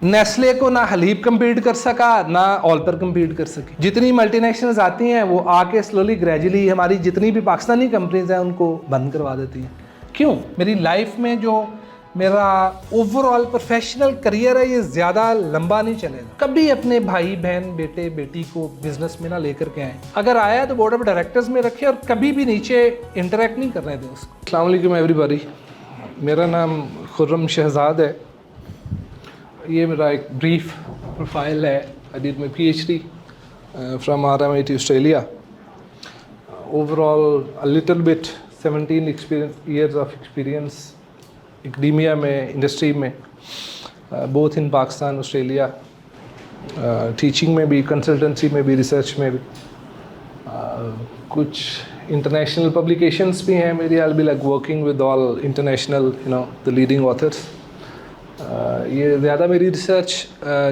Nestle को ना हलीब compete कर सका ना ऑल्पर कम्पीट कर सकी। जितनी मल्टीनेशनल्स आती हैं वो आके स्लोली ग्रेजुअली हमारी जितनी भी पाकिस्तानी कंपनीज हैं उनको बंद करवा देती हैं। क्यों? मेरी लाइफ में जो मेरा ओवरऑल प्रोफेशनल करियर है ये ज़्यादा लंबा नहीं चलेगा। कभी अपने भाई बहन बेटे बेटी को बिजनेस में ना लेकर के आए। अगर आया तो बोर्ड ऑफ डायरेक्टर्स में रखे और कभी भी नीचे इंटरेक्ट नहीं करने दें उसको। अस्सलाम वालेकुम एवरीबॉडी, मेरा नाम खुर्रम शहजाद है। ये मेरा एक ब्रीफ प्रोफाइल है। I did my PhD from RMIT Australia. Overall a little bit 17 years of experience academia में, इंडस्ट्री में, both in Pakistan Australia, teaching में भी, कंसल्टेंसी में भी, रिसर्च में भी। कुछ इंटरनेशनल पब्लिकेशंस भी हैं मेरी। I will be like working with all international the leading authors. ये ज़्यादा मेरी रिसर्च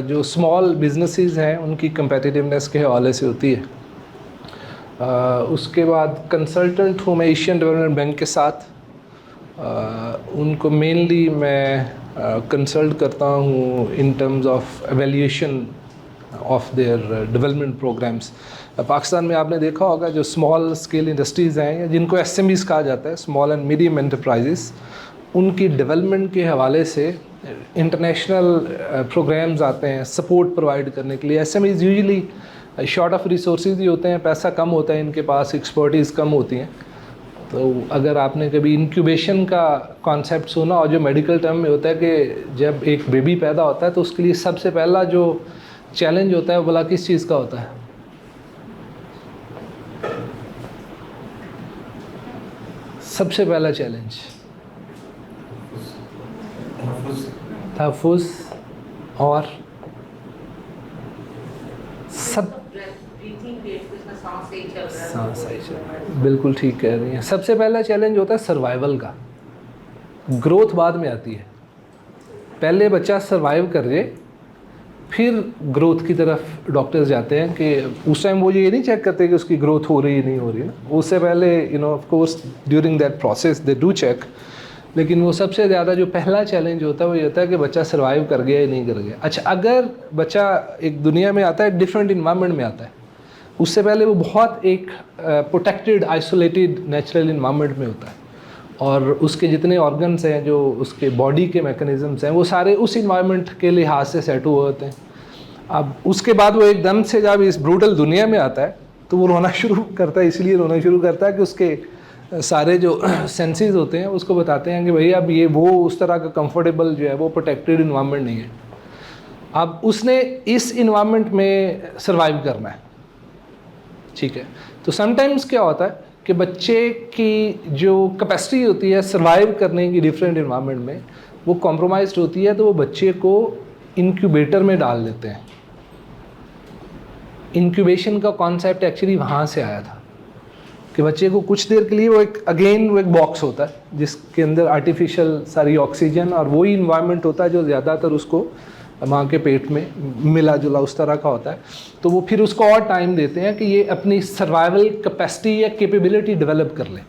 जो स्मॉल बिजनेसेस हैं उनकी कंपेटिटिवनेस के हवाले से होती है। उसके बाद कंसल्टेंट हूँ मैं एशियन डेवलपमेंट बैंक के साथ। उनको मेनली मैं कंसल्ट करता हूँ in terms of evaluation of their development programmes. Pakistan में आपने देखा होगा जो स्मॉल स्केल इंडस्ट्रीज़ हैं जिनको SMEs कहा जाता है, स्मॉल एंड मीडियम एंटरप्राइजेस, उनकी डेवलपमेंट के हवाले से इंटरनेशनल प्रोग्राम्स आते हैं सपोर्ट प्रोवाइड करने के लिए। SMEs usually short of resources ही होते हैं, पैसा कम होता है इनके पास, एक्सपर्टीज़ कम होती हैं। तो अगर आपने कभी इंक्यूबेशन का कॉन्सेप्ट सुना और जो मेडिकल टर्म में होता है कि जब एक बेबी पैदा होता है तो उसके लिए सबसे पहला जो चैलेंज होता है वो भला किस चीज़ का होता है? सबसे पहला चैलेंज तहफ़्फ़ुज़ और सांस सही चल रहा है। बिल्कुल ठीक कह रही हैं। सबसे पहला चैलेंज होता है सर्वाइवल का। ग्रोथ बाद में आती है। पहले बच्चा सर्वाइव कर जाए फिर ग्रोथ की तरफ डॉक्टर्स जाते हैं कि उस टाइम वो ये नहीं चेक करते कि उसकी ग्रोथ हो रही है नहीं हो रही है ना। उससे पहले of course during that process they do check, लेकिन वो सबसे ज़्यादा जो पहला चैलेंज होता है वो ये होता है कि बच्चा सर्वाइव कर गया या नहीं कर गया। अच्छा, अगर बच्चा एक दुनिया में आता है, डिफरेंट इन्वायरमेंट में आता है, उससे पहले वो बहुत एक प्रोटेक्टेड आइसोलेटेड नेचुरल इन्वायरमेंट में होता है और उसके जितने ऑर्गन्स हैं, जो उसके बॉडी के मैकेनिज़म्स हैं, वो सारे उस इन्वायरमेंट के लिहाज से सेट हुए होते हैं। अब उसके बाद वो एकदम से जब इस ब्रूटल दुनिया में आता है तो वो रोना शुरू करता है। इसलिए रोना शुरू करता है कि उसके सारे जो सेंसेस होते हैं उसको बताते हैं कि भाई अब ये वो उस तरह का कंफर्टेबल जो है वो प्रोटेक्टेड इन्वायरमेंट नहीं है। अब उसने इस इन्वायरमेंट में सर्वाइव करना है, ठीक है। तो समटाइम्स क्या होता है कि बच्चे की जो कैपेसिटी होती है सर्वाइव करने की डिफरेंट इन्वायरमेंट में वो कॉम्प्रोमाइज्ड होती है, तो वो बच्चे को इंक्यूबेटर में डाल देते हैं। इंक्यूबेशन का कॉन्सेप्ट एक्चुअली वहाँ से आया था कि बच्चे को कुछ देर के लिए वो एक बॉक्स होता है जिसके अंदर आर्टिफिशियल सारी ऑक्सीजन और वही इन्वायरमेंट होता है जो ज़्यादातर उसको माँ के पेट में मिला जुला उस तरह का होता है। तो वो फिर उसको और टाइम देते हैं कि ये अपनी सर्वाइवल कैपेसिटी या कैपेबिलिटी डेवलप कर ले।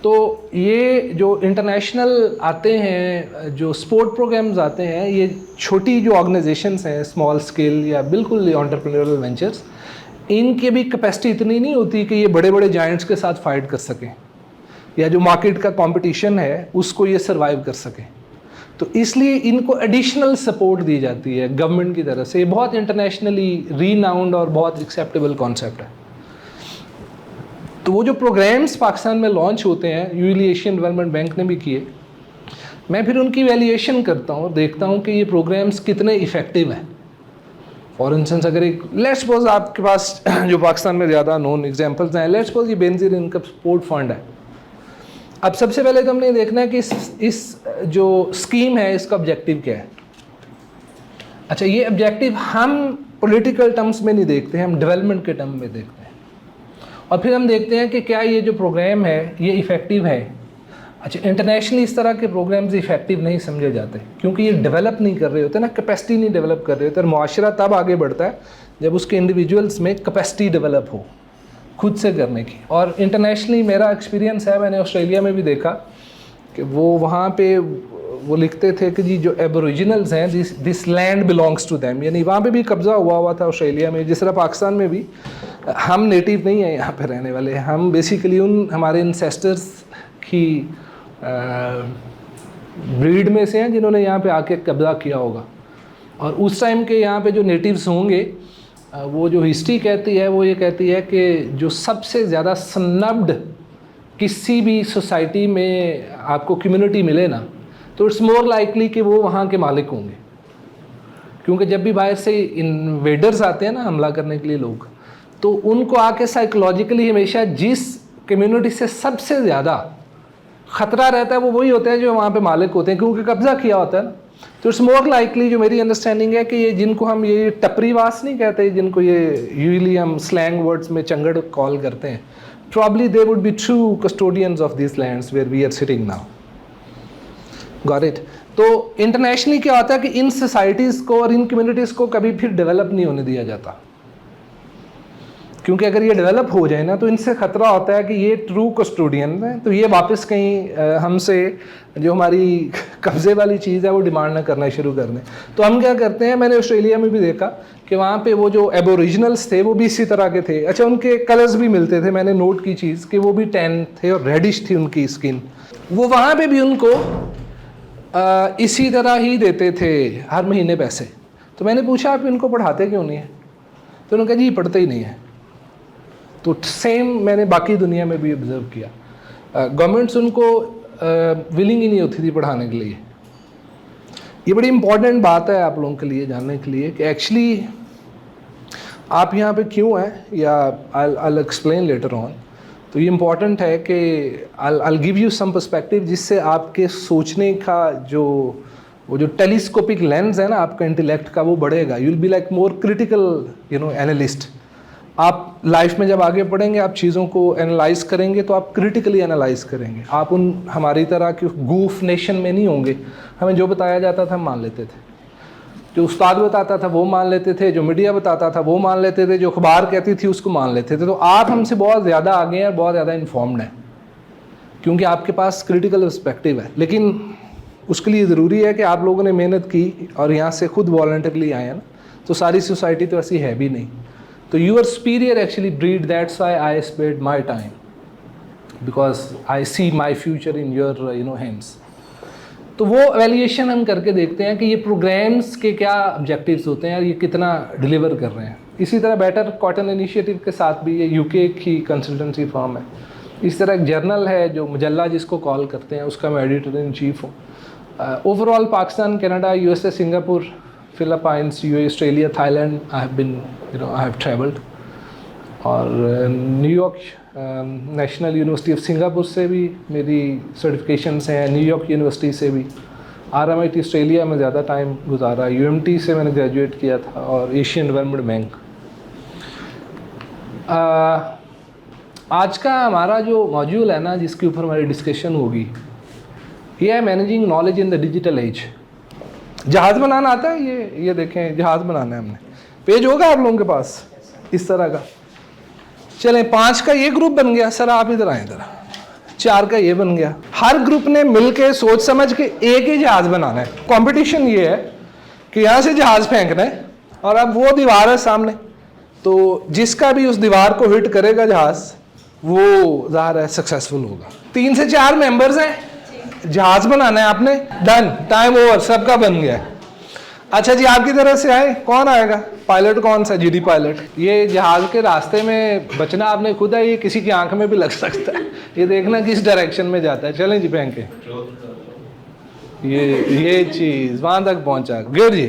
तो ये जो इंटरनेशनल आते हैं, जो स्पोर्ट प्रोग्राम्स आते हैं, ये छोटी जो ऑर्गेनाइजेशंस हैं, स्मॉल स्केल या बिल्कुल एंटरप्रेन्योरल वेंचर्स, इनके भी कैपेसिटी इतनी नहीं होती कि ये बड़े बड़े जायंट्स के साथ फाइट कर सकें या जो मार्केट का कंपटीशन है उसको ये सर्वाइव कर सकें। तो इसलिए इनको एडिशनल सपोर्ट दी जाती है गवर्नमेंट की तरफ से। ये बहुत इंटरनेशनली रीनाउंड और बहुत एक्सेप्टेबल कॉन्सेप्ट है। तो वो जो प्रोग्राम्स पाकिस्तान में लॉन्च होते हैं, यूजुअली एशियन डेवलपमेंट बैंक ने भी किए, मैं फिर उनकी वैल्यूएशन करता हूँ, देखता हूँ कि ये प्रोग्राम्स कितने इफ़ेक्टिव हैं। फॉर इंस्टेंस अगर एक लेट्स सपोज आपके पास जो पाकिस्तान में ज़्यादा नोन एग्जांपल्स हैं, लेट्स सपोज ये बेनज़ीर इनकम सपोर्ट फंड है। अब सबसे पहले तो हमने देखना है कि इस जो स्कीम है इसका ऑब्जेक्टिव क्या है। अच्छा, ये ऑब्जेक्टिव हम पॉलिटिकल टर्म्स में नहीं देखते हैं, हम डेवलपमेंट के टर्म में देखते हैं और फिर हम देखते हैं कि क्या ये जो प्रोग्राम है ये इफ़ेक्टिव है। अच्छा, इंटरनेशनली इस तरह के प्रोग्राम्स इफेक्टिव नहीं समझे जाते क्योंकि ये डेवलप नहीं कर रहे होते ना, कैपेसिटी नहीं डेवलप कर रहे होते। और मुआशरा तब आगे बढ़ता है जब उसके इंडिविजुअल्स में कैपेसिटी डेवलप हो खुद से करने की। और इंटरनेशनली मेरा एक्सपीरियंस है, मैंने ऑस्ट्रेलिया में भी देखा कि वो वहाँ पे वो लिखते थे कि जी जो एबोरिजिनल्स हैं this land belongs to them, यानी वहाँ पे भी कब्ज़ा हुआ था ऑस्ट्रेलिया में, जिस तरह पाकिस्तान में भी हम नेटिव नहीं हैं यहाँ पे रहने वाले, हम बेसिकली उन हमारे इंसेस्टर्स की ब्रीड में से हैं जिन्होंने यहाँ पे आके कब्ज़ा किया होगा। और उस टाइम के यहाँ पे जो नेटिव्स होंगे, वो जो हिस्ट्री कहती है वो ये कहती है कि जो सबसे ज़्यादा स्नब्ड किसी भी सोसाइटी में आपको कम्युनिटी मिले ना, तो इट्स मोर लाइकली कि वो वहाँ के मालिक होंगे, क्योंकि जब भी बाहर से इन्वेडर्स आते हैं ना हमला करने के लिए लोग, तो उनको आके साइकोलॉजिकली हमेशा जिस कम्युनिटी से सबसे ज़्यादा ख़तरा रहता है वो वही होते हैं जो वहाँ पे मालिक होते हैं, क्योंकि कब्ज़ा किया होता है ना। तो इट्स मोर लाइकली, जो मेरी अंडरस्टैंडिंग है कि ये जिनको हम ये टपरीवास नहीं कहते, जिनको ये यूजली हम स्लैंग वर्ड्स में चंगड़ कॉल करते हैं, probably they would be true custodians of these lands where we are sitting now. Got it? तो इंटरनेशनली क्या होता है कि इन सोसाइटीज़ को और इन कम्युनिटीज़ को कभी फिर डेवलप नहीं होने दिया जाता, क्योंकि अगर ये डेवलप हो जाए ना तो इनसे ख़तरा होता है कि ये ट्रू कस्टोडियन है, तो ये वापस कहीं हमसे जो हमारी कब्ज़े वाली चीज़ है वो डिमांड ना करना शुरू कर दें। तो हम क्या करते हैं, मैंने ऑस्ट्रेलिया में भी देखा कि वहाँ पे वो जो एबोरिजिनल्स थे वो भी इसी तरह के थे। अच्छा, उनके कलर्स भी मिलते थे, मैंने नोट की चीज़ कि वो भी टैन थे और रेडिश थी उनकी स्किन। वो वहाँ पे भी उनको इसी तरह ही देते थे हर महीने पैसे। तो मैंने पूछा आप इनको पढ़ाते क्यों नहीं है, तो उन्होंने कहा जी पढ़ते ही नहीं है। तो सेम मैंने बाकी दुनिया में भी ऑब्ज़र्व किया, गवर्नमेंट्स उनको विलिंग ही नहीं होती थी पढ़ाने के लिए। ये बड़ी इंपॉर्टेंट बात है आप लोगों के लिए जानने के लिए कि एक्चुअली आप यहाँ पे क्यों हैं, या I'll explain later on। तो ये इम्पॉर्टेंट है कि I'll give you some perspective जिससे आपके सोचने का वो जो टेलीस्कोपिक लेंस है ना आपका इंटेलेक्ट का, वो बढ़ेगा। You will be like more critical analyst. आप लाइफ में जब आगे बढ़ेंगे आप चीज़ों को एनालाइज करेंगे तो आप क्रिटिकली एनालाइज करेंगे। आप उन हमारी तरह की गूफ नेशन में नहीं होंगे, हमें जो बताया जाता था हम मान लेते थे, जो उस्ताद बताता था वो मान लेते थे, जो मीडिया बताता था वो मान लेते थे, जो अखबार कहती थी उसको मान लेते थे। तो आप हमसे बहुत ज़्यादा आगे हैं और बहुत ज़्यादा इन्फॉर्म्ड हैं, क्योंकि आपके पास क्रिटिकल पर्सपेक्टिव है। लेकिन उसके लिए ज़रूरी है कि आप लोगों ने मेहनत की और यहाँ से खुद वॉलंटरली आए हैं ना, तो सारी सोसाइटी तो ऐसी है भी नहीं। तो your superior actually breed, that's why I spared my time, because I see my future in your hands। तो वो एवेल्यूएशन हम करके देखते हैं कि ये प्रोग्राम्स के क्या ऑब्जेक्टिव्स होते हैं और ये कितना डिलीवर कर रहे हैं। इसी तरह बेटर कॉटन इनिशिएटिव के साथ भी, ये यूके की कंसल्टेंसी फर्म है। इस तरह एक जर्नल है जो मुजल्ला जिसको कॉल करते हैं, उसका मैं एडिटर इन चीफ हूँ। Overall Pakistan, Canada, USA, Singapore, Philippines, UAE, Australia, Thailand, I have traveled। और New York national university of Singapore से भी मेरी सर्टिफिकेशंस हैं, न्यूयॉर्क यूनिवर्सिटी से भी, RMIT ऑस्ट्रेलिया में ज़्यादा टाइम गुजारा, UMT से मैंने ग्रेजुएट किया था, और एशियन डेवलपमेंट बैंक। आज का हमारा जो मॉड्यूल है ना जिसके ऊपर हमारी डिस्कशन होगी, ये है managing knowledge in the digital age. जहाज़ बनाना आता है, ये देखें जहाज़ बनाना है हमने। पेज होगा आप लोगों के पास इस तरह का। चलें, 5 का ये ग्रुप बन गया, सर आप इधर आए इधर, 4 का ये बन गया। हर ग्रुप ने मिलके सोच समझ के एक ही जहाज़ बनाना है। कंपटीशन ये है कि यहाँ से जहाज़ फेंकना है और अब वो दीवार है सामने, तो जिसका भी उस दीवार को हिट करेगा जहाज़, वो ज़ाहिर है सक्सेसफुल होगा। 3 से 4 मेंबर्स हैं, जहाज़ बनाना है आपने, डन, टाइम ओवर, सबका बन गया। अच्छा जी, आपकी तरफ से आए, कौन आएगा? पायलट कौन सा? GD pilot. ये जहाज़ के रास्ते में बचना आपने खुद है, ये किसी की आंख में भी लग सकता है, ये देखना किस डायरेक्शन में जाता है। चलें जी फेंके, ये चीज़ वहाँ तक पहुँचा। गुड जी,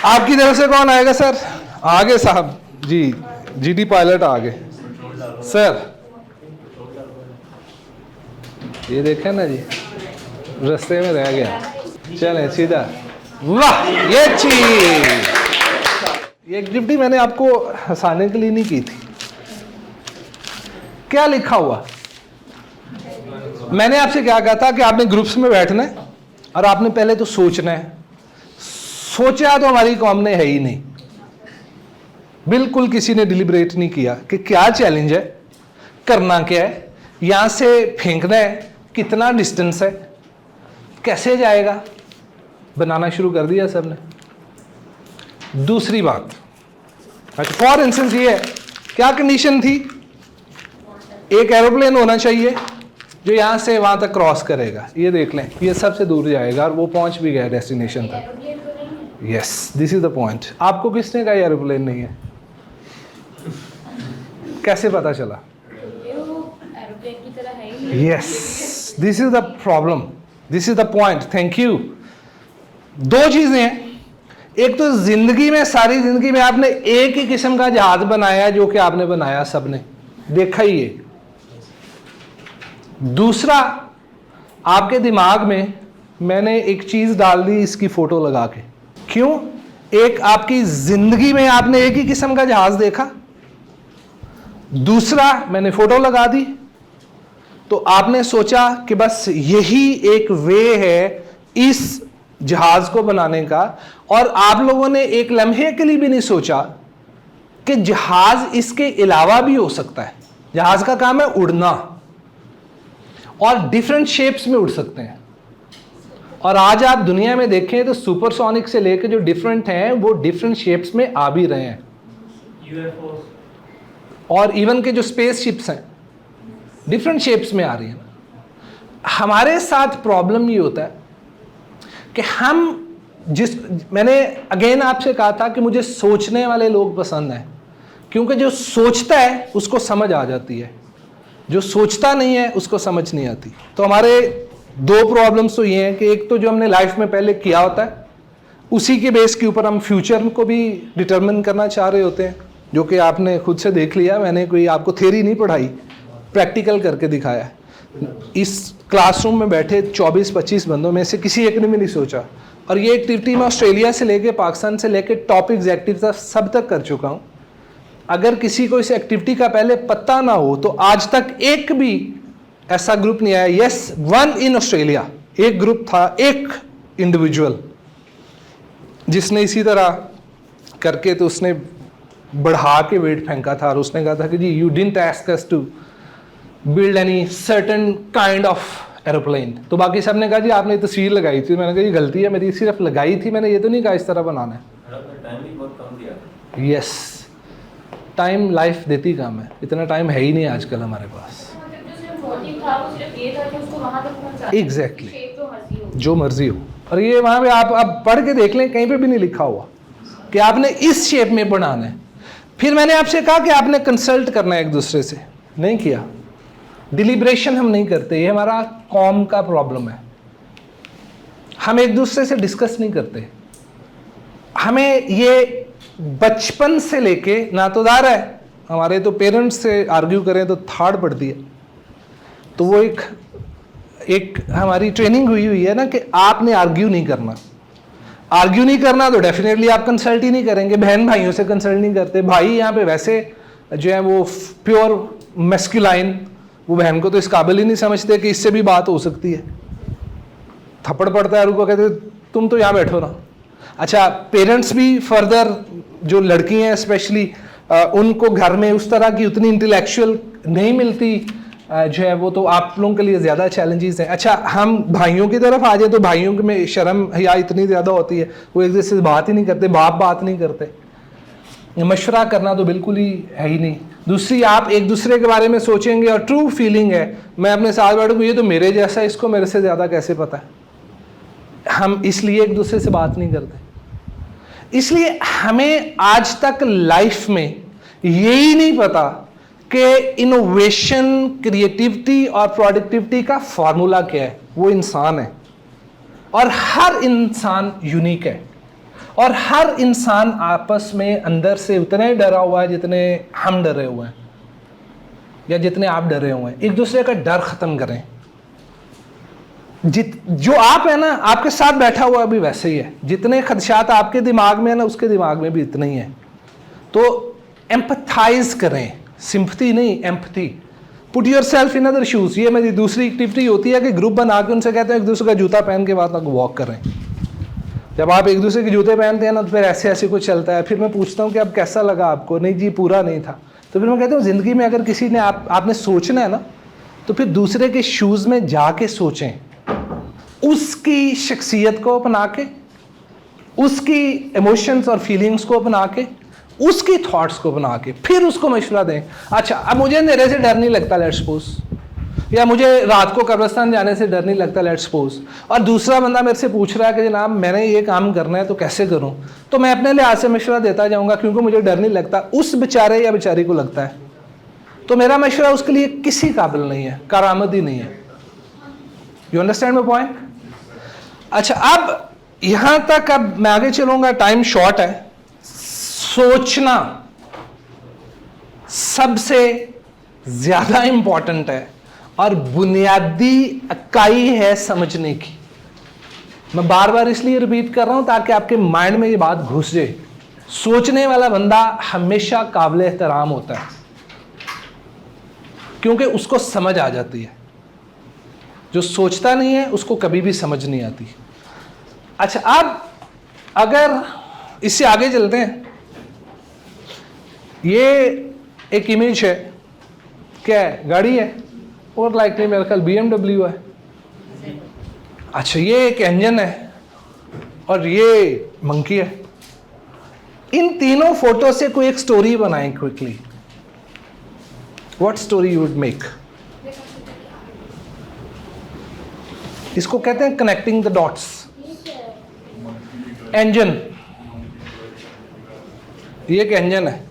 आपकी तरफ से कौन आएगा सर? आगे साहब जी, जीडी पायलट आगे सर। ये देखें ना जी, रास्ते में रह गया। चलें सीधा, वाह, ये चीज, ये एक्टिविटी मैंने आपको हंसाने के लिए नहीं की थी। क्या लिखा हुआ? मैंने आपसे क्या कहा था कि आपने ग्रुप्स में बैठना है और आपने पहले तो सोचना है। सोचा तो हमारी कौम ने है ही नहीं, बिल्कुल किसी ने डिलिब्रेट नहीं किया कि क्या चैलेंज है, करना क्या है, यहां से फेंकना है, कितना डिस्टेंस है, कैसे जाएगा? बनाना शुरू कर दिया सबने। दूसरी बात, फॉर इंस्टेंस ये है, क्या कंडीशन थी? एक एरोप्लेन होना चाहिए जो यहां से वहां तक क्रॉस करेगा। ये देख लें, ये सबसे दूर जाएगा और वो पहुंच भी गया डेस्टिनेशन तक। Yes, this is the point. आपको किसने कहा एरोप्लेन नहीं है? कैसे पता चला? Yes, this is the problem, this is the point. Thank you. दो चीजें हैं, एक तो जिंदगी में, सारी जिंदगी में आपने एक ही किस्म का जहाज बनाया जो कि आपने बनाया, सबने देखा ही है। दूसरा, आपके दिमाग में मैंने एक चीज डाल दी, इसकी फोटो लगा के। क्यों? एक, आपकी जिंदगी में आपने एक ही किस्म का जहाज देखा, दूसरा मैंने फोटो लगा दी, तो आपने सोचा कि बस यही एक वे है इस जहाज को बनाने का, और आप लोगों ने एक लम्हे के लिए भी नहीं सोचा कि जहाज इसके अलावा भी हो सकता है। जहाज का काम है उड़ना, और डिफरेंट शेप्स में उड़ सकते हैं। और आज आप दुनिया में देखें तो सुपरसोनिक से लेकर जो डिफरेंट हैं वो डिफरेंट शेप्स में आ भी रहे हैं। और इवन के जो स्पेस शिप्स हैं डिफरेंट शेप्स में आ रही हैं। हमारे साथ प्रॉब्लम ये होता है कि मैंने अगेन आपसे कहा था कि मुझे सोचने वाले लोग पसंद हैं, क्योंकि जो सोचता है उसको समझ आ जाती है, जो सोचता नहीं है उसको समझ नहीं आती। तो हमारे दो प्रॉब्लम्स तो ये हैं कि एक तो जो हमने लाइफ में पहले किया होता है उसी के बेस के ऊपर हम फ्यूचर को भी डिटरमिन करना चाह रहे होते हैं, जो कि आपने खुद से देख लिया। मैंने कोई आपको थ्योरी नहीं पढ़ाई, प्रैक्टिकल करके दिखाया। इस क्लासरूम में बैठे 24-25 बंदों में से किसी एक ने भी नहीं सोचा, और ये एक्टिविटी मैं ऑस्ट्रेलिया से लेके, पाकिस्तान से लेके टॉप एग्जेक्टिव तक सब तक कर चुका हूँ। अगर किसी को इस एक्टिविटी का पहले पता ना हो तो आज तक एक भी ऐसा ग्रुप नहीं आया। यस, वन इन ऑस्ट्रेलिया, एक ग्रुप था, एक इंडिविजुअल जिसने इसी तरह करके तो उसने बढ़ा के वेट फेंका था, और उसने कहा था कि जी you didn't ask us to build any certain kind of aeroplane. तो बाकी सब ने कहा जी आपने तस्वीर लगाई थी। मैंने कहा ये गलती है मेरी, सिर्फ लगाई थी मैंने, ये तो नहीं कहा इस तरह बनाना है। यस, टाइम लाइफ देती कम है, इतना टाइम है ही नहीं आजकल हमारे पास। एग्जैक्टली, जो मर्जी हो। और ये वहाँ पे आप पढ़ के देख लें, कहीं पे भी नहीं लिखा हुआ कि आपने इस शेप में बनाना है। फिर मैंने आपसे कहा कि आपने कंसल्ट करना है एक दूसरे से, नहीं किया। डिलिब्रेशन हम नहीं करते, ये हमारा कौम का प्रॉब्लम है। हम एक दूसरे से डिस्कस नहीं करते। हमें ये बचपन से लेके नातोदार है, हमारे तो पेरेंट्स से आर्ग्यू करें तो थर्ड पड़ती है। तो वो एक हमारी ट्रेनिंग हुई है ना कि आपने आर्ग्यू नहीं करना। आर्ग्यू नहीं करना तो डेफिनेटली आप कंसल्ट ही नहीं करेंगे। बहन भाइयों से कंसल्ट नहीं करते। भाई यहाँ पे वैसे जो है वो प्योर मैस्कुलाइन, वो बहन को तो इस काबिल ही नहीं समझते कि इससे भी बात हो सकती है। थप्पड़ पड़ता है और उनको कहते तुम तो यहाँ बैठो ना। अच्छा, पेरेंट्स भी फर्दर, जो लड़की हैं स्पेशली, उनको घर में उस तरह की उतनी इंटेलेक्चुअल नहीं मिलती जो है वो, तो आप लोगों के लिए ज़्यादा चैलेंजेस हैं। अच्छा, हम भाइयों की तरफ आ जाए तो भाइयों में शर्म या इतनी ज़्यादा होती है, वो एक दूसरे से बात ही नहीं करते, बाप बात नहीं करते, मशवरा करना तो बिल्कुल ही है ही नहीं। दूसरी, आप एक दूसरे के बारे में सोचेंगे और ट्रू फीलिंग है, मैं अपने साथ बैठूँ ये तो मेरे जैसा, इसको मेरे से ज़्यादा कैसे पता है। हम इसलिए एक दूसरे से बात नहीं करते। इसलिए हमें आज तक लाइफ में यही नहीं पता कि इनोवेशन, क्रिएटिविटी और प्रोडक्टिविटी का फॉर्मूला क्या है। वो इंसान है, और हर इंसान यूनिक है, और हर इंसान आपस में अंदर से उतने डरा हुआ है जितने हम डरे हुए हैं, या जितने आप डरे हुए हैं। एक दूसरे का डर खत्म करें। जो आप है ना, आपके साथ बैठा हुआ भी वैसे ही है। जितने खदशात आपके दिमाग में है ना, उसके दिमाग में भी इतने ही है। तो एम्पथाइज करें, सिंपथी नहीं, empathy. Put your self in other shoes. ये मेरी दूसरी एक्टिविटी होती है कि ग्रुप बना के उनसे कहते हैं एक दूसरे का जूता पहन के बाद तक वॉक करें। जब आप एक दूसरे के जूते पहनते हैं ना तो फिर ऐसे ऐसे कुछ चलता है। फिर मैं पूछता हूँ कि अब कैसा लगा आपको? नहीं जी, पूरा नहीं था। तो फिर मैं कहता हूँ ज़िंदगी में अगर किसी ने आपने सोचना है ना, तो फिर दूसरे के शूज़ में जाके सोचें, उसकी शख्सियत को अपना के, उसकी इमोशंस और फीलिंग्स को अपना के, उसकी थॉट्स को बना के फिर उसको मशवरा दें। अच्छा, अब मुझे अंधेरे से डर नहीं लगता, लेट्स सपोज, या मुझे रात को कब्रिस्तान जाने से डर नहीं लगता, लेट्स सपोज, और दूसरा बंदा मेरे से पूछ रहा है कि जनाब मैंने ये काम करना है तो कैसे करूं, तो मैं अपने लिहाज से मशवरा देता जाऊंगा क्योंकि मुझे डर नहीं लगता, उस बेचारे या बेचारी को लगता है, तो मेरा मशवरा उसके लिए किसी काबिल नहीं है, करामत ही नहीं है। You understand my point? अच्छा, अब यहां तक अब मैं आगे चलूंगा, टाइम शॉर्ट है। सोचना सबसे ज्यादा इंपॉर्टेंट है और बुनियादी इकाई है समझने की। मैं बार बार इसलिए रिपीट कर रहा हूं ताकि आपके माइंड में ये बात घुस जाए। सोचने वाला बंदा हमेशा काबिल एहतराम होता है क्योंकि उसको समझ आ जाती है। जो सोचता नहीं है उसको कभी भी समझ नहीं आती। अच्छा, अब अगर इससे आगे चलते हैं, ये एक इमेज है, क्या है? गाड़ी है, और लाइकली मेरे ख्याल BMW है। अच्छा, ये एक इंजन है और ये मंकी है। इन तीनों फोटो से कोई एक स्टोरी बनाएं quickly. What story you would make? इसको कहते हैं कनेक्टिंग द डॉट्स। इंजन, ये एक इंजन है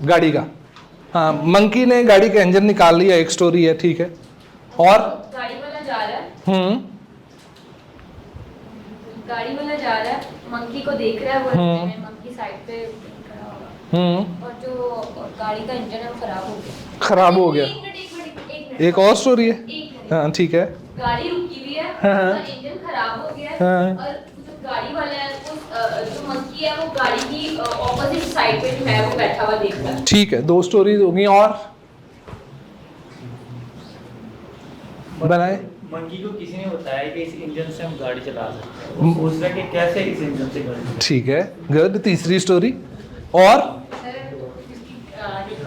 गाड़ी का। हाँ, मंकी ने गाड़ी का इंजन निकाल लिया, एक स्टोरी है, ठीक है। और गाड़ी वाला जा रहा है, गाड़ी वाला जा रहा है, मंकी को देख रहा है, वो मंकी साइड पे खड़ा होगा, और जो गाड़ी का इंजन है वो खराब हो गया। एक और स्टोरी है। हाँ, ठीक है। गाड़ी रुकी हुई है, उसका इंजन खराब हो गया है, और जो गाड़ी वाला है जो मंकी है वो गाड़ी की ऑपोजिट साइड पे जो है वो बैठा हुआ देख रहा है। ठीक है, दो स्टोरीज होंगी। और बनाए। मंकी को किसी ने बताया कि इस इंजन से हम गाड़ी चला सकते हैं, वो सोच रहा है कि कैसे इस इंजन से गाड़ी। ठीक है, गुड। तीसरी स्टोरी। और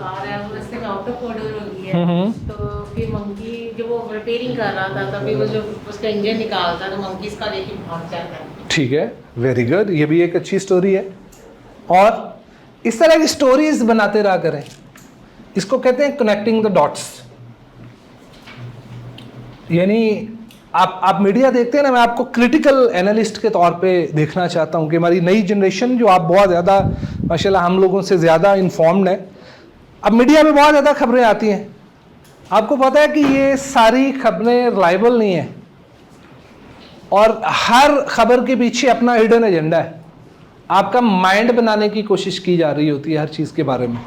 कार है वो रास्ते में आउट ऑफ ऑर्डर हो गई है, तो फिर मंकी जो वो रिपेयरिंग कर रहा था तभी वो जो उसका इंजन निकालता है तो मंकी इसका लेके भाग जाता है। ठीक है, वेरी गुड, ये भी एक अच्छी स्टोरी है। और इस तरह की स्टोरीज बनाते रहा करें, इसको कहते हैं कनेक्टिंग द डॉट्स। यानी आप मीडिया देखते हैं ना, मैं आपको क्रिटिकल एनालिस्ट के तौर पे देखना चाहता हूं कि हमारी नई जनरेशन जो आप बहुत ज़्यादा माशाल्लाह हम लोगों से ज़्यादा इन्फॉर्म्ड है। अब मीडिया में बहुत ज़्यादा खबरें आती हैं, आपको पता है कि ये सारी खबरें रिलायबल नहीं है और हर खबर के पीछे अपना हिडन एजेंडा है। आपका माइंड बनाने की कोशिश की जा रही होती है हर चीज़ के बारे में,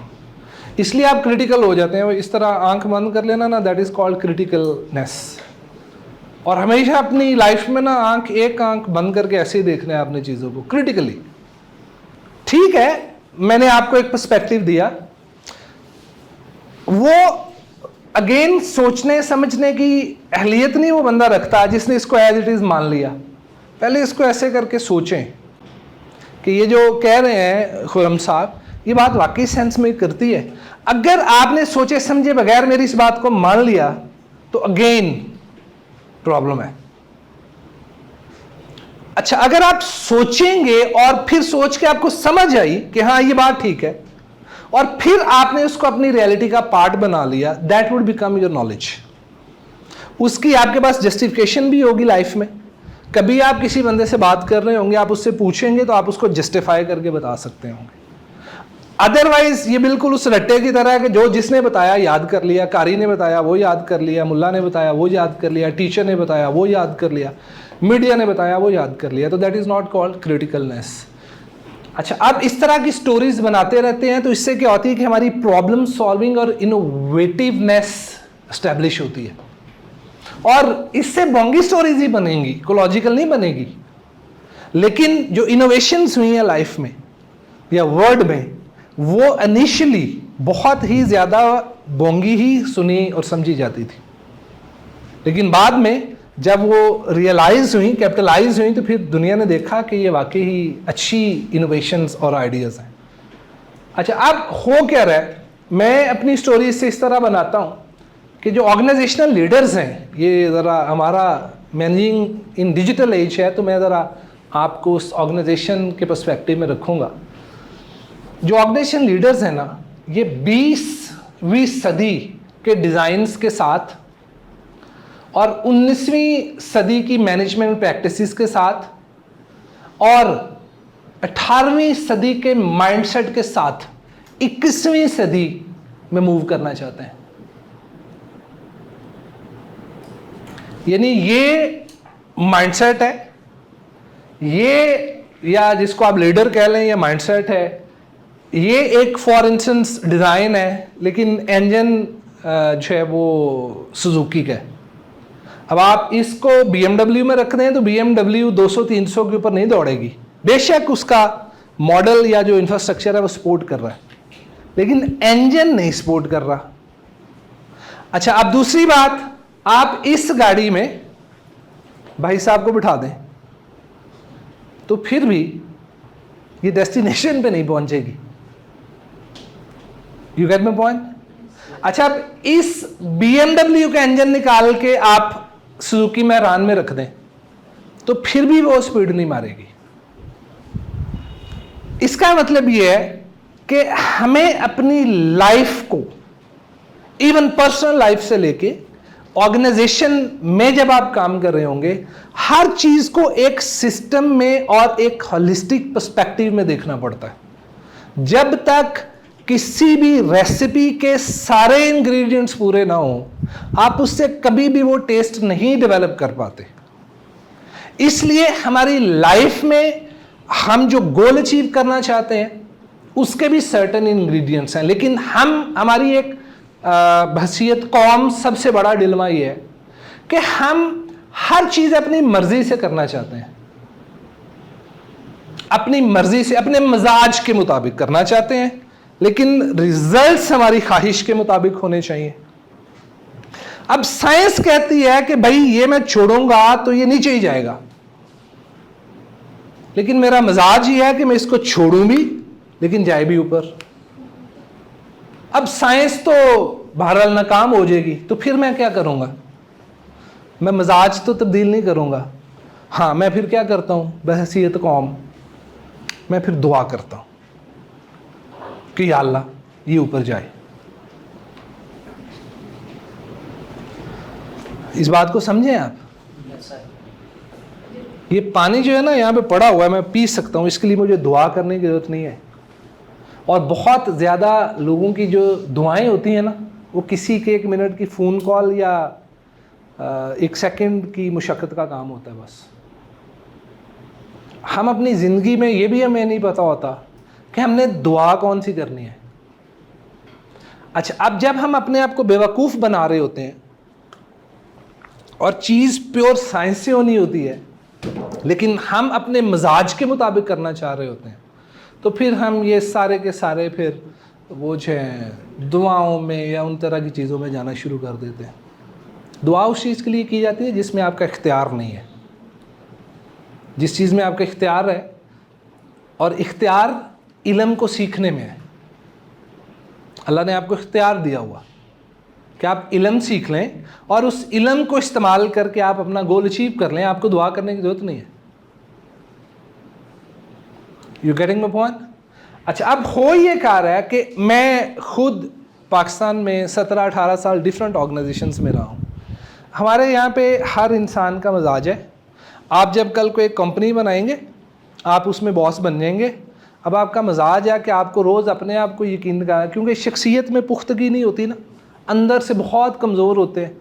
इसलिए आप क्रिटिकल हो जाते हैं। इस तरह आंख बंद कर लेना ना, दैट इज़ कॉल्ड क्रिटिकलनेस। और हमेशा अपनी लाइफ में ना एक आंख बंद करके ऐसे ही देखना है आपने चीज़ों को क्रिटिकली। ठीक है, मैंने आपको एक पर्सपेक्टिव दिया, वो अगेन सोचने समझने की अहलियत नहीं वो बंदा रखता जिसने इसको एज इट इज़ मान लिया। पहले इसको ऐसे करके सोचें कि ये जो कह रहे हैं खुरम साहब, ये बात वाकई सेंस में करती है। अगर आपने सोचे समझे बगैर मेरी इस बात को मान लिया तो अगेन प्रॉब्लम है। अच्छा, अगर आप सोचेंगे और फिर सोच के आपको समझ आई कि हाँ ये बात ठीक है, और फिर आपने उसको अपनी रियलिटी का पार्ट बना लिया, that would become your knowledge. उसकी आपके पास जस्टिफिकेशन भी होगी लाइफ में। कभी आप किसी बंदे से बात कर रहे होंगे, आप उससे पूछेंगे तो आप उसको जस्टिफाई करके बता सकते होंगे। अदरवाइज ये बिल्कुल उस रट्टे की तरह है कि जो जिसने बताया याद कर लिया, कारी ने बताया वो याद कर लिया, मुल्ला ने बताया वो याद कर लिया, टीचर ने बताया वो याद कर लिया, मीडिया ने बताया वो याद कर लिया। तो दैट इज़ नॉट कॉल्ड क्रिटिकलनेस। अच्छा, अब इस तरह की स्टोरीज बनाते रहते हैं तो इससे क्या होती है कि हमारी प्रॉब्लम सॉल्विंग और इनोवेटिवनेस एस्टेब्लिश होती है, और इससे बोंगी स्टोरीज ही बनेंगी, इकोलॉजिकल नहीं बनेगी। लेकिन जो इनोवेशंस हुई हैं लाइफ में या वर्ल्ड में, वो इनिशियली बहुत ही ज़्यादा बोंगी ही सुनी और समझी जाती थी, लेकिन बाद में जब वो रियलाइज हुई, कैपिटलाइज हुई, तो फिर दुनिया ने देखा कि ये वाकई ही अच्छी इनोवेशंस और आइडियाज़ हैं। अच्छा, अब हो क्या रहा है, मैं अपनी स्टोरी से इस तरह बनाता हूँ कि जो ऑर्गेनाइजेशनल लीडर्स हैं, ये ज़रा हमारा मैनेजिंग इन डिजिटल एज है, तो मैं ज़रा आपको उस ऑर्गेनाइजेशन के पर्सपेक्टिव में रखूँगा। जो ऑर्गेनाइजेशन लीडर्स हैं ना, ये 20वीं सदी के डिज़ाइंस के साथ और 19वीं सदी की मैनेजमेंट प्रैक्टिसेस के साथ और 18वीं सदी के माइंडसेट के साथ 21वीं सदी में मूव करना चाहते हैं। यानी ये माइंडसेट है, ये या जिसको आप लीडर कह लें या माइंडसेट है, ये एक फॉर इंस्टेंस डिज़ाइन है, लेकिन इंजन जो है वो सुजुकी का है। अब आप इसको BMW में रख दें तो BMW 200-300 के ऊपर नहीं दौड़ेगी। बेशक उसका मॉडल या जो इंफ्रास्ट्रक्चर है वो सपोर्ट कर रहा है, लेकिन इंजन नहीं सपोर्ट कर रहा। अच्छा, अब दूसरी बात, आप इस गाड़ी में भाई साहब को बिठा दें तो फिर भी ये डेस्टिनेशन पे नहीं पहुंचेगी। You get my point? अच्छा, अब इस BMW का इंजन निकाल के आप सुजुकी मैरान में रख दें तो फिर भी वो स्पीड नहीं मारेगी। इसका मतलब ये है कि हमें अपनी लाइफ को, इवन पर्सनल लाइफ से लेके ऑर्गेनाइजेशन में जब आप काम कर रहे होंगे, हर चीज को एक सिस्टम में और एक होलिस्टिक पर्सपेक्टिव में देखना पड़ता है। जब तक किसी भी रेसिपी के सारे इंग्रेडिएंट्स पूरे ना हो, आप उससे कभी भी वो टेस्ट नहीं डेवलप कर पाते। इसलिए हमारी लाइफ में हम जो गोल अचीव करना चाहते हैं उसके भी सर्टेन इंग्रेडिएंट्स हैं, लेकिन हमारी एक बहसीयत कौम सबसे बड़ा डिलेमा ये है कि हम हर चीज अपनी मर्जी से करना चाहते हैं, अपनी मर्जी से, अपने मिजाज के मुताबिक करना चाहते हैं, लेकिन रिजल्ट्स हमारी ख्वाहिश के मुताबिक होने चाहिए। अब साइंस कहती है कि भाई ये मैं छोड़ूंगा तो ये नीचे ही जाएगा, लेकिन मेरा मिजाज ही है कि मैं इसको छोड़ूं भी लेकिन जाए भी ऊपर। अब साइंस तो बहरहाल नाकाम हो जाएगी, तो फिर मैं क्या करूंगा? मैं मिजाज तो तब्दील नहीं करूंगा। हाँ, मैं फिर क्या करता हूं बहसीयत कौम, मैं फिर दुआ करता हूं कि या अल्लाह ये ऊपर जाए। इस बात को समझें आप। ये पानी जो है ना यहाँ पे पड़ा हुआ है, मैं पी सकता हूँ, इसके लिए मुझे दुआ करने की जरूरत नहीं है। और बहुत ज़्यादा लोगों की जो दुआएं होती हैं ना, वो किसी के 1 मिनट की फ़ोन कॉल या 1 सेकंड की मुशक्क़त का काम होता है बस। हम अपनी ज़िंदगी में ये भी हमें नहीं पता होता कि हमने दुआ कौन सी करनी है। अच्छा, अब जब हम अपने आप को बेवकूफ़ बना रहे होते हैं और चीज़ प्योर साइंस से होनी होती है, लेकिन हम अपने मिजाज के मुताबिक करना चाह रहे होते हैं, तो फिर हम ये सारे के सारे फिर वो जो है दुआओं में या उन तरह की चीज़ों में जाना शुरू कर देते हैं। दुआ उस चीज़ के लिए की जाती है जिसमें आपका इख्तियार नहीं है। जिस चीज़ में आपका इख्तियार है, और इख्तियार इल्म को सीखने में है। अल्लाह ने आपको इख्तियार दिया हुआ कि आप इल्म सीख लें और उस इल्म को इस्तेमाल करके आप अपना गोल अचीव कर लें। आपको दुआ करने की ज़रूरत नहीं है। You getting my point? अच्छा, अब हो ये कह रहा है कि मैं खुद पाकिस्तान में 17-18 साल डिफरेंट ऑर्गेनाइजेशंस में रहा हूँ। हमारे यहाँ पे हर इंसान का मिजाज है। आप जब कल को एक कंपनी बनाएंगे, आप उसमें बॉस बन जाएंगे। अब आपका मिजाज है कि आपको रोज़ अपने आप को यकीन दिलाना, क्योंकि शख्सियत में पुख्तगी नहीं होती ना, अंदर से बहुत कमज़ोर होते हैं।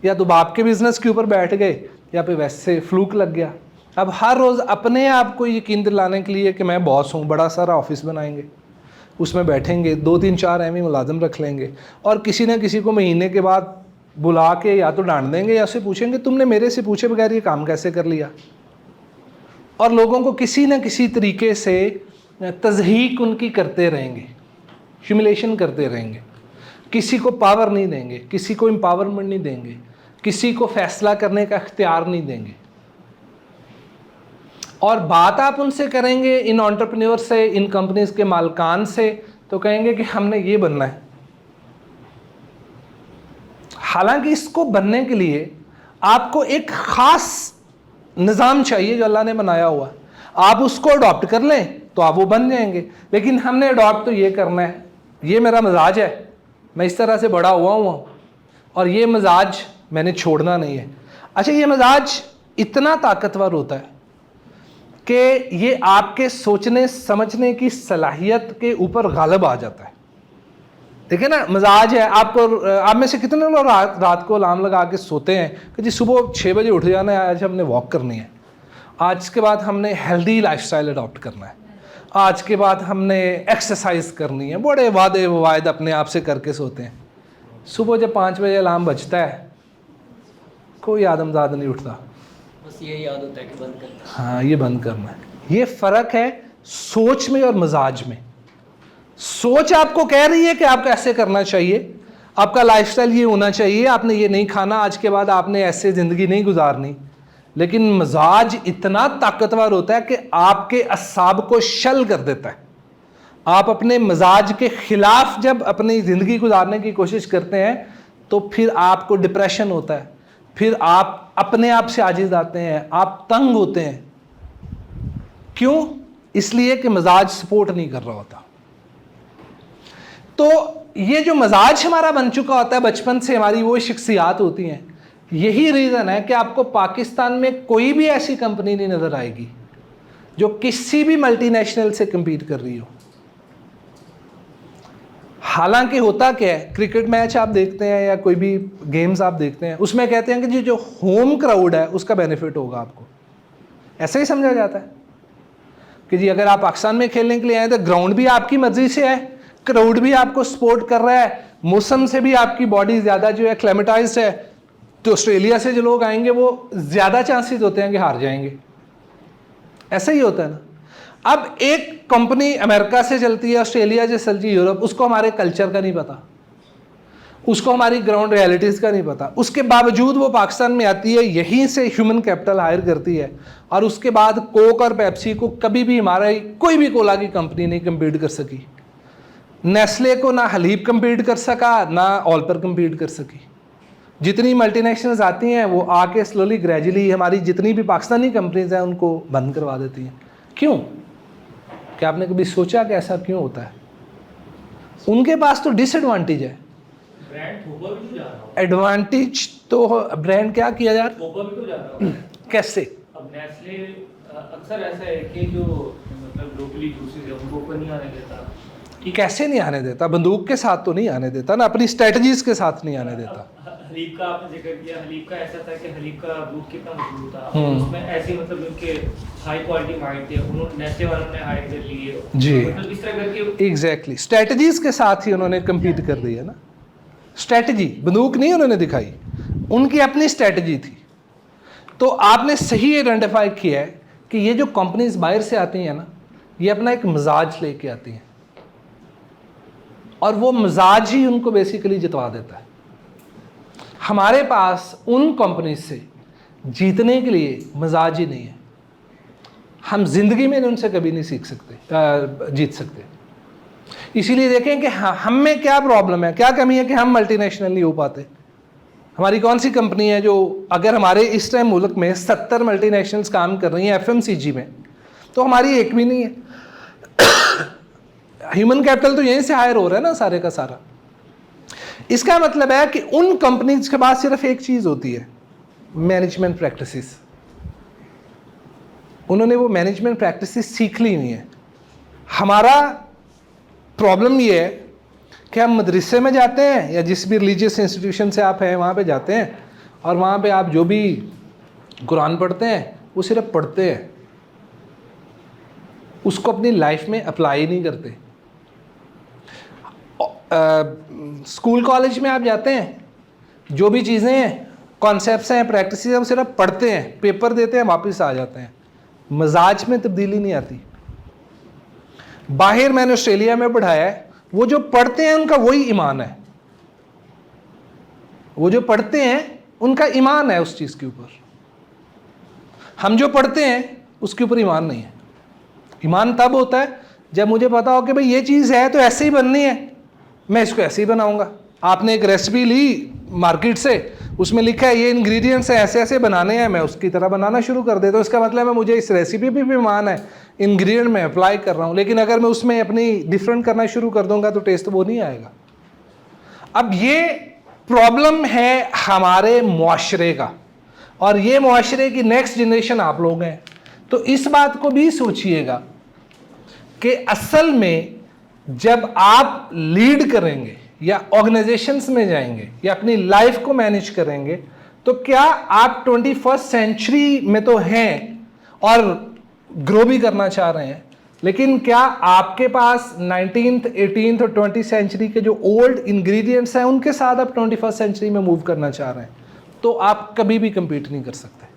या तो बाप के बिज़नेस के ऊपर बैठ गए या फिर वैसे फ्लूक लग गया। अब हर रोज़ अपने आप को यकीन दिलाने के लिए कि मैं बॉस हूँ, बड़ा सारा ऑफिस बनाएंगे, उसमें बैठेंगे, 2-3-4 एमई मुलाजिम रख लेंगे और किसी न किसी को महीने के बाद बुला के या तो डांट देंगे या उससे पूछेंगे तुमने मेरे से पूछे बगैर ये काम कैसे कर लिया। और लोगों को किसी न किसी तरीके से तज़हीक उनकी करते रहेंगे, ह्यूमिलेशन करते रहेंगे। किसी को पावर नहीं देंगे, किसी को एम्पावरमेंट नहीं देंगे, किसी को फैसला करने का इख्तियार नहीं देंगे। और बात आप उनसे करेंगे, इन एंटरप्रेन्योर से, इन कंपनीज के मालकान से, तो कहेंगे कि हमने ये बनना है। हालांकि इसको बनने के लिए आपको एक ख़ास निज़ाम चाहिए जो अल्लाह ने बनाया हुआ है, आप उसको अडॉप्ट कर लें तो आप वो बन जाएंगे। लेकिन हमने अडॉप्ट तो ये करना है, ये मेरा मिजाज है, मैं इस तरह से बड़ा हुआ हूँ और ये मिजाज मैंने छोड़ना नहीं है। अच्छा, ये मिजाज इतना ताकतवर होता है कि ये आपके सोचने समझने की सलाहियत के ऊपर गालिब आ जाता है। देखिए ना, मिजाज है आपको, आप में से कितने लोग रात को अलार्म लगा के सोते हैं कि जी सुबह 6 बजे उठ जाना है, आज हमने वॉक करनी है, आज के बाद हमने हेल्दी लाइफस्टाइल अडॉप्ट करना है, आज के बाद हमने एक्सरसाइज करनी है, बड़े वादे वायद अपने आप से करके सोते हैं। सुबह जब 5 बजे अलार्म बजता है कोई आदमजाद नहीं उठता, बस यही याद होता है कि बंद करना है। हाँ, ये बंद करना है। ये फ़र्क है सोच में और मिजाज में। सोच आपको कह रही है कि आपको ऐसे करना चाहिए, आपका लाइफस्टाइल ये होना चाहिए, आपने ये नहीं खाना, आज के बाद आपने ऐसे ज़िंदगी नहीं गुजारनी। लेकिन मिजाज इतना ताकतवर होता है कि आपके असाब को शल कर देता है। आप अपने मिजाज के ख़िलाफ़ जब अपनी ज़िंदगी गुजारने की कोशिश करते हैं तो फिर आपको डिप्रेशन होता है, फिर आप अपने आप से आजिज़ आते हैं, आप तंग होते हैं। क्यों? इसलिए कि मिजाज सपोर्ट नहीं कर रहा होता। तो ये जो मिजाज हमारा बन चुका होता है बचपन से, हमारी वो शख्सियात होती हैं। यही रीज़न है कि आपको पाकिस्तान में कोई भी ऐसी कंपनी नहीं नज़र आएगी जो किसी भी मल्टीनेशनल से compete कर रही हो। हालांकि होता क्या है, क्रिकेट मैच आप देखते हैं या कोई भी गेम्स आप देखते हैं, उसमें कहते हैं कि जो होम क्राउड है उसका बेनिफिट होगा आपको। ऐसा ही समझा जाता है कि जी अगर आप पाकिस्तान में खेलने के लिए आए तो ग्राउंड भी आपकी मर्जी से है, क्राउड भी आपको सपोर्ट कर रहा है, मौसम से भी आपकी बॉडी ज़्यादा जो है एक्लेमेटाइज्ड है, तो ऑस्ट्रेलिया से जो लोग आएंगे वो ज़्यादा चांसेस होते हैं कि हार जाएंगे। ऐसा ही होता है ना। अब एक कंपनी अमेरिका से चलती है, ऑस्ट्रेलिया से चलती है, यूरोप, उसको हमारे कल्चर का नहीं पता, उसको हमारी ग्राउंड रियलिटीज़ का नहीं पता, उसके बावजूद वो पाकिस्तान में आती है, यहीं से ह्यूमन कैपिटल हायर करती है, और उसके बाद कोक और पेप्सी को कभी भी हमारा कोई भी कोला की कंपनी नहीं कम्पीट कर सकी। नेस्ले को ना हलीब कम्पीट कर सका, ना ऑल्पर कम्पीट कर सकी। जितनी मल्टीनेशनल्स आती हैं वो आके स्लोली ग्रेजुअली हमारी जितनी भी पाकिस्तानी कंपनीज हैं उनको बंद करवा देती हैं। क्यों? क्या आपने कभी सोचा कि ऐसा क्यों होता है? उनके पास तो डिसएडवांटेज है, ब्रांड ऊपर भी तो जा रहा हूँ। एडवांटेज तो ब्रांड क्या किया यार, ऊपर भी तो जा रहा हूँ। कैसे? अब नेस्ले अक्सर ऐसा है कि जो मतलब लोकली जूसेस है उनको ऊपर नहीं आने देता। कैसे नहीं आने देता? बंदूक के साथ तो नहीं आने देता ना, अपनी स्ट्रेटजीज के साथ नहीं आने देता। हलीब का आपने जिक्र किया, हलीब का ऐसा था कि हलीब का दूध कितना मजबूत था, उसमें ऐसी मतलब उनके हाई क्वालिटी माइट थे, उन्होंने नेस्ले वालों ने हाई कर लिए जी, मतलब इस तरह करके एग्जैक्टली स्ट्रेटजीज के साथ ही उन्होंने कम्पीट कर दी है ना। स्ट्रेटजी, बंदूक नहीं उन्होंने दिखाई, उनकी अपनी स्ट्रेटजी थी। तो आपने सही आइडेंटिफाई किया है कि ये जो कंपनीज बाहर से आती हैं ना, ये अपना एक मिजाज लेके आती हैं और वो मिजाज ही उनको बेसिकली जितवा देता है। हमारे पास उन कंपनी से जीतने के लिए मिजाज ही नहीं है। हम जिंदगी में उनसे कभी नहीं सीख सकते, जीत सकते। इसीलिए देखें कि हम में क्या प्रॉब्लम है, क्या कमी है कि हम मल्टीनेशनल नहीं हो पाते। हमारी कौन सी कंपनी है जो, अगर हमारे इस टाइम मुल्क में 70 मल्टीनेशनल्स काम कर रही हैं FMCG में, तो हमारी एक भी नहीं है। ह्यूमन कैपिटल तो यहीं से हायर हो रहा है ना सारे का सारा। इसका मतलब है कि उन कंपनीज के पास सिर्फ एक चीज़ होती है, मैनेजमेंट प्रैक्टिसेस। उन्होंने वो मैनेजमेंट प्रैक्टिसेस सीख ली हुई हैं। हमारा प्रॉब्लम ये है कि हम मदरसे में जाते हैं या जिस भी रिलीजियस इंस्टीट्यूशन से आप हैं वहाँ पे जाते हैं और वहाँ पे आप जो भी कुरान पढ़ते हैं वो सिर्फ पढ़ते हैं, उसको अपनी लाइफ में अप्लाई नहीं करते। स्कूल कॉलेज में आप जाते हैं, जो भी चीज़ें हैं, कॉन्सेप्ट्स हैं, प्रैक्टिस हैं, वो सिर्फ पढ़ते हैं, पेपर देते हैं, वापस आ जाते हैं। मिजाज में तब्दीली नहीं आती। बाहर मैंने ऑस्ट्रेलिया में पढ़ाया है, वो जो पढ़ते हैं उनका वही ईमान है, वो जो पढ़ते हैं उनका ईमान है उस चीज़ के ऊपर। हम जो पढ़ते हैं उसके ऊपर ईमान नहीं है। ईमान तब होता है जब मुझे पता हो कि भाई ये चीज़ है तो ऐसे ही बननी है, मैं इसको ऐसे ही बनाऊंगा। आपने एक रेसिपी ली मार्केट से, उसमें लिखा है ये इंग्रेडिएंट्स हैं, ऐसे ऐसे बनाने हैं, मैं उसकी तरह बनाना शुरू कर देता हूँ। इसका मतलब है मुझे इस रेसिपी पे भी मान है, इंग्रेडिएंट में अप्लाई कर रहा हूँ, लेकिन अगर मैं उसमें अपनी डिफरेंट करना शुरू कर दूंगा तो टेस्ट वो नहीं आएगा। अब ये प्रॉब्लम है हमारे मुआशरे का, और ये मुआशरे की नेक्स्ट जनरेशन आप लोग हैं। तो इस बात को भी सोचिएगा कि असल में जब आप लीड करेंगे या ऑर्गेनाइजेशंस में जाएंगे या अपनी लाइफ को मैनेज करेंगे, तो क्या आप 21st सेंचुरी में तो हैं और ग्रो भी करना चाह रहे हैं, लेकिन क्या आपके पास 19th, 18th और 20th सेंचुरी के जो ओल्ड इंग्रेडिएंट्स हैं उनके साथ आप 21st सेंचुरी में मूव करना चाह रहे हैं, तो आप कभी भी कंपीट नहीं कर सकते।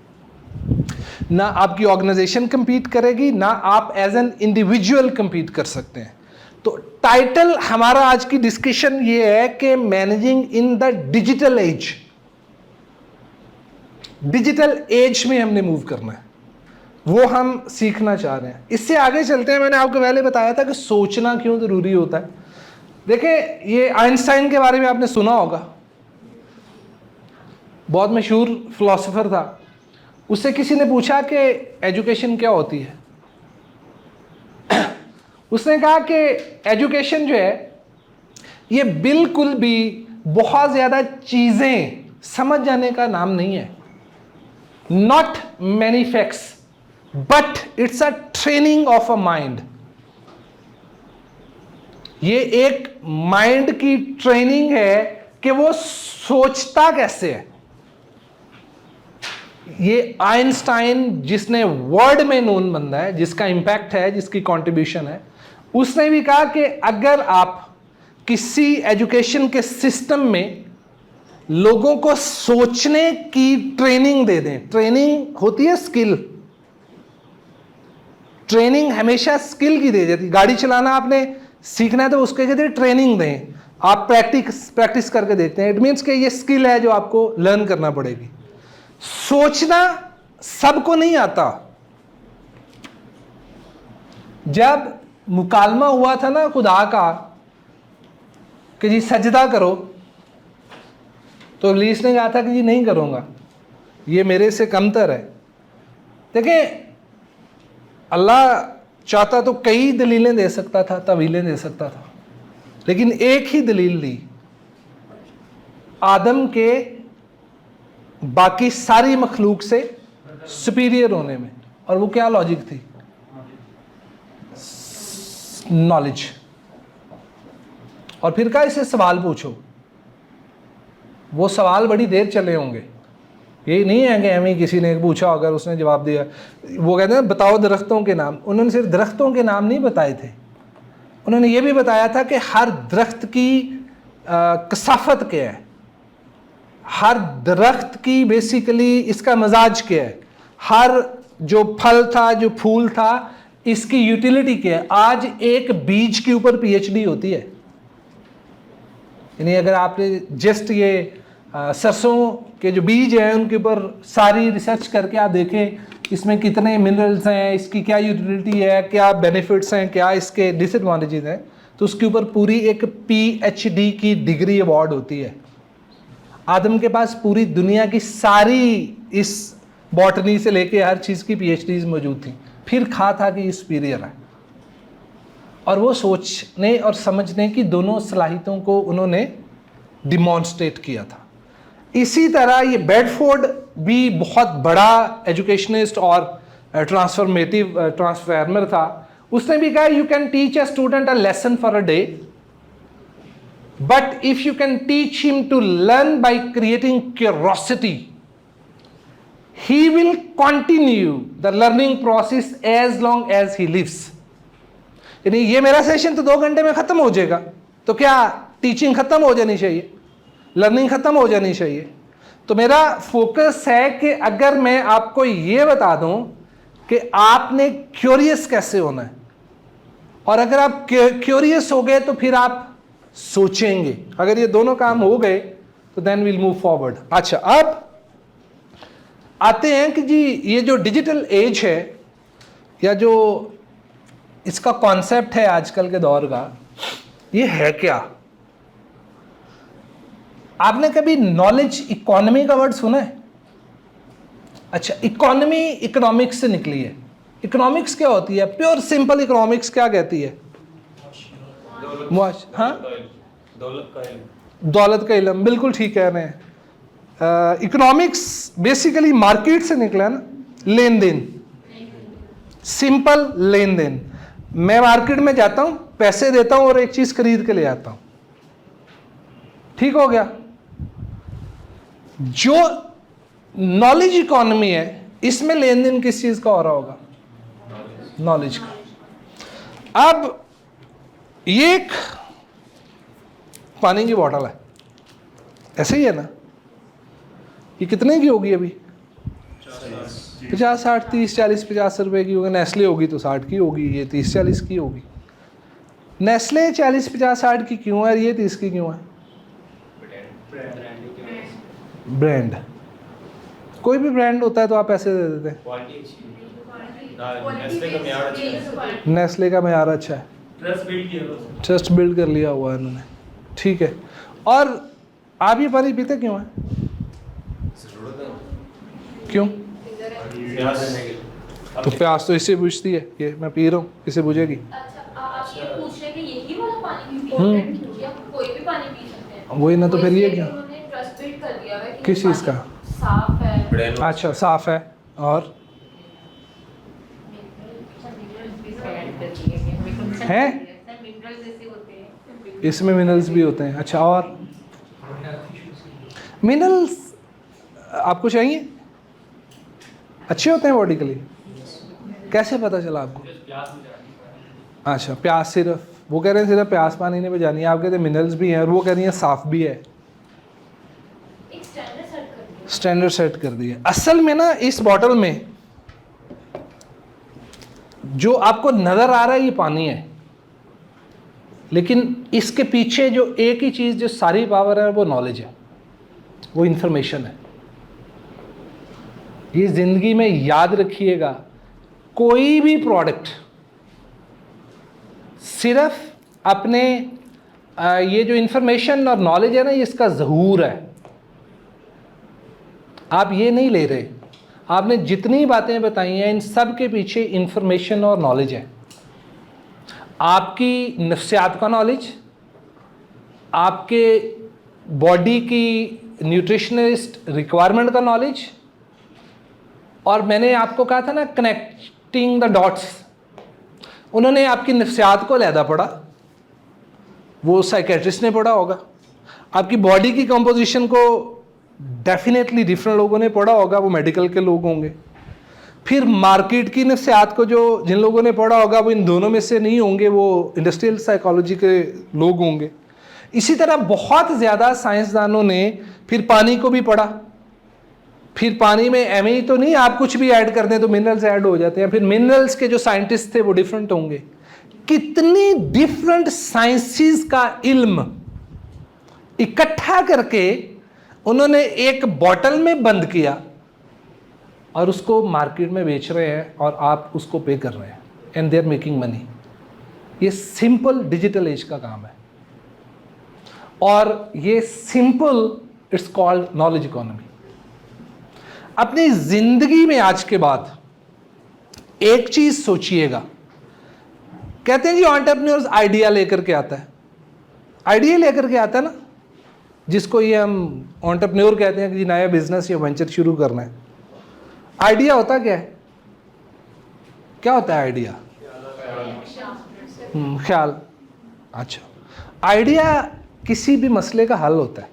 ना आपकी ऑर्गेनाइजेशन कंपीट करेगी, ना आप एज एन इंडिविजुअल कंपीट कर सकते हैं। तो टाइटल हमारा आज की डिस्कशन ये है कि managing in the digital age. Digital age में हमने मूव करना है, वो हम सीखना चाह रहे हैं। इससे आगे चलते हैं। मैंने आपको पहले बताया था कि सोचना क्यों जरूरी होता है। देखिए, ये आइंस्टाइन के बारे में आपने सुना होगा, बहुत मशहूर फिलोसोफर था। उससे किसी ने पूछा कि एजुकेशन क्या होती है। उसने कहा कि एजुकेशन जो है ये बिल्कुल भी बहुत ज़्यादा चीज़ें समझ जाने का नाम नहीं है। Not many facts, but it's a training of a mind. ये एक माइंड की ट्रेनिंग है कि वो सोचता कैसे है। ये आइंस्टाइन, जिसने वर्ल्ड में नोन बंदा है, जिसका इंपैक्ट है, जिसकी कंट्रीब्यूशन है, उसने भी कहा कि अगर आप किसी एजुकेशन के सिस्टम में लोगों को सोचने की ट्रेनिंग दे दें, ट्रेनिंग होती है स्किल, ट्रेनिंग हमेशा स्किल की दे जाती है। गाड़ी चलाना आपने सीखना है तो उसके लिए ट्रेनिंग दें, आप प्रैक्टिस करके देखते हैं, इट मीन्स कि ये स्किल है जो आपको लर्न करना पड़ेगी। सोचना सबको नहीं आता। जब मुकालमा हुआ था ना खुदा का कि जी सजदा करो, तो इब्लीस ने कहा था कि जी नहीं करूंगा, ये मेरे से कमतर है। देखिए, अल्लाह चाहता तो कई दलीलें दे सकता था, तवीलें दे सकता था, लेकिन एक ही दलील दी, आदम के बाकी सारी मखलूक से सुपीरियर होने में। और वो क्या लॉजिक थी? नॉलेज। और फिर कहा इसे सवाल पूछो। वो सवाल बड़ी देर चले होंगे, ये नहीं है कि हमें किसी ने पूछा अगर उसने जवाब दिया। वो कहते हैं बताओ दरख्तों के नाम। उन्होंने सिर्फ दरख्तों के नाम नहीं बताए थे, उन्होंने ये भी बताया था कि हर दरख्त की कसाफत क्या है, हर दरख्त की बेसिकली इसका मजाज क्या है, हर जो फल था, जो फूल था, इसकी यूटिलिटी क्या है। आज एक बीज के ऊपर पीएचडी होती है। यानी अगर आपने जस्ट ये सरसों के जो बीज हैं उनके ऊपर सारी रिसर्च करके आप देखें इसमें कितने मिनरल्स हैं, इसकी क्या यूटिलिटी है, क्या बेनिफिट्स हैं, क्या इसके डिसएडवांटेजेस हैं, तो उसके ऊपर पूरी एक पीएचडी की डिग्री अवार्ड होती है। आदम के पास पूरी दुनिया की सारी इस बॉटनी से लेके हर चीज़ की पीएचडीज मौजूद थी, फिर था कि सुपीरियर है। और वो सोचने और समझने की दोनों सलाहियतों को उन्होंने डिमॉन्स्ट्रेट किया था। इसी तरह ये बेडफोर्ड भी बहुत बड़ा एजुकेशनिस्ट और ट्रांसफॉर्मर था। उसने भी कहा you can teach a student a lesson for a day, but if you can teach him to learn by creating curiosity, he will continue the learning process as long as he lives। यानी ये मेरा session तो 2 घंटे में ख़त्म हो जाएगा, तो क्या टीचिंग ख़त्म हो जानी चाहिए, लर्निंग ख़त्म हो जानी चाहिए? तो मेरा फोकस है कि अगर मैं आपको ये बता दूं कि आपने क्यूरियस कैसे होना है, और अगर आप क्यूरियस हो गए तो फिर आप सोचेंगे। अगर ये दोनों काम हो गए तो देन विल मूव फॉरवर्ड। अच्छा, अब आते हैं कि जी ये जो डिजिटल एज है या जो इसका कॉन्सेप्ट है आजकल के दौर का, ये है क्या? आपने कभी नॉलेज इकोनॉमी का वर्ड सुना है? अच्छा, इकोनॉमी इकोनॉमिक्स से निकली है। इकोनॉमिक्स क्या होती है? प्योर सिंपल इकोनॉमिक्स क्या कहती है? हाँ, दौलत का इल्म, बिल्कुल ठीक कह रहे हैं। इकोनॉमिक्स बेसिकली मार्केट से निकला ना, लेन देन, सिंपल लेन देन। मैं मार्केट में जाता हूं, पैसे देता हूं और एक चीज खरीद के ले आता हूं, ठीक हो गया। जो नॉलेज इकोनॉमी है, इसमें लेन देन किस चीज का हो रहा होगा? नॉलेज का। अब ये एक पानी की बोतल है, ऐसे ही है ना? ये कितने की होगी अभी? 50, 60, 30, 40, 50 रुपए की होगी। नेस्ले होगी तो 60 की होगी, ये 30, 40 की होगी। नेस्ले 40, 50, 60 की क्यों है, ये 30 की क्यों है? ब्रांड, कोई भी ब्रांड होता है तो आप पैसे दे देते हैं। नेस्ले का मेयार अच्छा है, ट्रस्ट बिल्ड कर लिया हुआ है इन्होंने, ठीक है। और आप ये पानी पीते क्यों है? क्यों? तो प्यास तो इससे बुझती है, ये मैं पी रहा हूँ, इससे बुझेगी। अच्छा, आप ये पूछ रहे हैं कि यही वाला पानी इम्पोर्टेंट क्यों है? आप कोई भी पानी पी सकते हैं। वही ना, तो फिर ये क्या? उन्होंने ट्रस्ट बिल्ड कर दिया है कि किस चीज़ का? साफ है। अच्छा, साफ है और है, इसमें मिनरल्स भी होते हैं। अच्छा, और मिनरल्स आपको चाहिए? अच्छे होते हैं बॉडी के लिए? कैसे पता चला आपको? अच्छा, प्यास सिर्फ, वो कह रहे हैं सिर्फ प्यास पानी नहीं बजानी है, आप कहते हैं मिनरल्स भी हैं, और वो कह रही हैं साफ भी है। एक स्टैंडर्ड सेट कर दिया। असल में ना इस बॉटल में जो आपको नजर आ रहा है ये पानी है, लेकिन इसके पीछे जो एक ही चीज, जो सारी पावर है, वो नॉलेज है, वो इंफॉर्मेशन है। ये जिंदगी में याद रखिएगा, कोई भी प्रोडक्ट सिर्फ अपने ये जो इंफॉर्मेशन और नॉलेज है ना, ये इसका ज़हूर है। आप ये नहीं ले रहे, आपने जितनी बातें बताई हैं इन सब के पीछे इंफॉर्मेशन और नॉलेज है। आपकी नफ्सियात का नॉलेज, आपके बॉडी की न्यूट्रिशनिस्ट रिक्वायरमेंट का नॉलेज, और मैंने आपको कहा था ना कनेक्टिंग द डॉट्स, उन्होंने आपकी नफ्सियात को अलहदा पढ़ा, वो साइकेट्रिस्ट ने पढ़ा होगा। आपकी बॉडी की कंपोजिशन को डेफिनेटली डिफरेंट लोगों ने पढ़ा होगा, वो मेडिकल के लोग होंगे। फिर मार्केट की नफ्सियात को जो जिन लोगों ने पढ़ा होगा, वो इन दोनों में से नहीं होंगे, वो इंडस्ट्रियल साइकोलॉजी के लोग होंगे। इसी तरह बहुत ज़्यादा साइंसदानों ने फिर पानी को भी पढ़ा। फिर पानी में एम ही तो नहीं, आप कुछ भी ऐड कर दें तो मिनरल्स ऐड हो जाते हैं। फिर मिनरल्स के जो साइंटिस्ट थे वो डिफरेंट होंगे। कितनी डिफरेंट साइंसेस का इल्म इकट्ठा करके उन्होंने एक बॉटल में बंद किया और उसको मार्केट में बेच रहे हैं, और आप उसको पे कर रहे हैं, and they are making money. ये सिंपल डिजिटल एज का काम है, और ये simple, it's called knowledge economy. अपनी जिंदगी में आज के बाद एक चीज सोचिएगा, कहते हैं जी एंटरप्रेन्योर्स आइडिया लेकर के आता है, आइडिया लेकर के आता है ना, जिसको ये हम एंटरप्रेन्योर कहते हैं कि जी नया बिजनेस या वेंचर शुरू करना है। आइडिया होता क्या है? क्या होता है आइडिया? ख्याल। अच्छा, आइडिया किसी भी मसले का हल होता है।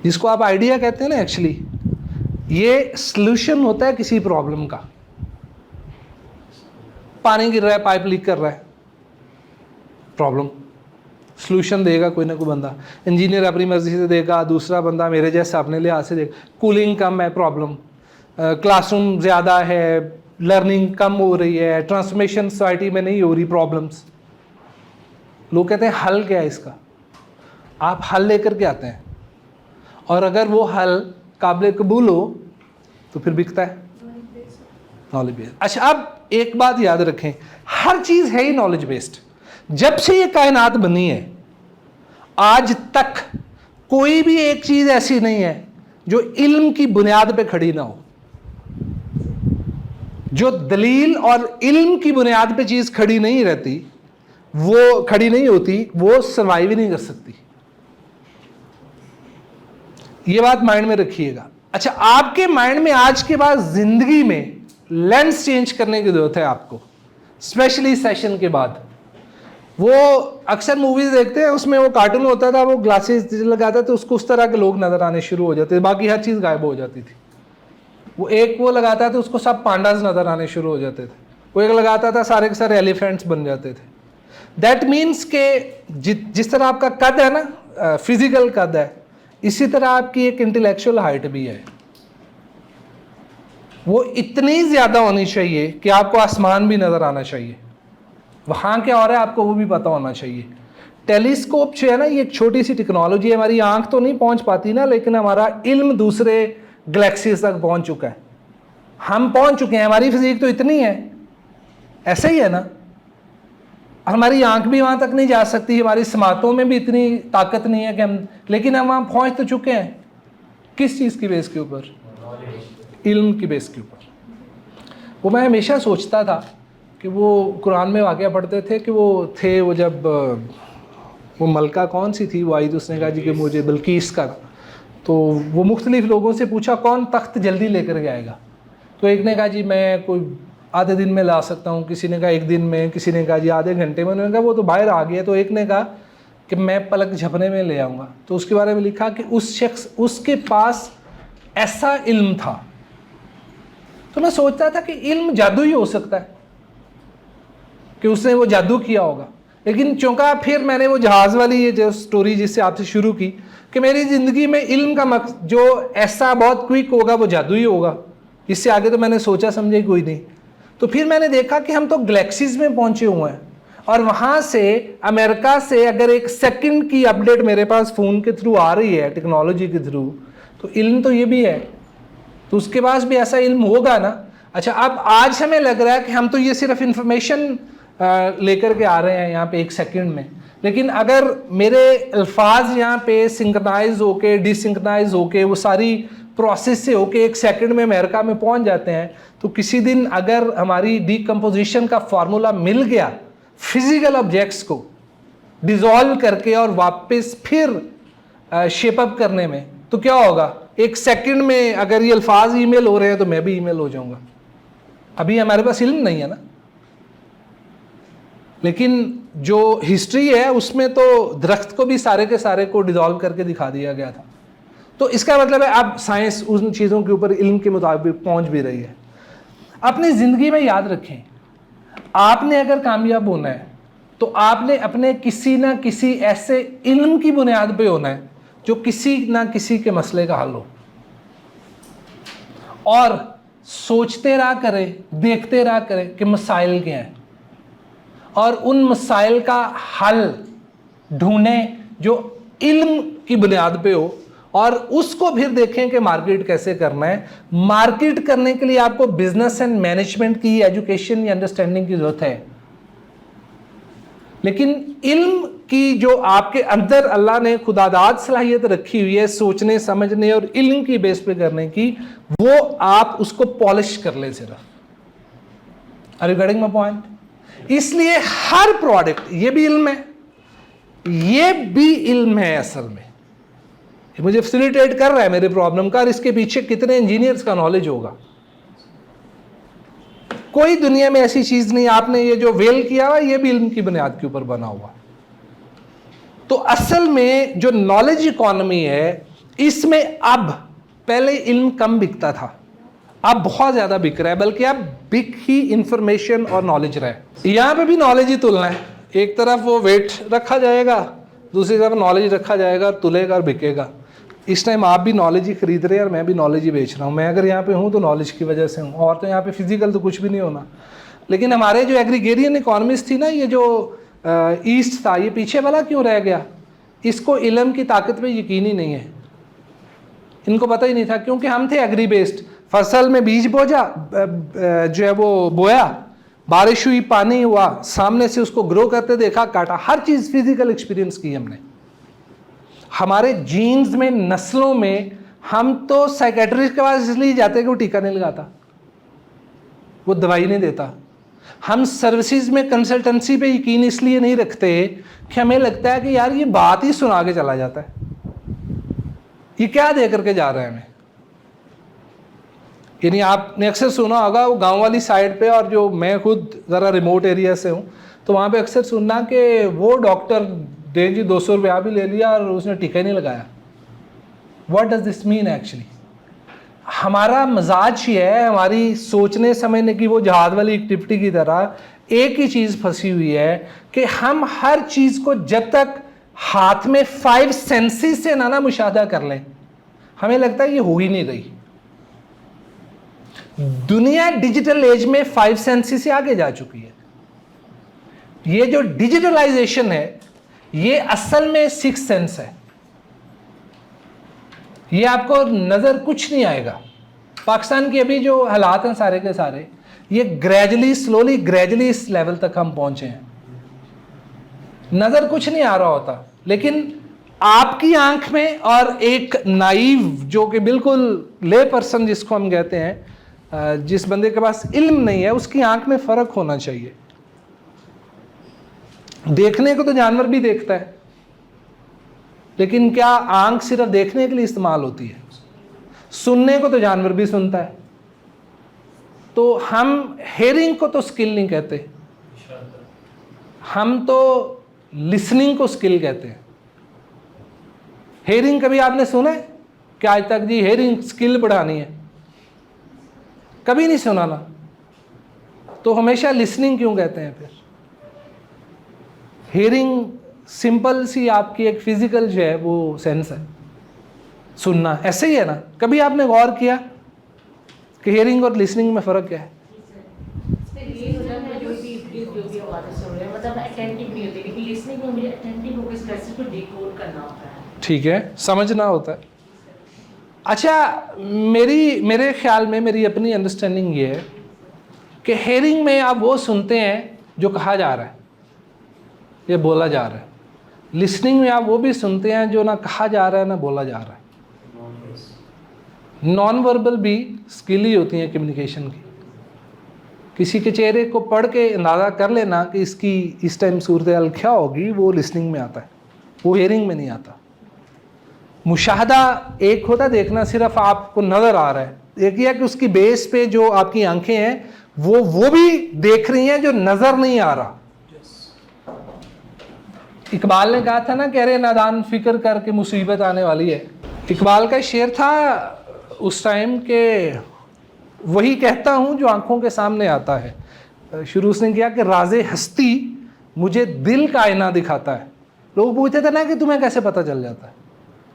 जिसको आप आइडिया कहते हैं ना, एक्चुअली ये सॉल्यूशन होता है किसी प्रॉब्लम का। पानी गिर रहा है, पाइप लीक कर रहा है, प्रॉब्लम, सॉल्यूशन देगा कोई ना कोई बंदा। इंजीनियर अपनी मर्जी से देगा, दूसरा बंदा मेरे जैसा अपने लिहाज से देगा। कूलिंग कम है, प्रॉब्लम। क्लासरूम ज़्यादा है, लर्निंग कम हो रही है, ट्रांसफॉर्मेशन सोसाइटी में नहीं हो रही, प्रॉब्लम्स। लोग कहते हैं हल क्या है इसका? आप हल लेकर के आते हैं, और अगर वो हल काबिल कबूल हो तो फिर बिकता है, नॉलेज बेस्ड। अच्छा, अब एक बात याद रखें, हर चीज़ है ही नॉलेज बेस्ड। जब से ये कायनात बनी है, आज तक कोई भी एक चीज ऐसी नहीं है जो इल्म की बुनियाद पे खड़ी ना हो। जो दलील और इल्म की बुनियाद पे चीज खड़ी नहीं रहती, वो खड़ी नहीं होती, वो सर्वाइव ही नहीं कर सकती। ये बात माइंड में रखिएगा। अच्छा, आपके माइंड में आज के बाद जिंदगी में लेंस चेंज करने की जरूरत है आपको, स्पेशली सेशन के बाद। वो अक्सर मूवीज देखते हैं, उसमें वो कार्टून होता था, वो ग्लासेस लगाता तो उसको उस तरह के लोग नजर आने शुरू हो जाते थे, बाकी हर चीज गायब हो जाती थी। वो एक वो लगाता था, उसको सब पांडास नजर आने शुरू हो जाते थे। वो एक लगाता था, सारे के सारे एलिफेंट्स बन जाते थे। दैट मीन्स के जिस तरह आपका कद है ना, फिजिकल कद है, इसी तरह आपकी एक इंटेलेक्चुअल हाइट भी है। वो इतनी ज्यादा होनी चाहिए कि आपको आसमान भी नजर आना चाहिए, वहां क्या हो रहा है आपको वो भी पता होना चाहिए। टेलीस्कोप जो है ना, ये एक छोटी सी टेक्नोलॉजी है, हमारी आंख तो नहीं पहुंच पाती ना, लेकिन हमारा इल्म दूसरे गैलेक्सीज तक पहुंच चुका है। हम पहुंच चुके हैं, हमारी फिजिक तो इतनी है, ऐसा ही है ना। हमारी आंख भी वहां तक नहीं जा सकती, हमारी समातों में भी इतनी ताकत नहीं है कि हम, लेकिन हम वहां पहुंच तो चुके हैं। किस चीज की बेस के ऊपर? इल्म की बेस के ऊपर। वो मैं हमेशा सोचता था कि वो कुरान में वाक़या पढ़ते थे कि वो थे, वो जब वो मलका कौन सी थी वो आई तो उसने कहा जी कि मुझे बल्कीस का, तो वो मुख्तलिफ लोगों से पूछा कौन तख्त जल्दी लेकर के आएगा, तो एक ने कहा जी मैं कोई आधे दिन में ला सकता हूँ, किसी ने कहा एक दिन में, किसी ने कहा जी आधे घंटे में, उन्होंने कहा वो तो बाहर आ गया, तो एक ने कहा कि मैं पलक झपने में ले आऊँगा। तो उसके बारे में लिखा कि उस शख्स, उसके पास ऐसा इल्म था। तो मैं सोचता था कि इल्म जादू ही हो सकता है, कि उसने वो जादू किया होगा। लेकिन चूंकि फिर मैंने वो जहाज़ वाली ये जो स्टोरी जिससे आपसे शुरू की कि मेरी ज़िंदगी में इल्म का मकसद जो ऐसा बहुत क्विक होगा वो जादू ही होगा, इससे आगे तो मैंने सोचा समझे कोई नहीं। तो फिर मैंने देखा कि हम तो गैलेक्सीज में पहुंचे हुए हैं, और वहाँ से अमेरिका से अगर एक सेकंड की अपडेट मेरे पास फ़ोन के थ्रू आ रही है, टेक्नोलॉजी के थ्रू, तो इल्म तो ये भी है, तो उसके पास भी ऐसा इल्म होगा ना। अच्छा, अब आज हमें लग रहा है कि हम तो ये सिर्फ इंफॉर्मेशन लेकर के आ रहे हैं यहाँ पे एक सेकंड में, लेकिन अगर मेरे अल्फाज यहाँ पे सिंक्रोनाइज होके डिसिंक्रोनाइज होके वो सारी प्रोसेस से होके एक सेकंड में अमेरिका में पहुँच जाते हैं, तो किसी दिन अगर हमारी डीकम्पोजिशन का फार्मूला मिल गया फिजिकल ऑब्जेक्ट्स को डिज़ोल्व करके और वापस फिर शेपअप करने में, तो क्या होगा? एक सेकंड में अगर ये अल्फाज ईमेल हो रहे हैं तो मैं भी ईमेल हो जाऊंगा। अभी हमारे पास इल्म नहीं है ना, लेकिन जो हिस्ट्री है उसमें तो दरख्त को भी सारे के सारे को डिज़ोल्व करके दिखा दिया गया था। तो इसका मतलब है अब साइंस उन चीज़ों के ऊपर इल्म के मुताबिक पहुंच भी रही है। अपनी ज़िंदगी में याद रखें, आपने अगर कामयाब होना है तो आपने अपने किसी ना किसी ऐसे इल्म की बुनियाद पे होना है जो किसी ना किसी के मसले का हल हो, और सोचते रहा करें, देखते रहा करें कि मसाइल क्या हैं, और उन मसाइल का हल ढूंढें जो इल्म की बुनियाद पे हो, और उसको फिर देखें कि मार्केट कैसे करना है। मार्केट करने के लिए आपको बिजनेस एंड मैनेजमेंट की, एजुकेशन या अंडरस्टैंडिंग की जरूरत है, लेकिन इल्म की जो आपके अंदर अल्लाह ने खुदादाद सलाहियत रखी हुई है सोचने समझने और इल्म की बेस पे करने की, वो आप उसको पॉलिश कर ले सिर्फ। Are you getting my point? इसलिए हर प्रोडक्ट, ये भी इल्म है, ये भी इल्म है असल में, ये मुझे फैसिलिटेट कर रहा है मेरे प्रॉब्लम का, और इसके पीछे कितने इंजीनियर्स का नॉलेज होगा। कोई दुनिया में ऐसी चीज नहीं, आपने ये जो वेल किया हुआ ये भी इल्म की बुनियाद के ऊपर बना हुआ। तो असल में जो नॉलेज इकोनॉमी है, इसमें अब पहले इल्म कम बिकता था, अब बहुत ज्यादा बिक रहा है, बल्कि अब बिक ही इंफॉर्मेशन और नॉलेज रहा है। यहां पे भी नॉलेज ही तुलना है, एक तरफ वो वेट रखा जाएगा, दूसरी तरफ नॉलेज रखा जाएगा, तुलेगा और बिकेगा। इस टाइम आप भी नॉलेज ही खरीद रहे हैं और मैं भी नॉलेज ही बेच रहा हूँ। मैं अगर यहाँ पे हूँ तो नॉलेज की वजह से हूँ, और तो यहाँ पे फिजिकल तो कुछ भी नहीं होना। लेकिन हमारे जो एग्रीगेरियन इकोनॉमिस्ट थी ना, ये जो ईस्ट था, ये पीछे वाला क्यों रह गया? इसको इल्म की ताकत पे यकीन ही नहीं है, इनको पता ही नहीं था, क्योंकि हम थे एग्री बेस्ड। फसल में बीज बोझा, जो है वो बोया, बारिश हुई, पानी हुआ, सामने से उसको ग्रो करते देखा, काटा, हर चीज़ फिजिकल एक्सपीरियंस की हमने। हमारे जीन्स में, नस्लों में, हम तो साइकेट्रिस्ट के पास इसलिए जाते हैं कि वो टीका नहीं लगाता, वो दवाई नहीं देता। हम सर्विसेज में कंसल्टेंसी पे यकीन इसलिए नहीं रखते कि हमें लगता है कि यार ये बात ही सुना के चला जाता है, ये क्या दे करके जा रहे हैं हमें। यानी आपने अक्सर सुना होगा वो गांव वाली साइड पे, और जो मैं खुद ज़रा रिमोट एरिया से हूँ तो वहाँ पे अक्सर सुनना कि वो डॉक्टर दे जी 200 रुपया भी ले लिया और उसने टीका ही नहीं लगाया। What does this mean actually? हमारा मजाज ये है, हमारी सोचने समझने की वो जहाज वाली एक्टिविटी की तरह एक ही चीज़ फंसी हुई है कि हम हर चीज़ को जब तक हाथ में 5 सेंसेस से ना मुशाहदा कर लें, हमें लगता है ये हो ही नहीं रही। दुनिया डिजिटल एज में 5 सेंसेस से आगे जा चुकी है। ये जो डिजिटलाइजेशन है ये असल में 6 सेंस है। ये आपको नज़र कुछ नहीं आएगा। पाकिस्तान के अभी जो हालात हैं सारे के सारे, ये ग्रेजुअली स्लोली ग्रेजुअली इस लेवल तक हम पहुंचे हैं। नज़र कुछ नहीं आ रहा होता, लेकिन आपकी आंख में और एक नाइव जो कि बिल्कुल ले पर्सन जिसको हम कहते हैं, जिस बंदे के पास इल्म नहीं है, उसकी आंख में फ़र्क होना चाहिए। देखने को तो जानवर भी देखता है, लेकिन क्या आंख सिर्फ देखने के लिए इस्तेमाल होती है? सुनने को तो जानवर भी सुनता है। तो हम हेयरिंग को तो स्किल नहीं कहते, हम तो लिसनिंग को स्किल कहते हैं। हेयरिंग कभी आपने सुना है कि आज तक जी हेयरिंग स्किल बढ़ानी है? कभी नहीं सुना ना। तो हमेशा लिसनिंग क्यों कहते हैं फिर? हेयरिंग सिंपल सी आपकी एक फिजिकल जो है वो सेंस है, सुनना। ऐसे ही है ना? कभी आपने गौर किया कि हेयरिंग और लिसनिंग में फ़र्क क्या है? ठीक है, समझना होता है। अच्छा, मेरे ख्याल में, मेरी अपनी अंडरस्टैंडिंग ये है कि हेयरिंग में आप वो सुनते हैं जो कहा जा रहा है, ये बोला जा रहा है। लिसनिंग में आप वो भी सुनते हैं जो ना कहा जा रहा है ना बोला जा रहा है। नॉन वर्बल भी स्किल ही होती है कम्युनिकेशन की। किसी के चेहरे को पढ़ के अंदाज़ा कर लेना कि इसकी इस टाइम सूरत हाल क्या होगी, वो लिसनिंग में आता है, वो हेयरिंग में नहीं आता। मुशाहदा एक होता है, देखना सिर्फ आपको नज़र आ रहा है। एक ही है कि उसकी बेस पे जो आपकी आंखें हैं वो भी देख रही हैं जो नज़र नहीं आ रहा। इकबाल ने कहा था ना, कह रहे नादान फिक्र करके मुसीबत आने वाली है। इकबाल का शेर था उस टाइम के, वही कहता हूँ जो आंखों के सामने आता है। शुरू उसने किया कि राज़े हस्ती मुझे दिल का आईना दिखाता है। लोग पूछते थे ना कि तुम्हें कैसे पता चल जाता है?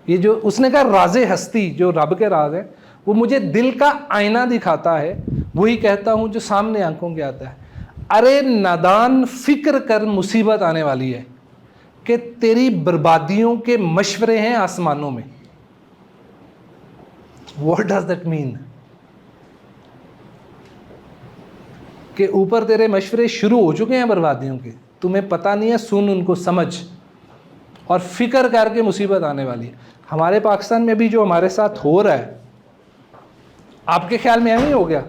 ये जो उसने कहा राज़े हस्ती, जो रब के राज है, वो मुझे दिल का आईना दिखाता है, वही कहता हूँ जो सामने आंखों के आता है। अरे नादान फिक्र कर मुसीबत आने वाली है, कि तेरी बर्बादियों के मशवरे हैं आसमानों में। What does that mean? कि ऊपर तेरे मशवरे शुरू हो चुके हैं बर्बादियों के, तुम्हें पता नहीं है, सुन उनको, समझ, और फिक्र करके मुसीबत आने वाली है। हमारे पाकिस्तान में भी जो हमारे साथ हो रहा है, आपके ख्याल में ऐसा ही हो गया?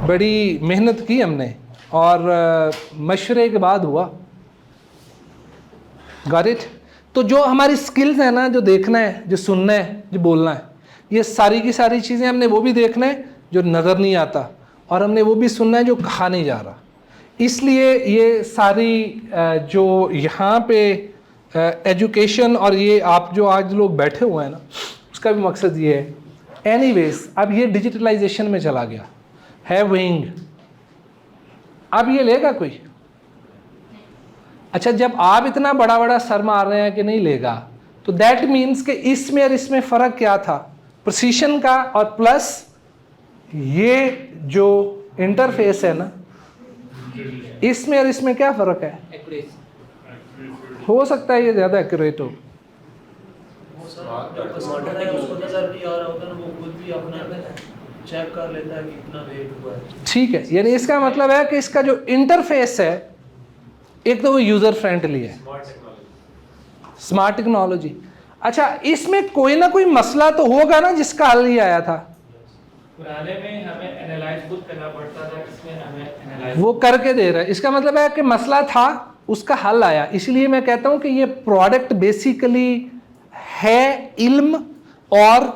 बड़ी मेहनत की हमने और मशवरे के बाद हुआ। Got it? तो जो हमारी स्किल्स हैं ना, जो देखना है, जो सुनना है, जो बोलना है, ये सारी की सारी चीज़ें हमने वो भी देखना है जो नज़र नहीं आता, और हमने वो भी सुनना है जो कहा नहीं जा रहा। इसलिए ये सारी जो यहाँ पे एजुकेशन और ये आप जो आज लोग बैठे हुए हैं ना, उसका भी मकसद ये है। एनीवेज, अब ये डिजिटलाइजेशन में चला गया है विंग। अब ये लेगा कोई? अच्छा, जब आप इतना बड़ा बड़ा सर मार रहे हैं कि नहीं लेगा, तो दैट मीन्स कि इसमें और इसमें फ़र्क क्या था? प्रिसीशन का, और प्लस ये जो इंटरफेस है ना, इसमें और इसमें क्या फ़र्क है? हो सकता है ये ज़्यादा एक्यूरेट हो। चेक कर लेता है कि कितना वेट हुआ है। ठीक है, यानी इसका मतलब है कि इसका जो इंटरफेस है, एक तो वो यूज़र फ्रेंडली है, स्मार्ट टेक्नोलॉजी। अच्छा, इसमें कोई ना कोई मसला तो होगा ना जिसका हल नहीं आया था। पुराने में हमें एनालाइज खुद करना पड़ता था, इसमें हमें एनालाइज वो करके दे रहा है, इसका मतलब है कि मसला था, उसका हल आया। इसलिए मैं कहता हूं कि ये प्रोडक्ट बेसिकली है इल्म और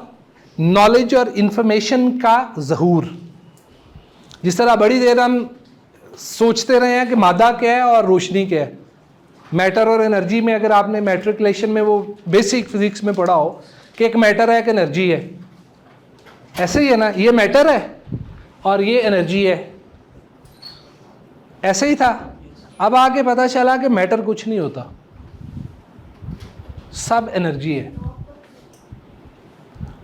नॉलेज और इंफॉर्मेशन का ज़हूर। जिस तरह बड़ी देर हम सोचते रहे हैं कि मादा क्या है और रोशनी क्या है, मैटर और एनर्जी में, अगर आपने मैट्रिकुलेशन में वो बेसिक फिजिक्स में पढ़ा हो कि एक मैटर है, एक एनर्जी है, ऐसे ही है ना, ये मैटर है और ये एनर्जी है, ऐसे ही था। अब आगे पता चला कि मैटर कुछ नहीं होता, सब एनर्जी है,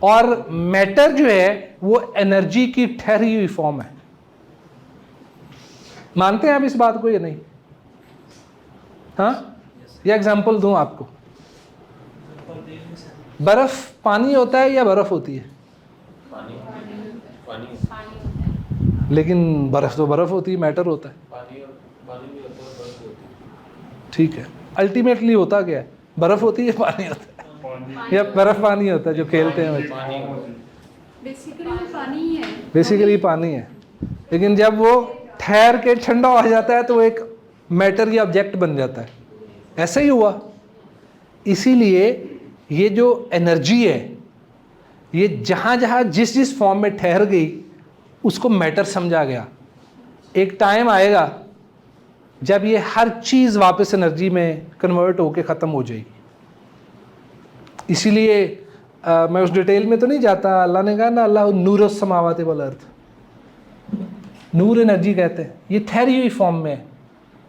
और मैटर जो है वो एनर्जी की ठहरी हुई फॉर्म है। मानते हैं आप इस बात को या नहीं? हाँ, ये एग्जांपल दूं आपको। बर्फ पानी होता है या बर्फ होती है? लेकिन बर्फ तो बर्फ होती है, मैटर होता है। ठीक है, अल्टीमेटली होता क्या है? बर्फ होती है, पानी होता है, या बर्फ पानी होता है जो खेलते हैं बच्चे? बेसिकली पानी है, लेकिन जब वो ठहर के ठंडा हो जाता है तो वो एक मैटर या ऑब्जेक्ट बन जाता है। ऐसा ही हुआ। इसीलिए ये जो एनर्जी है, ये जहाँ जहाँ जिस जिस फॉर्म में ठहर गई उसको मैटर समझा गया। एक टाइम आएगा जब ये हर चीज़ वापस एनर्जी में कन्वर्ट होके ख़त्म हो जाएगी। इसीलिए मैं उस डिटेल में तो नहीं जाता। अल्लाह ने कहा ना, अल्लाह नूर समावाति वल अर्थ, नूर एनर्जी कहते हैं, ये ठहरी हुई फॉर्म में है।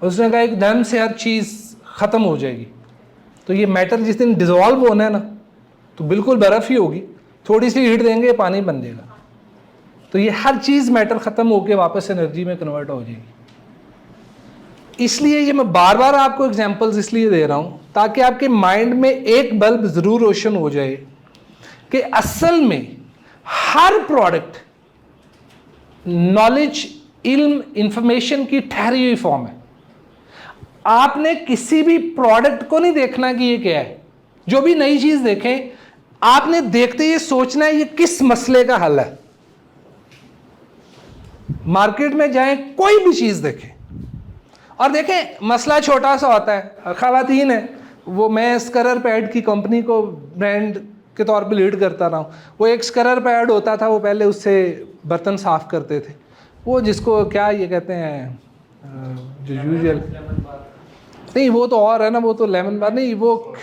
उसने कहा एक दम से हर चीज़ ख़त्म हो जाएगी। तो ये मैटर जिस दिन डिज़ोल्व होना है ना, तो बिल्कुल बर्फ़ ही होगी, थोड़ी सी हीट देंगे पानी बन जाएगा। तो ये हर चीज़ मैटर ख़त्म होकर वापस एनर्जी में कन्वर्ट हो जाएगी। इसलिए ये मैं बार बार आपको एग्जांपल्स इसलिए दे रहा हूँ ताकि आपके माइंड में एक बल्ब ज़रूर रोशन हो जाए कि असल में हर प्रोडक्ट नॉलेज, इल्म, इंफॉर्मेशन की ठहरी हुई फॉर्म है। आपने किसी भी प्रोडक्ट को नहीं देखना कि ये क्या है। जो भी नई चीज़ देखें, आपने देखते ये सोचना है ये किस मसले का हल है। मार्केट में जाएं, कोई भी चीज़ देखें और देखें मसला छोटा सा होता है। ख़वातीन है, वो मैं स्करर पैड की कंपनी को ब्रांड के तौर पे लीड करता रहा हूँ। वो एक स्करर पैड होता था, वो पहले उससे बर्तन साफ़ करते थे, वो जिसको क्या ये कहते हैं जो यूजुअल, नहीं वो तो और है ना, वो तो लेमन बार नहीं, वो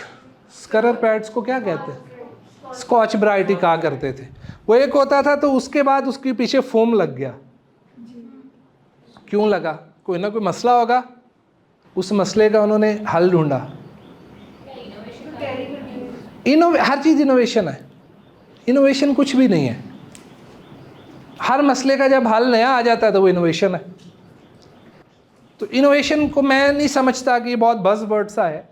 स्करर पैड्स को क्या कहते हैं, स्कॉच ब्राइट कहा करते थे। वो एक होता था, तो उसके बाद उसके पीछे फोम लग गया। क्यों लगा? कोई ना कोई मसला होगा, उस मसले का उन्होंने हल ढूंढा। हर चीज़ इनोवेशन है, इनोवेशन कुछ भी नहीं है। हर मसले का जब हल नया आ जाता है तो वो इनोवेशन है। तो इनोवेशन को मैं नहीं समझता कि बहुत बज़वर्ड सा है।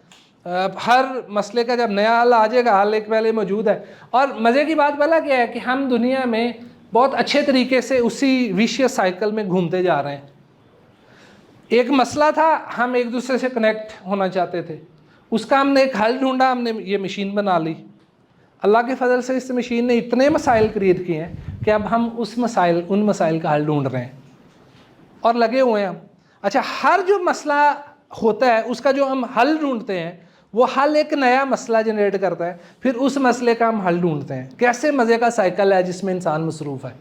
हर मसले का जब नया हल आ जाएगा, हल एक पहले मौजूद है। और मज़े की बात पता क्या है कि हम दुनिया में बहुत अच्छे तरीके से उसी विशियस साइकिल में घूमते जा रहे हैं। एक मसला था, हम एक दूसरे से कनेक्ट होना चाहते थे, उसका हमने एक हल ढूंढा, हमने ये मशीन बना ली। अल्लाह के फजल से इस मशीन ने इतने मसाइल क्रिएट किए हैं कि अब हम उन मसाइल का हल ढूंढ रहे हैं और लगे हुए हैं हम। अच्छा, हर जो मसला होता है उसका जो हम हल ढूंढते हैं, वो हल एक नया मसला जनरेट करता है, फिर उस मसले का हम हल ढूंढते हैं। कैसे मज़े का साइकिल है जिसमें इंसान मसरूफ़ है।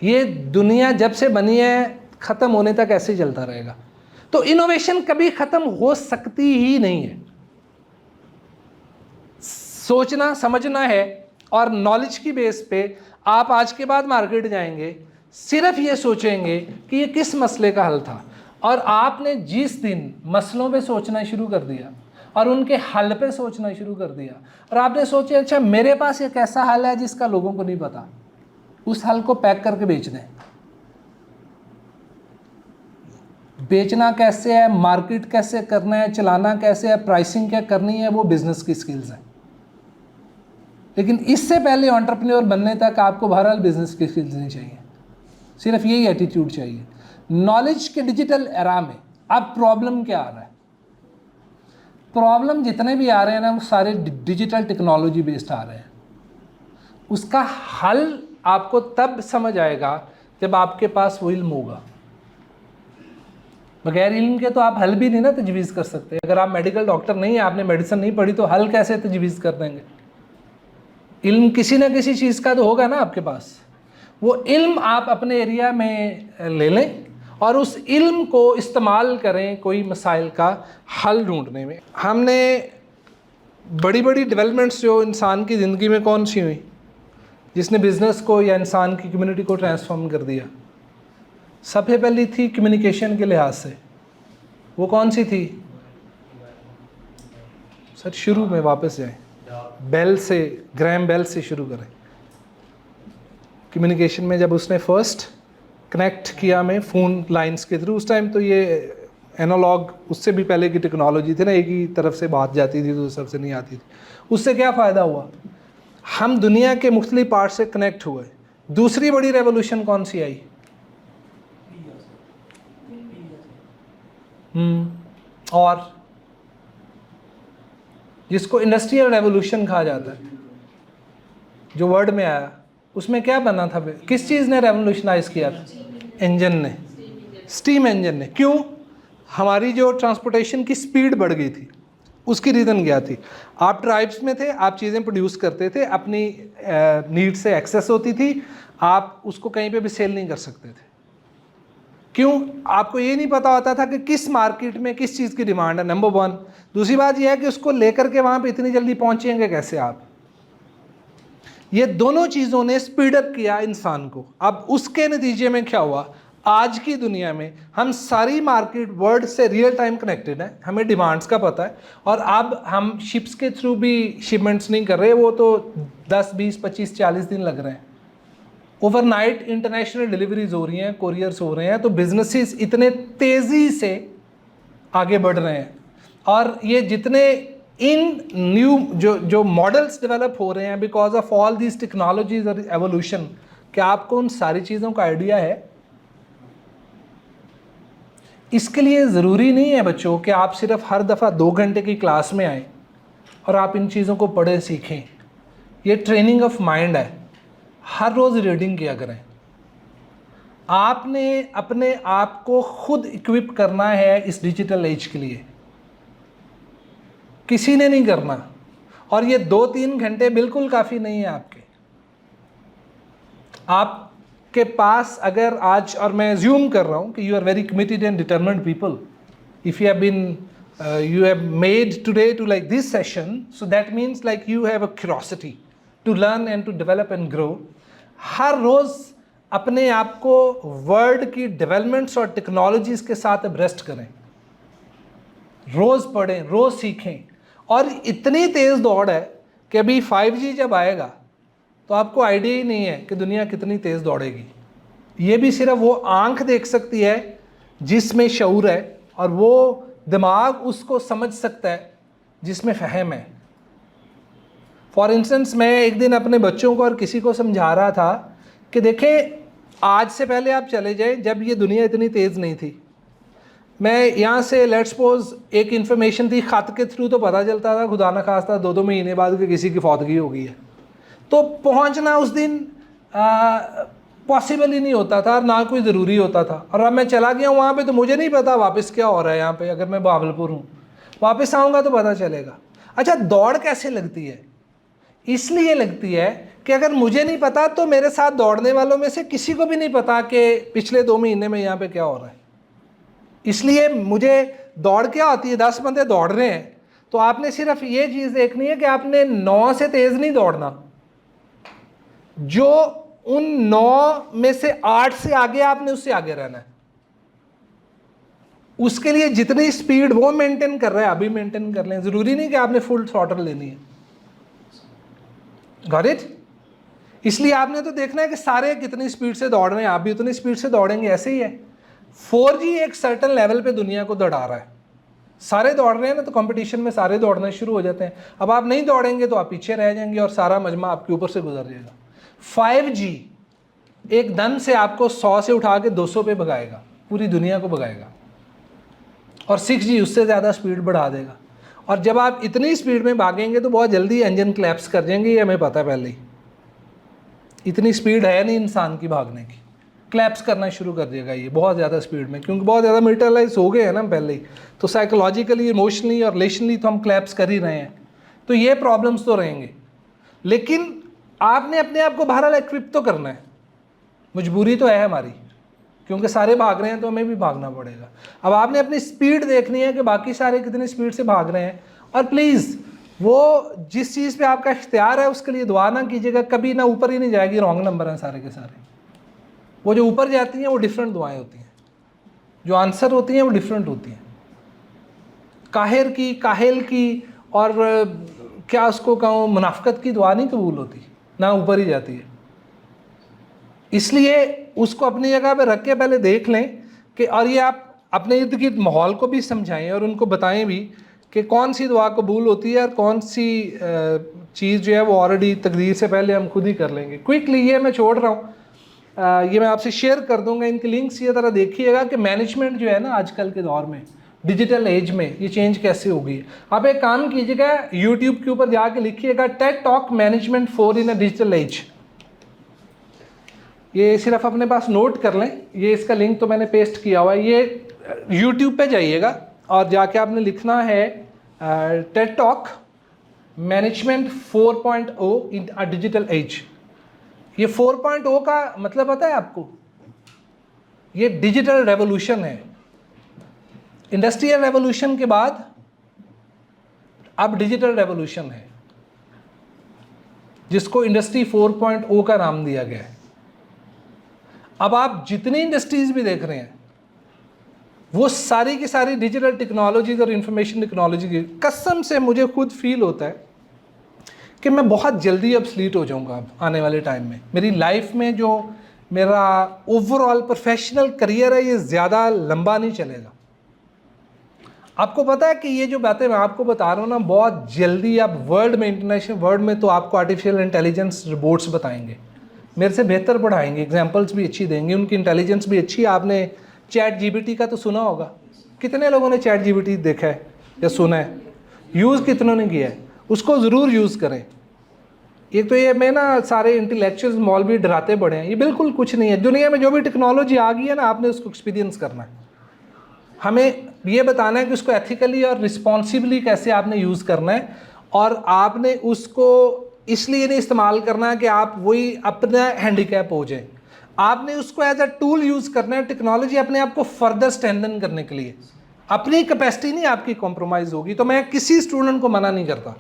ये दुनिया जब से बनी है ख़त्म होने तक ऐसे ही चलता रहेगा। तो इनोवेशन कभी ख़त्म हो सकती ही नहीं है। सोचना समझना है, और नॉलेज की बेस पे आप आज के बाद मार्केट जाएंगे, सिर्फ ये सोचेंगे कि ये किस मसले का हल था। और आपने जिस दिन मसलों पे सोचना शुरू कर दिया और उनके हल पे सोचना शुरू कर दिया, और आपने सोचा अच्छा मेरे पास एक ऐसा हल है जिसका लोगों को नहीं पता, उस हल को पैक करके बेच दें। बेचना कैसे है, मार्केट कैसे करना है, चलाना कैसे है, प्राइसिंग क्या करनी है, वो बिजनेस की स्किल्स है। लेकिन इससे पहले एंटरप्रेन्योर बनने तक आपको बहरहाल बिजनेस की स्किल्स नहीं चाहिए, सिर्फ यही एटीट्यूड चाहिए। नॉलेज के डिजिटल एरा में अब प्रॉब्लम क्या आ रहा है? प्रॉब्लम जितने भी आ रहे हैं ना वो सारे डिजिटल टेक्नोलॉजी बेस्ड आ रहे हैं। उसका हल आपको तब समझ आएगा जब आपके पास वो इल्म होगा। बगैर इल्म के तो आप हल भी नहीं ना तजवीज़ कर सकते। अगर आप मेडिकल डॉक्टर नहीं है, आपने मेडिसिन नहीं पढ़ी, तो हल कैसे तजवीज़ कर देंगे? इल्म किसी ना किसी चीज़ का तो होगा ना आपके पास। वो इल्म आप अपने एरिया में ले लें और उस इल्म को इस्तेमाल करें कोई मसाइल का हल ढूंढने में। हमने बड़ी बड़ी डेवलपमेंट्स जो इंसान की ज़िंदगी में कौन सी हुई जिसने बिज़नेस को या इंसान की कम्युनिटी को ट्रांसफॉर्म कर दिया? सबसे पहली थी कम्युनिकेशन के लिहाज से, वो कौन सी थी? सर शुरू में वापस जाएं, बेल से, ग्रैम बेल से शुरू करें। कम्युनिकेशन में जब उसने फर्स्ट कनेक्ट किया हमें फ़ोन लाइंस के थ्रू, उस टाइम तो ये एनालॉग, उससे भी पहले की टेक्नोलॉजी थी ना, एक ही तरफ से बात जाती थी, दूसरी तरफ से नहीं आती थी। उससे क्या फ़ायदा हुआ? हम दुनिया के मुख्तलिफ पार्ट से कनेक्ट हुए। दूसरी बड़ी रेवोल्यूशन कौन सी आई? और जिसको इंडस्ट्रियल रेवोल्यूशन कहा जाता है, जो वर्ड में आया, उसमें क्या बना था? किस चीज़ ने रेवोल्यूशनाइज किया था? इंजन ने, स्टीम इंजन ने। क्यों? हमारी जो ट्रांसपोर्टेशन की स्पीड बढ़ गई थी, उसकी रीज़न क्या थी? आप ट्राइब्स में थे, आप चीज़ें प्रोड्यूस करते थे, अपनी नीड से एक्सेस होती थी, आप उसको कहीं पे भी सेल नहीं कर सकते थे। क्यों? आपको ये नहीं पता होता था कि किस मार्केट में किस चीज़ की डिमांड है, नंबर 1। दूसरी बात यह है कि उसको लेकर के वहाँ पे इतनी जल्दी पहुँचेंगे कैसे आप? ये दोनों चीज़ों ने स्पीड अप किया इंसान को। अब उसके नतीजे में क्या हुआ? आज की दुनिया में हम सारी मार्केट वर्ल्ड से रियल टाइम कनेक्टेड है, हमें डिमांड्स का पता है, और अब हम शिप्स के थ्रू भी शिपमेंट्स नहीं कर रहे, वो तो 10, 20, 25, 40 दिन लग रहे हैं। ओवरनाइट इंटरनेशनल डिलीवरीज हो रही हैं, कोरियर्स हो रहे हैं, तो बिजनेसेस इतने तेज़ी से आगे बढ़ रहे हैं। और ये जितने इन न्यू जो मॉडल्स डेवलप हो रहे हैं because of all this technologies और एवोल्यूशन, क्या आपको उन सारी चीज़ों का आइडिया है? इसके लिए ज़रूरी नहीं है बच्चों कि आप सिर्फ हर दफ़ा 2 घंटे की क्लास में आएँ और आप इन चीज़ों को पढ़ें सीखें। ये ट्रेनिंग ऑफ माइंड है। हर रोज़ रीडिंग किया करें। आपने अपने आप को खुद इक्विप करना है इस डिजिटल एज के लिए, किसी ने नहीं करना। और ये 2-3 घंटे बिल्कुल काफ़ी नहीं है आपके। आपके पास अगर आज, और मैं एज्यूम कर रहा हूँ कि you are very committed and determined people, if you have been you have made today to like this session, so that means like you have a curiosity to learn and to develop and grow. हर रोज़ अपने आप को world की developments और technologies के साथ abreast करें, रोज़ पढ़ें, रोज़ सीखें। और इतनी तेज़ दौड़ है कि अभी 5G जब आएगा तो आपको आइडिया ही नहीं है कि दुनिया कितनी तेज़ दौड़ेगी। ये भी सिर्फ वो आँख देख सकती है जिसमें शऊर है, और वो दिमाग उसको समझ सकता है जिसमें फ़हम है। फॉर इंस्टेंस, मैं एक दिन अपने बच्चों को और किसी को समझा रहा था कि देखें, आज से पहले आप चले जाएं जब ये दुनिया इतनी तेज़ नहीं थी। मैं यहाँ से लेट्स सपोज एक इन्फॉर्मेशन थी, ख़त के थ्रू तो पता चलता था, खुदा न खास्ता 2-2 महीने बाद कि किसी की फौतगी हो गई है, तो पहुँचना उस दिन पॉसिबल ही नहीं होता था, और ना कोई ज़रूरी होता था। और अब मैं चला गया हूँ वहाँ पे, तो मुझे नहीं पता वापस क्या हो रहा है यहाँ पे। अगर मैं बहावलपुर हूँ, वापस आऊँगा तो पता चलेगा। अच्छा, दौड़ कैसे लगती है? इसलिए लगती है कि अगर मुझे नहीं पता तो मेरे साथ दौड़ने वालों में से किसी को भी नहीं पता कि पिछले 2 महीने में यहाँ पे क्या हो रहा है। इसलिए मुझे दौड़ क्या होती है, 10 बंदे दौड़ रहे हैं, तो आपने सिर्फ ये चीज़ देखनी है कि आपने 9 से तेज़ नहीं दौड़ना, जो उन 9 में से 8 से आगे, आपने उससे आगे रहना है। उसके लिए जितनी स्पीड वो मेंटेन कर रहा है अभी मेंटेन कर लें, ज़रूरी नहीं कि आपने फुल थ्रॉटल लेनी है। Got it? इसलिए आपने तो देखना है कि सारे कितनी स्पीड से दौड़ रहे हैं, आप भी उतनी स्पीड से दौड़ेंगे। ऐसे ही है, 4G एक सर्टन लेवल पे दुनिया को दौड़ा रहा है। सारे दौड़ रहे हैं ना, तो कंपटीशन में सारे दौड़ना शुरू हो जाते हैं। अब आप नहीं दौड़ेंगे तो आप पीछे रह जाएंगे और सारा मजमा आपके ऊपर से गुजर जाएगा। 5G एक दम से आपको 100 से उठा के 200 पे भगाएगा, पूरी दुनिया को भगाएगा। और 6G उससे ज़्यादा स्पीड बढ़ा देगा। और जब आप इतनी स्पीड में भागेंगे तो बहुत जल्दी इंजन क्लैप्स कर जाएंगे, ये हमें पता है पहले ही। इतनी स्पीड है नहीं इंसान की भागने की, क्लैप्स करना शुरू कर देगा ये बहुत ज़्यादा स्पीड में, क्योंकि बहुत ज़्यादा मिलिटराइज हो गए हैं ना पहले ही, तो साइकोलॉजिकली, इमोशनली और रिलेशनली तो हम क्लैप्स कर ही रहे हैं। तो ये प्रॉब्लम्स तो रहेंगे, लेकिन आपने अपने आप को बहरहाल इक्विप तो करना है, मजबूरी तो है हमारी, क्योंकि सारे भाग रहे हैं तो हमें भी भागना पड़ेगा। अब आपने अपनी स्पीड देखनी है कि बाकी सारे कितनी स्पीड से भाग रहे हैं, और प्लीज़ वो जिस चीज़ पे आपका इख्तियार है उसके लिए दुआ ना कीजिएगा, कभी ना ऊपर ही नहीं जाएगी, रॉन्ग नंबर हैं सारे के सारे। वो जो ऊपर जाती हैं वो डिफरेंट दुआएं होती हैं, जो आंसर होती हैं वो डिफरेंट होती हैं। काहिर की, काहिल की और क्या उसको कहूँ, मुनाफिकत की दुआ नहीं कबूल होती, ना ऊपर ही जाती है। इसलिए उसको अपनी जगह पे रख के पहले देख लें कि, और ये आप अपने इर्द गिर्द माहौल को भी समझाएं और उनको बताएं भी कि कौन सी दुआ कबूल होती है और कौन सी चीज़ जो है वो ऑलरेडी तकदीर से पहले हम खुद ही कर लेंगे। क्विकली ये मैं छोड़ रहा हूँ, ये मैं आपसे शेयर कर दूंगा, इनके लिंक्स ये तरह देखिएगा कि मैनेजमेंट जो है ना आजकल के दौर में, डिजिटल एज में, ये चेंज कैसे हो गई है। आप एक काम कीजिएगा, यूट्यूब के ऊपर जाके लिखिएगा Ted talk management for in a digital age. ये सिर्फ अपने पास नोट कर लें, ये इसका लिंक तो मैंने पेस्ट किया हुआ है। ये यूट्यूब पे जाइएगा और जाके आपने लिखना है Ted talk management 4.0 in a digital age. ये 4.0 का मतलब पता है आपको? ये डिजिटल रेवोल्यूशन है। इंडस्ट्रियल रेवोल्यूशन के बाद अब डिजिटल रेवोल्यूशन है, जिसको इंडस्ट्री 4.0 का नाम दिया गया है। अब आप जितनी इंडस्ट्रीज भी देख रहे हैं वो सारी की सारी डिजिटल टेक्नोलॉजीज और इंफॉर्मेशन टेक्नोलॉजी की। कसम से मुझे खुद फील होता है कि मैं बहुत जल्दी ऑब्सलीट हो जाऊंगा अब आने वाले टाइम में। मेरी लाइफ में जो मेरा ओवरऑल प्रोफेशनल करियर है ये ज़्यादा लंबा नहीं चलेगा। आपको पता है कि ये जो बातें मैं आपको बता रहा हूँ ना, बहुत जल्दी आप वर्ल्ड में, इंटरनेशनल वर्ल्ड में तो आपको आर्टिफिशियल इंटेलिजेंस रिपोर्ट्स बताएंगे, मेरे से बेहतर पढ़ाएंगे, एग्जांपल्स भी अच्छी देंगे, उनकी इंटेलिजेंस भी अच्छी है। आपने चैट जीपीटी का तो सुना होगा, कितने लोगों ने चैट जीपीटी देखा है या सुना है? यूज़ कितनों ने किया है? उसको ज़रूर यूज़ करें। एक तो ये मैं ना सारे इंटेलेक्चुअल्स मौलवी डराते पड़े हैं, ये बिल्कुल कुछ नहीं है। दुनिया में जो भी टेक्नोलॉजी आ गई है ना, आपने उसको एक्सपीरियंस करना है। हमें ये बताना है कि उसको एथिकली और रिस्पॉन्सिबली कैसे आपने यूज़ करना है, और आपने उसको इसलिए नहीं इस्तेमाल करना है कि आप वही अपना हैंडीकैप हो जाए। आपने उसको एज अ टूल यूज़ करना है, टेक्नोलॉजी अपने आप को फर्दर स्ट्रेंथन करने के लिए। अपनी कैपेसिटी नहीं आपकी कॉम्प्रोमाइज़ होगी। तो मैं किसी स्टूडेंट को मना नहीं करता,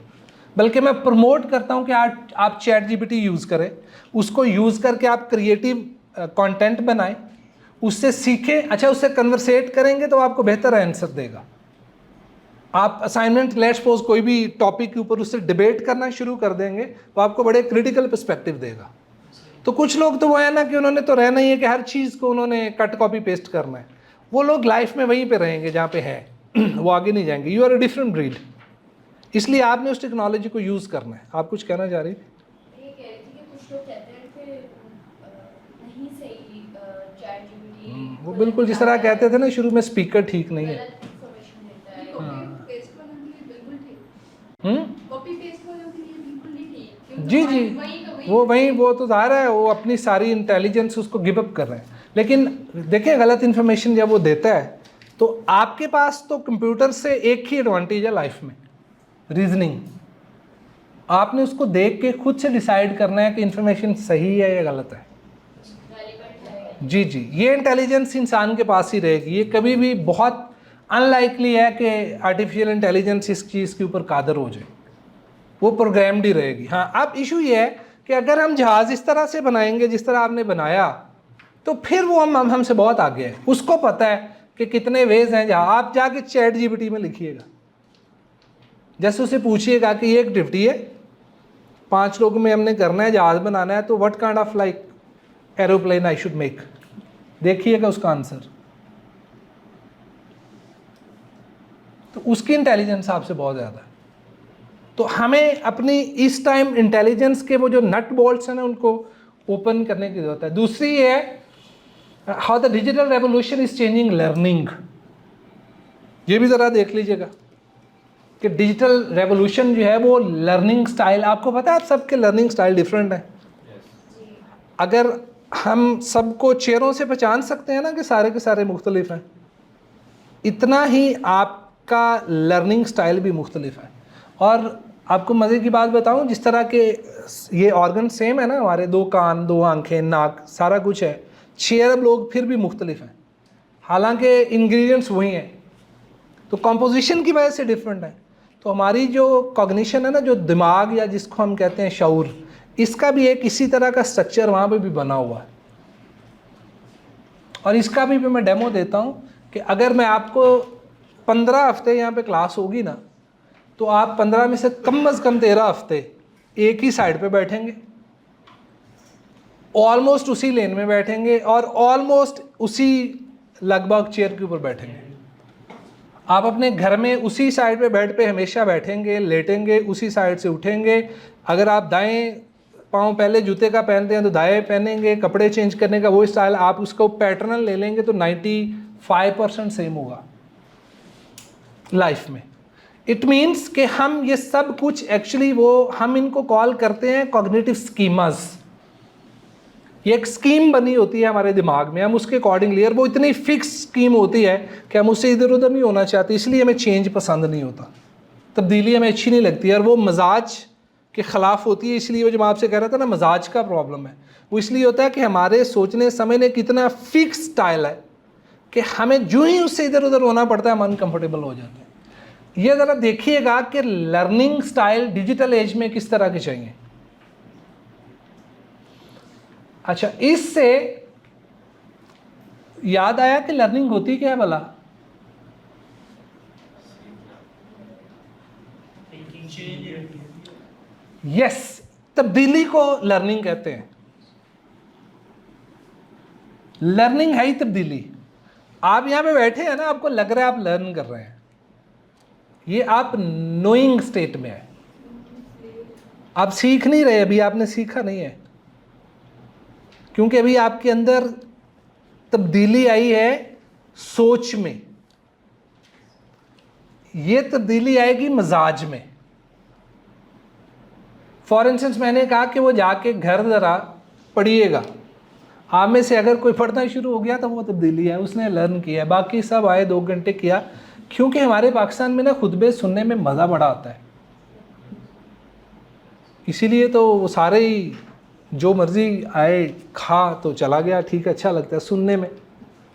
बल्कि मैं प्रमोट करता हूँ कि आप चैट जीपीटी यूज़ करें, उसको यूज़ करके आप क्रिएटिव कंटेंट बनाएं, उससे सीखें। अच्छा, उससे कन्वर्सेट करेंगे तो आपको बेहतर आंसर देगा। आप असाइनमेंट, लेट्स सपोज कोई भी टॉपिक के ऊपर उससे डिबेट करना शुरू कर देंगे तो आपको बड़े क्रिटिकल पर्सपेक्टिव देगा। तो कुछ लोग तो वो है ना कि उन्होंने तो रहना ही है कि हर चीज़ को उन्होंने कट कॉपी पेस्ट करना है। वो लोग लाइफ में वहीं पे रहेंगे जहाँ पे हैं वो आगे नहीं जाएंगे। You are a different breed, इसलिए आपने उस टेक्नोलॉजी को यूज़ करना है। आप कुछ कहना चाह रही थी? ये कह रही थी कि कुछ लोग कहते हैं कि नहीं सही चैट जीपीटी, वो बिल्कुल जिस तरह कहते थे ना शुरू में, स्पीकर ठीक नहीं है। गलत इन्फॉर्मेशन देता है। कॉपी पेस्ट वालों के लिए बिल्कुल ठीक, कॉपी पेस्ट वालों के लिए बिल्कुल नहीं ठीक, क्योंकि जी जी, वो तो ज़ाहिर है वो अपनी सारी इंटेलिजेंस उसको गिव अप कर रहे हैं। लेकिन देखिए, गलत इन्फॉर्मेशन जब वो देता है तो आपके पास तो कंप्यूटर से एक ही एडवांटेज है लाइफ में, रीजनिंग। आपने उसको देख के खुद से डिसाइड करना है कि इन्फॉर्मेशन सही है या गलत है। जी जी, ये इंटेलिजेंस इंसान के पास ही रहेगी। ये कभी भी बहुत अनलाइकली है कि आर्टिफिशियल इंटेलिजेंस इस चीज़ के ऊपर कादर हो जाए, वो प्रोग्राम्ड ही रहेगी। हाँ, अब इशू ये है कि अगर हम जहाज़ इस तरह से बनाएंगे जिस तरह आपने बनाया, तो फिर वो हमसे बहुत आगे है। उसको पता है कि कितने वेज हैं। जहाँ आप जाके चैट जीपीटी में लिखिएगा, जैसे उसे पूछिएगा कि ये एक ड्यूटी है, 5 लोगों में हमने करना है, जहाज़ बनाना है, तो what kind of like aeroplane I should make, देखिएगा उसका आंसर। तो उसकी इंटेलिजेंस आपसे बहुत ज़्यादा है। तो हमें अपनी इस टाइम इंटेलिजेंस के वो जो नट बोल्ट्स हैं ना, उनको ओपन करने की ज़रूरत है। दूसरी ये है how the digital revolution is changing learning. ये भी ज़रा देख लीजिएगा। कि डिजिटल रेवोल्यूशन जो है वो लर्निंग स्टाइल, आपको पता है आप सबके लर्निंग स्टाइल डिफरेंट है। अगर हम सबको चेहरों से पहचान सकते हैं ना कि सारे के सारे मुख्तलिफ हैं, इतना ही आपका लर्निंग स्टाइल भी मुख्तलिफ है। और आपको मज़े की बात बताऊं, जिस तरह के ये ऑर्गन सेम है ना, हमारे 2 कान, 2 आंखें, नाक, सारा कुछ है, चेहरे लोग फिर भी मुख्तलिफ हैं, हालांकि इंग्रेडिएंट्स वही हैं। तो कॉम्पोजिशन की वजह से डिफरेंट है। तो हमारी जो कॉग्निशन है ना, जो दिमाग या जिसको हम कहते हैं शऊर, इसका भी एक इसी तरह का स्ट्रक्चर वहाँ पे भी बना हुआ है। और इसका भी मैं डेमो देता हूँ कि अगर मैं आपको 15 हफ्ते यहाँ पे क्लास होगी ना, तो आप 15 में से कम 13 हफ्ते एक ही साइड पे बैठेंगे, ऑलमोस्ट उसी लेन में बैठेंगे और ऑलमोस्ट उसी लगभग चेयर के ऊपर बैठेंगे। आप अपने घर में उसी साइड पे बेड पे हमेशा बैठेंगे, लेटेंगे, उसी साइड से उठेंगे। अगर आप दाएं पाँव पहले जूते का पहनते हैं तो दाएं पहनेंगे, कपड़े चेंज करने का वो स्टाइल आप उसको पैटर्न ले लेंगे तो 95% सेम होगा लाइफ में। इट मीन्स कि हम ये सब कुछ एक्चुअली हम इनको कॉल करते हैं कॉग्निटिव स्कीमास। ये एक स्कीम बनी होती है हमारे दिमाग में, हम उसके अकॉर्डिंगली, और वो इतनी फिक्स स्कीम होती है कि हम उससे इधर उधर नहीं होना चाहते, इसलिए हमें चेंज पसंद नहीं होता, तब्दीली हमें अच्छी नहीं लगती है, और वो मजाज के ख़िलाफ़ होती है। इसलिए वो जब आपसे कह रहा था ना मजाज का प्रॉब्लम है, वो इसलिए होता है कि हमारे सोचने समझने कितना फिक्स स्टाइल है कि हमें जो ही उससे इधर उधर होना पड़ता है हम अनकम्फर्टेबल हो जाते हैं। ये ज़रा देखिएगा कि लर्निंग स्टाइल डिजिटल एज में किस तरह के चाहिए। अच्छा, इससे याद आया कि लर्निंग होती क्या है भला? यस, तब्दीली को लर्निंग कहते हैं। लर्निंग है ही तब्दीली। आप यहां पे बैठे हैं ना, आपको लग रहा है आप लर्न कर रहे हैं, ये आप नोइंग स्टेट में है, आप सीख नहीं रहे, अभी आपने सीखा नहीं है, क्योंकि अभी आपके अंदर तब्दीली आई है सोच में, ये तब्दीली आएगी मजाज में। फॉर इंस्टेंस मैंने कहा कि वो जाके घर ज़रा पढ़िएगा, आप में से अगर कोई पढ़ना शुरू हो गया तो वो तब्दीली है, उसने लर्न किया है। बाकी सब आए 2 घंटे किया, क्योंकि हमारे पाकिस्तान में ना खुतबे सुनने में मज़ा बड़ा आता है, इसीलिए तो वो सारे ही जो मर्ज़ी आए खा तो चला गया, ठीक है, अच्छा लगता है सुनने में।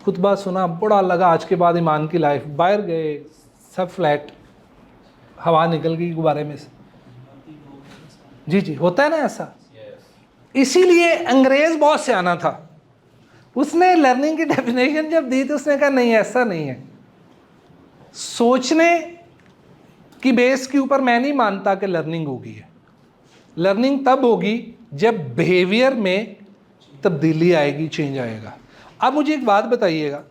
खुतबा सुना, बड़ा लगा, आज के बाद ईमान की लाइफ, बाहर गए सब फ्लैट, हवा निकल गई गुब्बारे में से। जी जी, होता है ना ऐसा। इसीलिए अंग्रेज़ बहुत सियाना था, उसने लर्निंग की डेफिनेशन जब दी तो उसने कहा नहीं, ऐसा नहीं है। सोचने की बेस के ऊपर मैं नहीं मानता कि लर्निंग होगी है। लर्निंग तब होगी जब बिहेवियर में तब्दीली आएगी, चेंज आएगा। अब मुझे एक बात बताइएगा,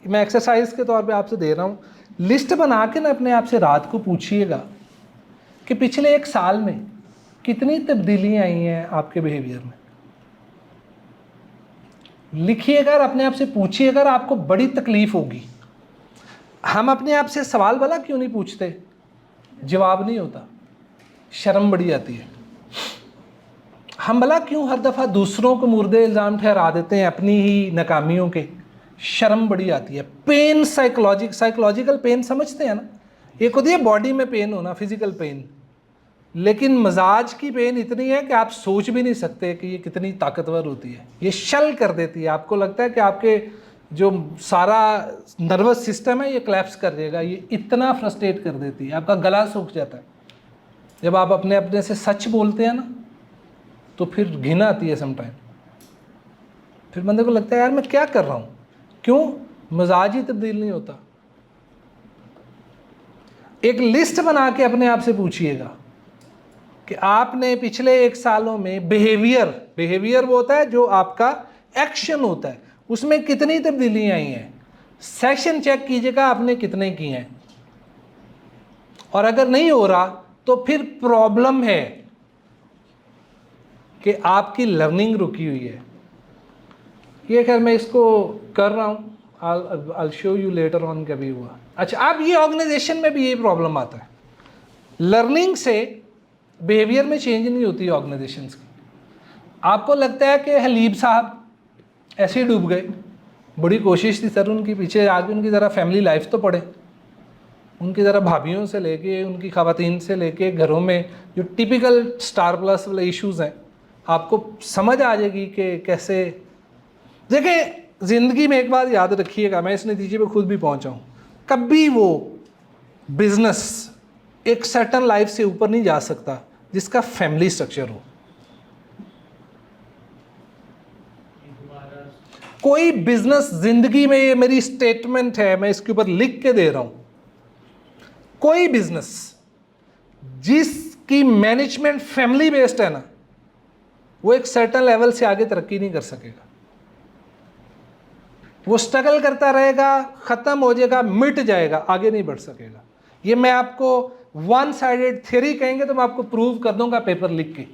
मैं एक्सरसाइज के तौर पे आपसे दे रहा हूँ, लिस्ट बना के ना अपने आप से रात को पूछिएगा कि पिछले 1 साल में कितनी तब्दीलियाँ आई हैं आपके बिहेवियर में। लिखिएगा और अपने आप से पूछिएगा, अगर आपको बड़ी तकलीफ़ होगी। हम अपने आप से सवाल भला क्यों नहीं पूछते? जवाब नहीं होता, शर्म बड़ी आती है। हम भला क्यों हर दफ़ा दूसरों को मुर्दे इल्ज़ाम ठहरा देते हैं अपनी ही नाकामियों के? शर्म बड़ी आती है। पेन, साइकोलॉजिकल पेन समझते हैं ना, एक होती है बॉडी में पेन होना, फिज़िकल पेन, लेकिन मजाज की पेन इतनी है कि आप सोच भी नहीं सकते कि ये कितनी ताकतवर होती है। ये शल कर देती है, आपको लगता है कि आपके जो सारा नर्वस सिस्टम है ये क्लैप्स कर देगा, ये इतना फ्रस्ट्रेट कर देती है, आपका गला सूख जाता है। जब आप अपने से सच बोलते हैं ना तो फिर घिन आती है समटाइम, फिर बंदे को लगता है यार मैं क्या कर रहा हूँ, क्यों? मजाज ही तब्दील नहीं होता। एक लिस्ट बना के अपने आप से पूछिएगा कि आपने पिछले 1 सालों में बिहेवियर वो होता है जो आपका एक्शन होता है, उसमें कितनी तब्दीलियाँ आई हैं। सेशन चेक कीजिएगा आपने कितने किए हैं, और अगर नहीं हो रहा तो फिर प्रॉब्लम है कि आपकी लर्निंग रुकी हुई है। ये खैर मैं इसको कर रहा हूँ, I'll show you later on कभी हुआ। अच्छा, अब ये ऑर्गेनाइजेशन में भी ये प्रॉब्लम आता है, लर्निंग से बिहेवियर में चेंज नहीं होती ऑर्गेनाइजेशंस की। आपको लगता है कि हलीब साहब ऐसे ही डूब गए, बड़ी कोशिश थी सर उनकी, पीछे आगे उनकी ज़रा फैमिली लाइफ तो पढ़े, उनकी ज़रा भाभीयों से लेके उनकी ख़वातीन से लेके घरों में जो टिपिकल स्टार प्लस वाले इश्यूज़ हैं, आपको समझ आ जाएगी कि कैसे। देखें, ज़िंदगी में एक बात याद रखिएगा, मैं इस नतीजे पे खुद भी पहुंचा हूँ, कभी वो बिजनेस एक सर्टन लाइफ से ऊपर नहीं जा सकता जिसका फैमिली स्ट्रक्चर हो। कोई बिजनेस ज़िंदगी में, ये मेरी स्टेटमेंट है, मैं इसके ऊपर लिख के दे रहा हूँ, कोई बिजनेस जिसकी मैनेजमेंट फैमिली बेस्ड है ना, वो एक सर्टन लेवल से आगे तरक्की नहीं कर सकेगा। वो स्ट्रगल करता रहेगा, ख़त्म हो जाएगा, मिट जाएगा, आगे नहीं बढ़ सकेगा। ये मैं आपको वन साइडेड थ्योरी कहेंगे तो मैं आपको प्रूव कर दूंगा पेपर लिख के।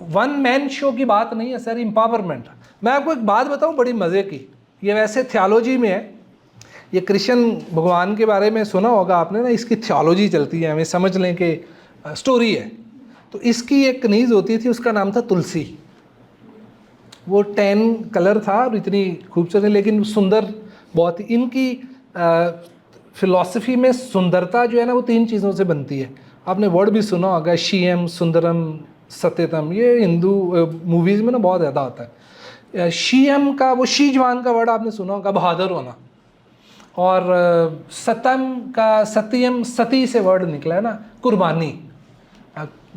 वन मैन शो की बात नहीं है सर, एम्पावरमेंट। मैं आपको एक बात बताऊं बड़ी मज़े की, ये वैसे थियोलॉजी में है, ये कृष्ण भगवान के बारे में सुना होगा आपने ना, इसकी थियोलॉजी चलती है, हमें समझ लें कि स्टोरी है। तो इसकी एक कनीज़ होती थी, उसका नाम था तुलसी। वो 10 कलर था और इतनी खूबसूरत, लेकिन सुंदर बहुत। इनकी फ़िलॉसफी में सुंदरता जो है ना, वो 3 चीज़ों से बनती है। आपने वर्ड भी सुना होगा, शियम, सुंदरम, सत्यतम। ये हिंदू मूवीज़ में ना बहुत ज़्यादा होता है। शियम का, वो शी जवान का वर्ड आपने सुना होगा, बहादुर होना। और सतम का, सत्यम, सती से वर्ड निकला है ना, कुर्बानी,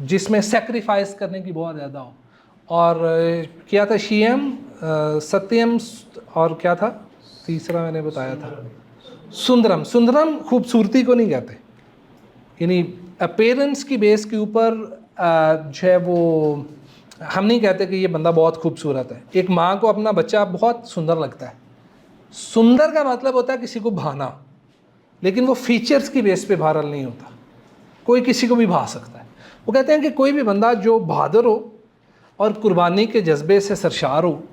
जिसमें सेक्रीफाइस करने की बहुत ज़्यादा हो। और क्या था, शियम, सत्यम, और क्या था तीसरा मैंने बताया था, सुंदरम। सुंदरम खूबसूरती को नहीं कहते, यानी अपीयरेंस की बेस के ऊपर जो है वो हम नहीं कहते कि ये बंदा बहुत खूबसूरत है। एक माँ को अपना बच्चा बहुत सुंदर लगता है। सुंदर का मतलब होता है किसी को भाना, लेकिन वो फीचर्स की बेस पे वायरल नहीं होता, कोई किसी को भी भा सकता है। वो कहते हैं कि कोई भी बंदा जो बहादुर हो और कुर्बानी के जज्बे से सरशार हो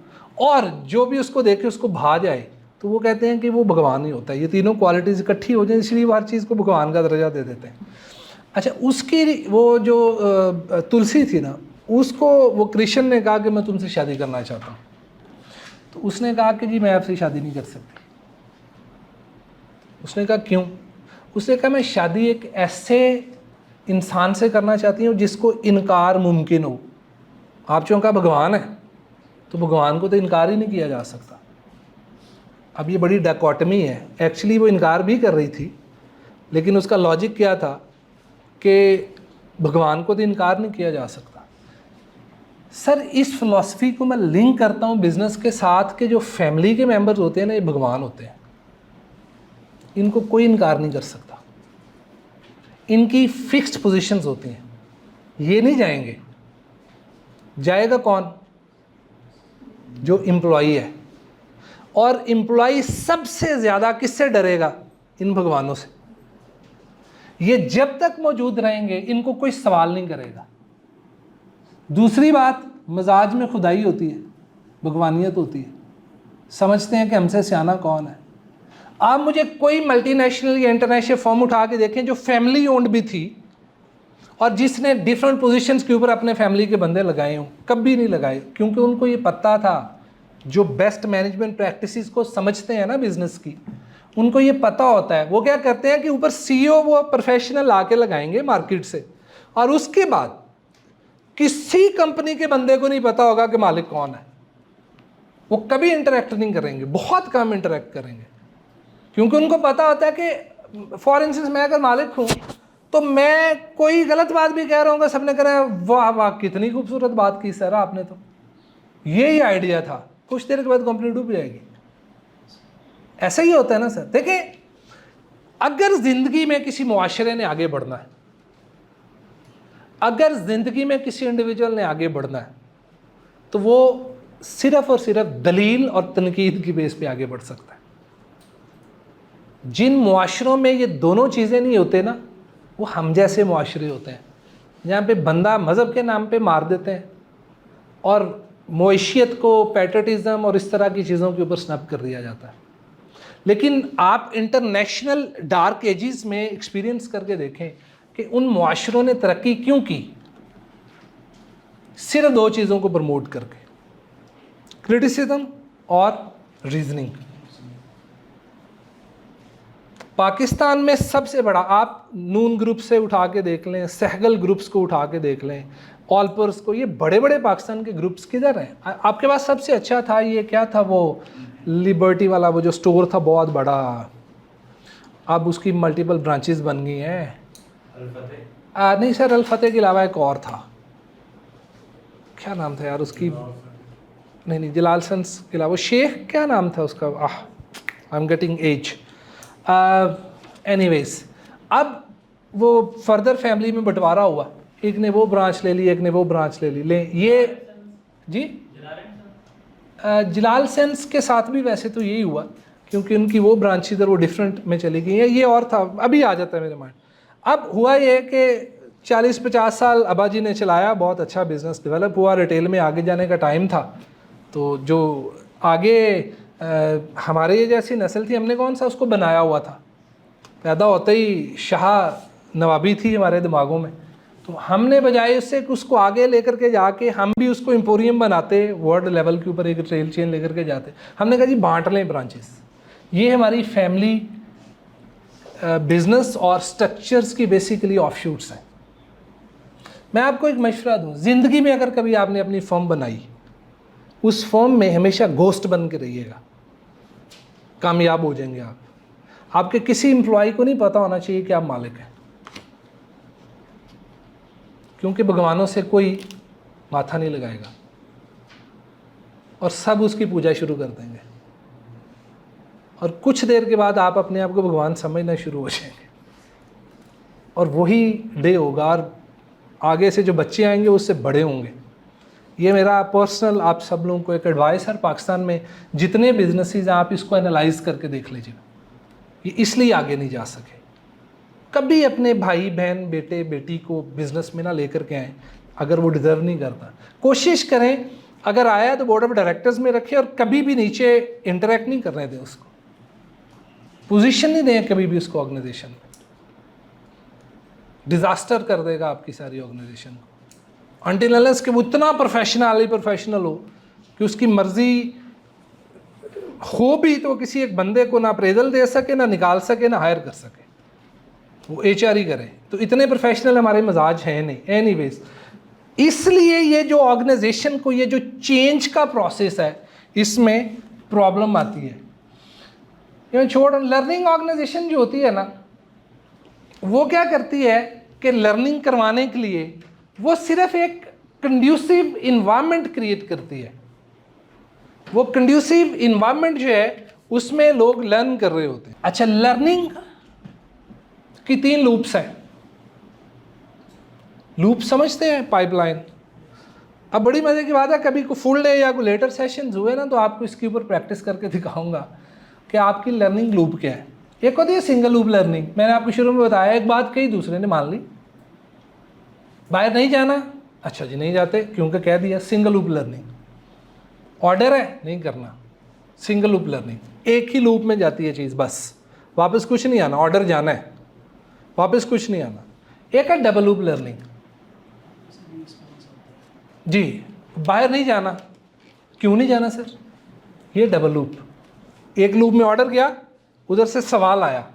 और जो भी उसको देखे उसको भा जाए, तो वो कहते हैं कि वो भगवान ही होता है। ये तीनों क्वालिटीज़ इकट्ठी हो जाए, इसलिए वो हर चीज़ को भगवान का दर्जा दे देते हैं। अच्छा, उसकी वो जो तुलसी थी ना, उसको वो कृष्ण ने कहा कि मैं तुमसे शादी करना चाहता हूँ। तो उसने कहा कि जी मैं आपसे शादी नहीं कर सकती। उसने कहा क्यों? उसने कहा मैं शादी एक ऐसे इंसान से करना चाहती हूँ जिसको इनकार मुमकिन हो। आप चूँकि भगवान है तो भगवान को तो इनकार ही नहीं किया जा सकता। अब ये बड़ी डायकोटमी है। एक्चुअली वो इनकार भी कर रही थी, लेकिन उसका लॉजिक क्या था कि भगवान को तो इनकार नहीं किया जा सकता। सर, इस फिलॉसफी को मैं लिंक करता हूँ बिजनेस के साथ कि जो फैमिली के मेंबर्स होते हैं ना, ये भगवान होते हैं। इनको कोई इनकार नहीं कर सकता। इनकी फिक्स्ड पोजीशंस होती हैं, ये नहीं जाएंगे। जाएगा कौन? जो एम्प्लॉई है। और एम्प्लॉई सबसे ज़्यादा किससे डरेगा? इन भगवानों से। ये जब तक मौजूद रहेंगे इनको कोई सवाल नहीं करेगा। दूसरी बात, मजाज में खुदाई होती है, भगवानियत होती है। समझते हैं कि हमसे सियाना कौन है। आप मुझे कोई मल्टीनेशनल या इंटरनेशनल फॉर्म उठा के देखें जो फैमिली ओन्ड भी थी और जिसने डिफरेंट पोजीशंस के ऊपर अपने फैमिली के बंदे लगाए हों। कभी नहीं लगाए, क्योंकि उनको ये पता था, जो बेस्ट मैनेजमेंट प्रैक्टिसेस को समझते हैं ना बिजनेस की, उनको ये पता होता है। वो क्या करते हैं कि ऊपर CEO वो प्रोफेशनल आके लगाएंगे मार्केट से, और उसके बाद किसी कंपनी के बंदे को नहीं पता होगा कि मालिक कौन है। वो कभी इंटरेक्ट नहीं करेंगे, बहुत कम इंटरेक्ट करेंगे, क्योंकि उनको पता होता है कि फॉर इंस्टेंस मैं अगर मालिक हूँ तो मैं कोई गलत बात भी कह रहा हूँ, सबने कह रहा है वाह वाह कितनी खूबसूरत बात की सर आपने, तो यही आइडिया था। कुछ देर के बाद कंपनी डूब जाएगी। ऐसा ही होता है ना सर। देखिए, अगर जिंदगी में किसी मुआशरे ने आगे बढ़ना है, अगर जिंदगी में किसी इंडिविजुअल ने आगे बढ़ना है, तो वो सिर्फ और सिर्फ दलील और तनकीद की बेस पे आगे बढ़ सकता है। जिन मुआशरों में ये दोनों चीज़ें नहीं होते ना, वो हम जैसे मुआशरे होते हैं, जहाँ पे बंदा मज़हब के नाम पे मार देते हैं और मवेशियत को, पैट्रियटिज्म और इस तरह की चीज़ों के ऊपर स्नब कर दिया जाता है। लेकिन आप इंटरनेशनल डार्क एजेस में एक्सपीरियंस करके देखें कि उन मुआशरों ने तरक्की क्यों की, सिर्फ 2 चीज़ों को प्रमोट करके, क्रिटिसिज्म और रीजनिंग। पाकिस्तान में सबसे बड़ा, आप नून ग्रुप से उठा के देख लें, सहगल ग्रुप्स को उठा के देख लें, ऑलपर्स को, ये बड़े बड़े पाकिस्तान के ग्रुप्स किधर हैं? आपके पास सबसे अच्छा था ये क्या था, वो लिबर्टी वाला वो जो स्टोर था बहुत बड़ा, अब उसकी मल्टीपल ब्रांचेस बन गई हैं। नहीं सर, अल फतेह के अलावा एक और था, क्या नाम था यार उसकी, नहीं जलाल सन्स के अलावा शेख, क्या नाम था उसका, I am getting age. Anyways, अब वो फर्दर फैमिली में बंटवारा हुआ, एक ने वो ब्रांच ले ली, एक ने वो ब्रांच ले ली। ये जी जलाल सेंस के साथ भी वैसे तो यही हुआ, क्योंकि उनकी वो ब्रांच इधर वो डिफरेंट में चली गई है, ये और था, अभी आ जाता है मेरे माइंड। अब हुआ ये कि 40-50 साल अब्बा जी ने चलाया, बहुत अच्छा बिज़नेस डेवलप हुआ, रिटेल में आगे जाने का टाइम था, तो जो आगे हमारे ये जैसी नस्ल थी, हमने कौन सा उसको बनाया हुआ था, पैदा होते ही शाह नवाबी थी हमारे दिमागों में, तो हमने बजाय उससे कि उसको आगे लेकर के जाके हम भी उसको एम्पोरियम बनाते, वर्ल्ड लेवल के ऊपर एक ट्रेल चेन लेकर के जाते, हमने कहा जी बांट लें ब्रांचेस। ये हमारी फैमिली बिजनेस और स्ट्रक्चर्स की बेसिकली ऑफशूट्स हैं। मैं आपको एक मशवरा दूं, ज़िंदगी में अगर कभी आपने अपनी फर्म बनाई, उस फर्म में हमेशा घोस्ट बन के रहिएगा, कामयाब हो जाएंगे आप। आपके किसी एम्प्लॉय को नहीं पता होना चाहिए कि आप मालिक हैं, क्योंकि भगवानों से कोई माथा नहीं लगाएगा और सब उसकी पूजा शुरू कर देंगे, और कुछ देर के बाद आप अपने आप को भगवान समझना शुरू हो जाएंगे, और वही डे होगा, और आगे से जो बच्चे आएंगे उससे बड़े होंगे। ये मेरा पर्सनल आप सब लोगों को एक एडवाइस है। पाकिस्तान में जितने बिजनेसेस हैं, आप इसको एनालाइज करके देख लीजिए, ये इसलिए आगे नहीं जा सके। कभी अपने भाई बहन बेटे बेटी को बिजनेस में ना लेकर के आएँ अगर वो डिज़र्व नहीं करता। कोशिश करें अगर आया तो बोर्ड ऑफ डायरेक्टर्स में रखें, और कभी भी नीचे इंटरेक्ट नहीं करने दें उसको, पोजीशन नहीं दें कभी भी उसको ऑर्गेनाइजेशन में, डिज़ास्टर कर देगा आपकी सारी ऑर्गेनाइजेशन को। अनटिल अनलेस कि वो इतना प्रोफेशनल हो कि उसकी मर्जी हो भी तो किसी एक बंदे को ना अप्रेजल दे सके, ना निकाल सके, ना हायर कर सके, वो HR ही करे। तो इतने प्रोफेशनल हमारे मजाज हैं नहीं। एनीवेज, इसलिए ये जो ऑर्गेनाइजेशन को, ये जो चेंज का प्रोसेस है, इसमें प्रॉब्लम आती है। ये छोड़, लर्निंग ऑर्गेनाइजेशन जो होती है ना, वो क्या करती है कि लर्निंग करवाने के लिए वो सिर्फ एक कंड्यूसिव इन्वायरमेंट क्रिएट करती है। वो कंड्यूसिव इन्वायरमेंट जो है उसमें लोग लर्न कर रहे होते हैं। अच्छा, लर्निंग की 3 लूप्स हैं। लूप समझते हैं, पाइपलाइन। अब बड़ी मज़े की बात है, कभी को फुल डे या कोई लेटर सेशंस हुए ना, तो आपको इसके ऊपर प्रैक्टिस करके दिखाऊंगा कि आपकी लर्निंग लूप क्या है। एक होती है सिंगल लूप लर्निंग, मैंने आपको शुरू में बताया, एक बात कही दूसरे ने मान ली। बाहर नहीं जाना, अच्छा जी नहीं जाते, क्योंकि कह दिया। सिंगल लूप लर्निंग, ऑर्डर है नहीं करना, सिंगल लूप लर्निंग, एक ही लूप में जाती है चीज़, बस वापस कुछ नहीं आना, ऑर्डर जाना है, वापस कुछ नहीं आना। एक है डबल लूप लर्निंग, जी बाहर नहीं जाना, क्यों नहीं जाना सर, ये डबल लूप। एक लूप में ऑर्डर गया, उधर से सवाल आया,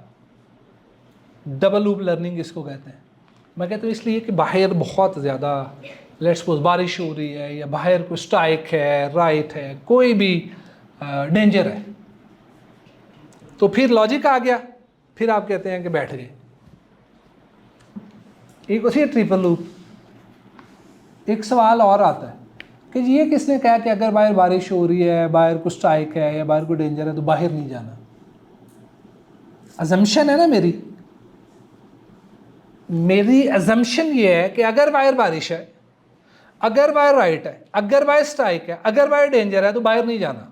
डबल लूप लर्निंग इसको कहते हैं। मैं कहता हूँ इसलिए कि बाहर बहुत ज़्यादा, लेट्स सपोज बारिश हो रही है, या बाहर कोई स्ट्राइक है, राइट है, कोई भी डेंजर है, तो फिर लॉजिक आ गया, फिर आप कहते हैं कि बैठ गए। एक होती है ट्रिपल लूप। एक सवाल और आता है कि जी ये किसने कहा कि अगर बाहर बारिश हो रही है, बाहर को स्ट्राइक है, या बाहर को डेंजर है, तो बाहर नहीं जाना। अजम्पशन है ना, मेरी अजम्पशन ये है कि अगर बाहर बारिश है, अगर बाहर राइट है, अगर बाहर स्ट्राइक है, अगर बाहर डेंजर है, तो बाहर नहीं जाना।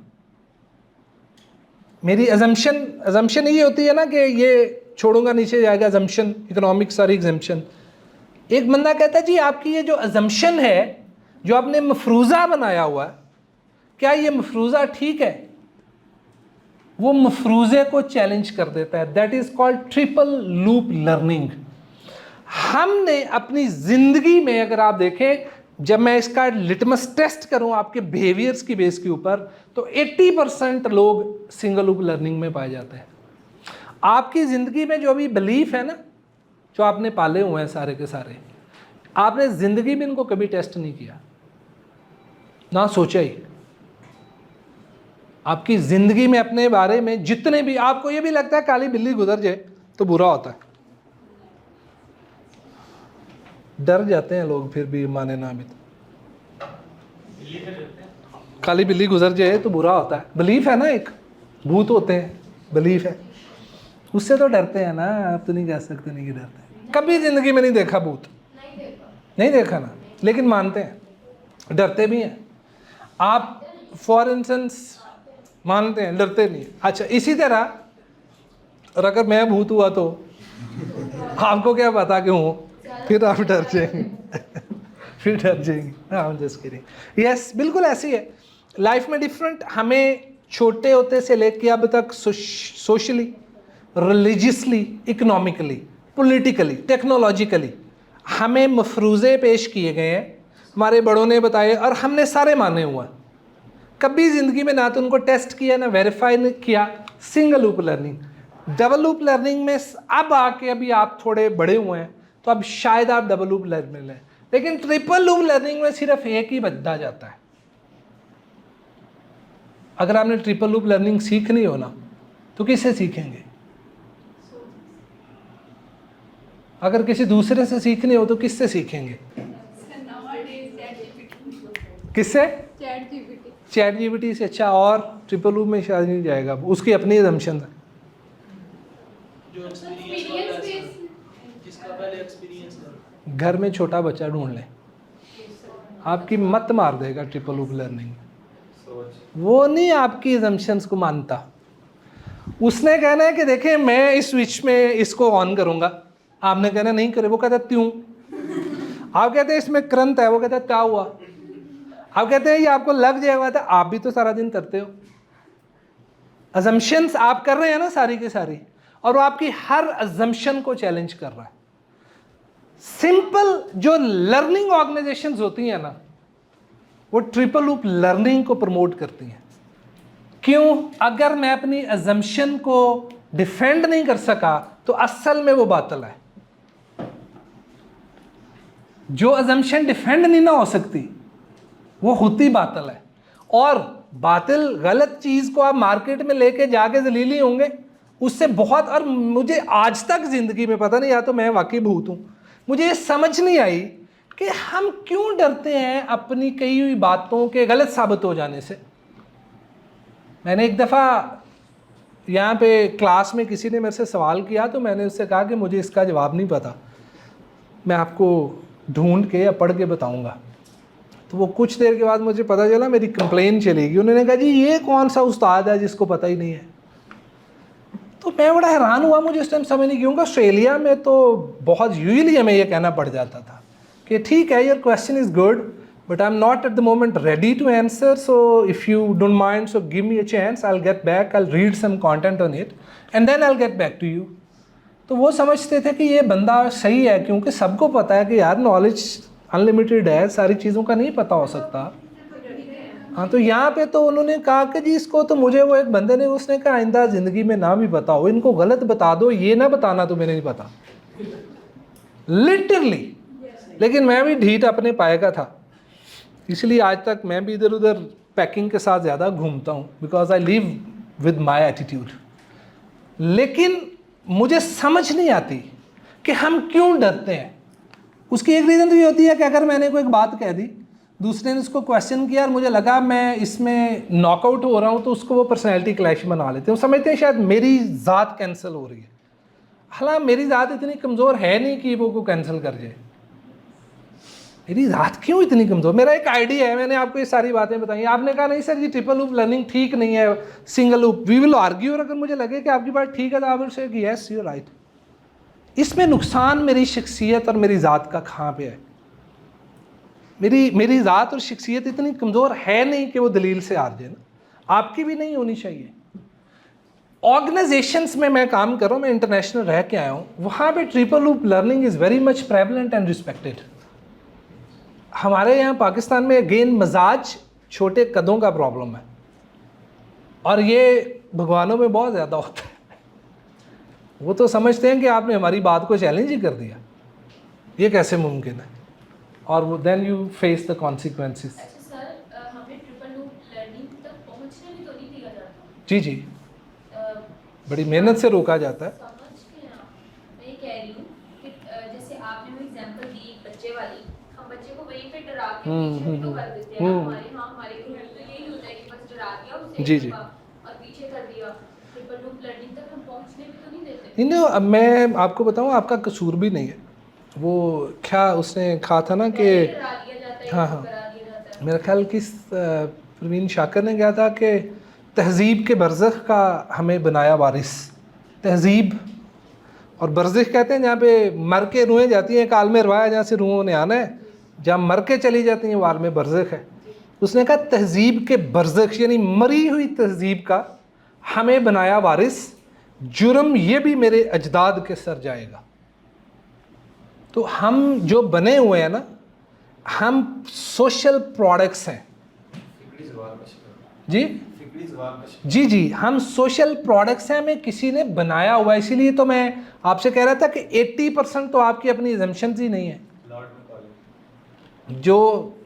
मेरी अजम्पशन ये होती है ना कि ये छोड़ूंगा नीचे जाएगा, अजम्पशन, इकोनॉमिक्स सारी एग्जम्पशन। एक बंदा कहता है जी आपकी ये जो अजम्पशन है, जो आपने मफरूज़ा बनाया हुआ है, क्या ये मफरूज़ा ठीक है? वो मफरूज़े को चैलेंज कर देता है। That is called triple loop learning. हमने अपनी ज़िंदगी में, अगर आप देखें, जब मैं इसका लिटमस टेस्ट करूं आपके बिहेवियर्स की बेस के ऊपर, तो 80% लोग सिंगल लूप लर्निंग में पाए जाते हैं। आपकी ज़िंदगी में जो भी बिलीफ है ना, जो आपने पाले हुए हैं सारे के सारे, आपने ज़िंदगी में इनको कभी टेस्ट नहीं किया, ना सोचा ही। आपकी ज़िंदगी में अपने बारे में जितने भी, आपको ये भी लगता है काली बिल्ली गुजर जाए तो बुरा होता है, डर जाते हैं लोग, फिर भी माने ना भी तो। काली बिल्ली गुजर जाए तो बुरा होता है, बिलीफ है ना, एक भूत होते हैं, बिलीफ है, उससे तो डरते हैं ना। आप तो नहीं कह सकते नहीं कि डरते हैं। कभी ज़िंदगी में नहीं देखा भूत, नहीं देखा ना, लेकिन मानते हैं, डरते भी हैं। आप फॉर इंस्टेंस मानते हैं, डरते नहीं। अच्छा, इसी तरह और अगर मैं भूत हुआ तो आपको क्या पता कि हूँ, फिर आप डर जाएंगे फिर डर जाएंगे। हाँ, जस्ट किडिंग। यस, बिल्कुल ऐसी है लाइफ में डिफरेंट। हमें छोटे होते से लेके अब तक socially, religiously, economically, politically, technologically हमें मफरूज़े पेश किए गए हैं, हमारे बड़ों ने बताए और हमने सारे माने हुए हैं। कभी ज़िंदगी में ना तो उनको टेस्ट किया, ना वेरीफाई नहीं किया। Single loop learning, double loop learning में अब आके अभी आप थोड़े बड़े हुए हैं तो अब शायद आप डबल लूप लर्निंग लें, लेकिन ट्रिपल लूप लर्निंग में सिर्फ एक ही बदला जाता है। अगर आपने ट्रिपल लूप लर्निंग सीखनी हो ना तो किससे सीखेंगे? अगर किसी दूसरे से सीखनी हो तो किससे सीखेंगे? किससे? चैट जीपीटी से। अच्छा, और ट्रिपल लूप में शायद नहीं जाएगा, उसकी अपनी assumption है। जो जिसका पहले एक्सपीरियंस है। घर में छोटा बच्चा ढूंढ लें, आपकी मत मार देगा ट्रिपल लूप लर्निंग। वो नहीं आपकी assumptions को मानता। उसने कहना है कि देखें मैं इस स्विच में इसको ऑन करूंगा, आपने कहना नहीं करे, वो कहता त्यों। आप कहते हैं इसमें करंट है, वो कहता क्या हुआ। आप कहते हैं ये आपको लग जाएगा, तो आप भी तो सारा दिन करते हो। assumptions आप कर रहे हैं ना सारी की सारी, और वो आपकी हर assumption को चैलेंज कर रहा है। सिंपल जो लर्निंग ऑर्गेनाइजेशंस होती हैं ना, वो ट्रिपल लूप लर्निंग को प्रमोट करती हैं। क्यों? अगर मैं अपनी assumption को डिफेंड नहीं कर सका तो असल में वो बातिल है। जो assumption डिफेंड नहीं ना हो सकती वो होती बातिल है। और बातिल गलत चीज़ को आप मार्केट में लेके जाके जलीली होंगे उससे बहुत। और मुझे आज तक ज़िंदगी में पता नहीं, या तो मैं वाकई भूत हूँ, मुझे ये समझ नहीं आई कि हम क्यों डरते हैं अपनी कही हुई बातों के गलत साबित हो जाने से। मैंने एक दफ़ा यहाँ पे क्लास में किसी ने मेरे से सवाल किया तो मैंने उससे कहा कि मुझे इसका जवाब नहीं पता, मैं आपको ढूंढ के या पढ़ के बताऊँगा। तो वो कुछ देर के बाद मुझे पता चला, मेरी कंप्लेन चलेगी। उन्होंने कहा जी ये कौन सा उस्ताद है जिसको पता ही नहीं है। तो मैं बड़ा हैरान हुआ, मुझे उस टाइम समझ नहीं, क्योंकि ऑस्ट्रेलिया में तो बहुत यूजली हमें ये कहना पड़ जाता था कि ठीक है your question is good but I am not at the moment ready to answer, so if you don't mind so give me a chance, I will get back, I will read some content on it and then I will get back to you. तो वो समझते थे कि ये बंदा सही है, क्योंकि सबको पता है कि यार नॉलेज अनलिमिटेड है, सारी चीज़ों का नहीं पता हो सकता। हाँ, तो यहाँ पे तो उन्होंने कहा कि जी इसको तो मुझे, वो एक बंदे ने, उसने कहा आइंदा ज़िंदगी में ना भी बताओ, इनको गलत बता दो, ये ना बताना तो मैंने नहीं पता, लिटरली। लेकिन मैं भी ढीठ अपने पाए का था, इसलिए आज तक मैं भी इधर उधर पैकिंग के साथ ज़्यादा घूमता हूँ, because I live with my attitude. लेकिन मुझे समझ नहीं आती कि हम क्यों डरते हैं। उसकी एक रीज़न तो ये होती है कि अगर मैंने कोई एक बात कह दी, दूसरे ने उसको क्वेश्चन किया और मुझे लगा मैं इसमें नॉकआउट हो रहा हूँ, तो उसको वो पर्सनैलिटी क्लैश बना लेते हैं। वो समझते हैं शायद मेरी ज़ात कैंसिल हो रही है। हालांकि मेरी ज़ात इतनी कमज़ोर है नहीं कि वो को कैंसिल कर जाए। मेरी ज़ात क्यों इतनी कमज़ोर? मेरा एक आइडिया है, मैंने आपको ये सारी बातें बताई। आपने कहा नहीं sir ji triple loop learning ठीक नहीं है, single loop. We will argue, और अगर मुझे लगे कि आपकी बात ठीक है तो I will say yes you right. इसमें नुकसान मेरी शख्सियत और मेरी ज़ात का कहाँ पे है? मेरी ज़ात और शख्सियत इतनी कमज़ोर है नहीं कि वो दलील से हार जाए ना, आपकी भी नहीं होनी चाहिए। ऑर्गेनाइजेशंस में मैं काम कर रहा हूँ, मैं इंटरनेशनल रह के आया हूँ, वहाँ पे triple loop learning is very much prevalent and respected. हमारे यहाँ पाकिस्तान में अगेन मजाज छोटे कदों का प्रॉब्लम है, और ये भगवानों में बहुत ज़्यादा होता है। वो तो समझते हैं कि आपने हमारी बात को चैलेंज ही कर दिया, ये कैसे मुमकिन है, और वो then you face the consequences. अच्छा सर, हमें ट्रिपल लूप लर्निंग तक पहुंचने भी तो नहीं दिया जाता। जी जी, बड़ी मेहनत से रोका जाता है। समझ के ना, मैं ये कह रही हूँ कि जैसे आपने वो एग्जांपल दी बच्चे वाली, हम बच्चे को वहीं पे डरा के पीछे भी तो कर देते हैं। हमारे घर तो यही होता है कि बस डरा दिया उसे जी, जी। और पीछे कर दिया। ट्रिपल लूप लर्निंग तक हम पहुंचने भी तो नहीं देते। नहीं नहीं, अब मैं आपको बताऊँ, आपका कसूर भी नहीं है। वो क्या उसने कहा था ना कि डरा दिया जाता है, हाँ, इसको हाँ। करा दिया जाता है। मेरा ख्याल किस प्रवीण शाकर ने कहा था कि तहज़ीब के बरज़ख का हमें बनाया वारिस। तहज़ीब और बरज़ख कहते हैं जहाँ पे मर के रूहें जाती हैं, काल में रवाया जहाँ से रूहों ने आना है, जहाँ मर के चली जाती हैं वाल में बरज़ख है। उसने कहा तहज़ीब के बरज़ख यानी मरी हुई तहज़ीब का हमें बनाया वारिस, जुर्म ये भी मेरे अजदाद के सर जाएगा। तो हम जो बने हुए हैं ना, हम सोशल प्रोडक्ट्स हैं जी जी जी, हम सोशल प्रोडक्ट्स हैं, हमें किसी ने बनाया हुआ है। इसीलिए तो मैं आपसे कह रहा था कि 80% तो आपकी अपनी एजम्पशंस ही नहीं है। जो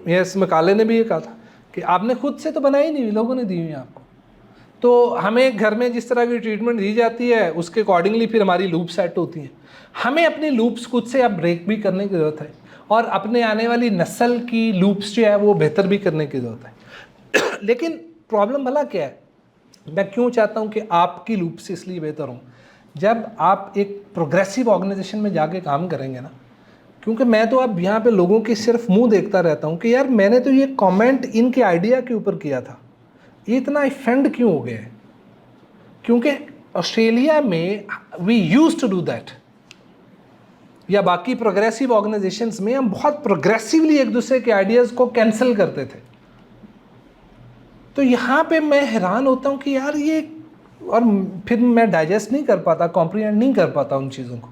यस मकाले ने भी ये कहा था कि आपने खुद से तो बनाई नहीं, लोगों ने दी हुई है आपको। तो हमें घर में जिस तरह की ट्रीटमेंट दी जाती है उसके अकॉर्डिंगली फिर हमारी लूप सेट होती हैं। हमें अपनी लूप्स खुद से अब ब्रेक भी करने की ज़रूरत है, और अपने आने वाली नस्ल की लूप्स जो है वो बेहतर भी करने की ज़रूरत है। लेकिन प्रॉब्लम भला क्या है, मैं क्यों चाहता हूँ कि आपकी लूप से इसलिए बेहतर हूँ, जब आप एक प्रोग्रेसिव ऑर्गेनाइजेशन में जाके काम करेंगे ना, क्योंकि मैं तो अब यहाँ पे लोगों के सिर्फ मुंह देखता रहता हूँ कि यार मैंने तो ये कमेंट इनके आइडिया के ऊपर किया था, ये इतना इफेंड क्यों हो गया है? क्योंकि ऑस्ट्रेलिया में we used to do that, या बाकी प्रोग्रेसिव ऑर्गेनाइजेशंस में हम बहुत प्रोग्रेसिवली एक दूसरे के आइडियाज़ को कैंसिल करते थे। तो यहाँ पे मैं हैरान होता हूँ कि यार ये, और फिर मैं डाइजेस्ट नहीं कर पाता, कॉम्प्रिहेंड नहीं कर पाता उन चीज़ों को।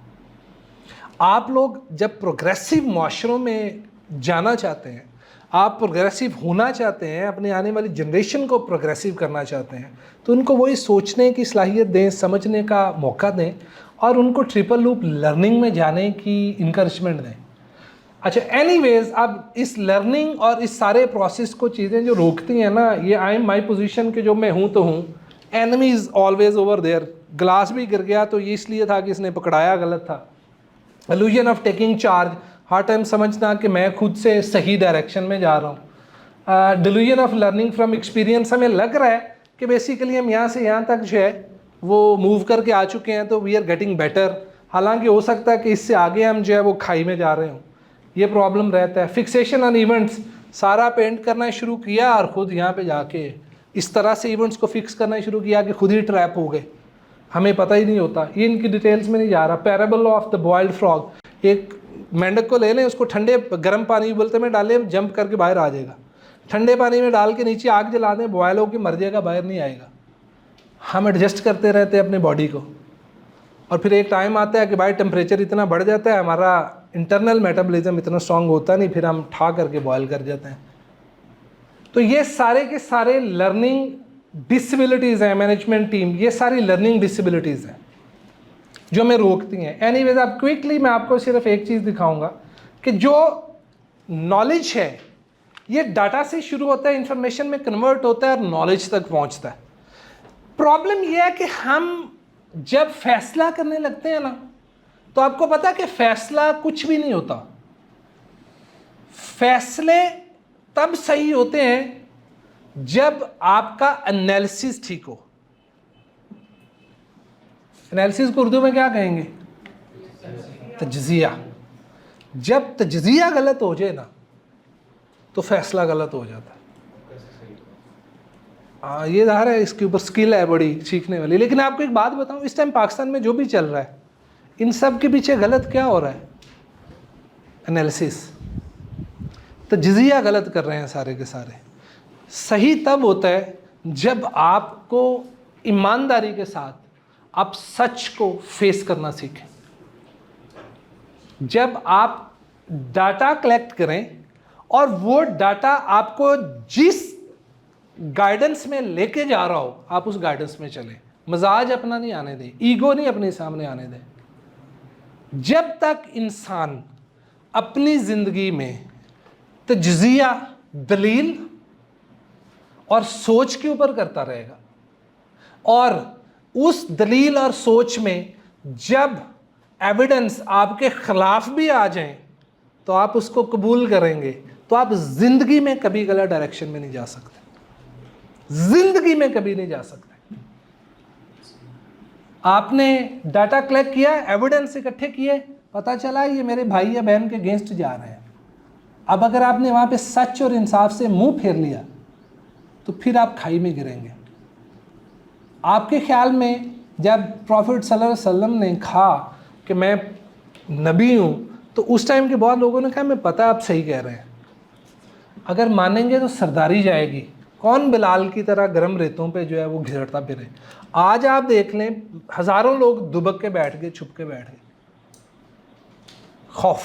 आप लोग जब प्रोग्रेसिव माशरों में जाना चाहते हैं, आप प्रोग्रेसिव होना चाहते हैं, अपने आने वाली जनरेशन को प्रोग्रेसिव करना चाहते हैं, तो उनको वही सोचने की सलाहियत दें, समझने का मौका दें, और उनको ट्रिपल लूप लर्निंग में जाने की इंकरेजमेंट दें। अच्छा, एनीवेज, अब इस लर्निंग और इस सारे प्रोसेस को चीज़ें जो रोकती हैं ना, ये आई एम माई पोजीशन कि जो मैं हूँ तो हूँ, enemy is always over there. Glass भी गिर गया तो ये इसलिए था कि इसने पकड़ाया गलत था। Illusion of taking charge, her time समझना कि मैं खुद से सही डायरेक्शन में जा रहा हूँ। Delusion of learning from experience, हमें लग रहा है कि बेसिकली हम यहाँ से यहाँ तक जो है वो मूव करके आ चुके हैं, तो वी आर गेटिंग बेटर। हालांकि हो सकता है कि इससे आगे हम जो है वो खाई में जा रहे हों, ये प्रॉब्लम रहता है। फिक्सेशन ऑन इवेंट्स, सारा पेंट करना शुरू किया और ख़ुद यहाँ पे जाके इस तरह से इवेंट्स को फिक्स करना शुरू किया कि खुद ही ट्रैप हो गए, हमें पता ही नहीं होता। ये इनकी डिटेल्स में नहीं जा रहा। Parable of the boiled frog, एक मेंढक को ले लें, उसको ठंडे गर्म पानी बोलते में डालें, जंप करके बाहर आ जाएगा। ठंडे पानी में डाल के नीचे आग जला दें, बॉयल होकर मर जाएगा, बाहर नहीं आएगा। हम एडजस्ट करते रहते हैं अपने बॉडी को, और फिर एक टाइम आता है कि भाई टेम्परेचर इतना बढ़ जाता है, हमारा इंटरनल मेटाबॉलिज्म इतना स्ट्रांग होता नहीं, फिर हम ठा करके बॉयल कर जाते हैं। तो ये सारे के सारे लर्निंग डिसेबिलिटीज़ हैं। मैनेजमेंट टीम, ये सारी लर्निंग डिसेबिलिटीज़ हैं जो हमें रोकती हैं। एनीवेज, अब क्विकली मैं आपको सिर्फ एक चीज़ दिखाऊंगा कि जो नॉलेज है ये डाटा से शुरू होता है, इंफॉर्मेशन में कन्वर्ट होता है और नॉलेज तक पहुंचता है। प्रॉब्लम यह है कि हम जब फैसला करने लगते हैं ना, तो आपको पता है कि फैसला कुछ भी नहीं होता। फैसले तब सही होते हैं जब आपका एनालिसिस ठीक हो। एनालिसिस को उर्दू में क्या कहेंगे? तज्जिया। जब तज्जिया गलत हो जाए ना, तो फैसला गलत हो जाता है। ये ज़ाहिर है इसके ऊपर स्किल है बड़ी सीखने वाली। लेकिन आपको एक बात बताऊं, इस टाइम पाकिस्तान में जो भी चल रहा है, इन सब के पीछे गलत क्या हो रहा है? एनालिसिस। तो जजिया गलत कर रहे हैं सारे के सारे। सही तब होता है जब आपको ईमानदारी के साथ आप सच को फेस करना सीखें। जब आप डाटा कलेक्ट करें और वो डाटा आपको जिस गाइडेंस में लेके जा रहा हो आप उस गाइडेंस में चलें। मजाज अपना नहीं आने दें, ईगो नहीं अपने सामने आने दें। जब तक इंसान अपनी ज़िंदगी में तज्जिया, दलील और सोच के ऊपर करता रहेगा और उस दलील और सोच में जब एविडेंस आपके ख़िलाफ़ भी आ जाएं तो आप उसको कबूल करेंगे, तो आप ज़िंदगी में कभी गलत डायरेक्शन में नहीं जा सकते, ज़िंदगी में कभी नहीं जा सकते। आपने डाटा कलेक्ट किया, एविडेंस इकट्ठे किए, पता चला ये मेरे भाई या बहन के अगेंस्ट जा रहे हैं। अब अगर आपने वहाँ पे सच और इंसाफ से मुंह फेर लिया तो फिर आप खाई में गिरेंगे। आपके ख्याल में जब प्रॉफिट सल्लल्लाहु अलैहि वसल्लम ने कहा कि मैं नबी हूँ तो उस टाइम के बहुत लोगों ने कहा मैं पता आप सही कह रहे हैं। अगर मानेंगे तो सरदारी जाएगी। कौन बिलाल की तरह गर्म रेतों पे जो है वो घिरता फिरे। आज आप देख लें हज़ारों लोग दुबक के बैठ गए, छुप के बैठ गए। खौफ,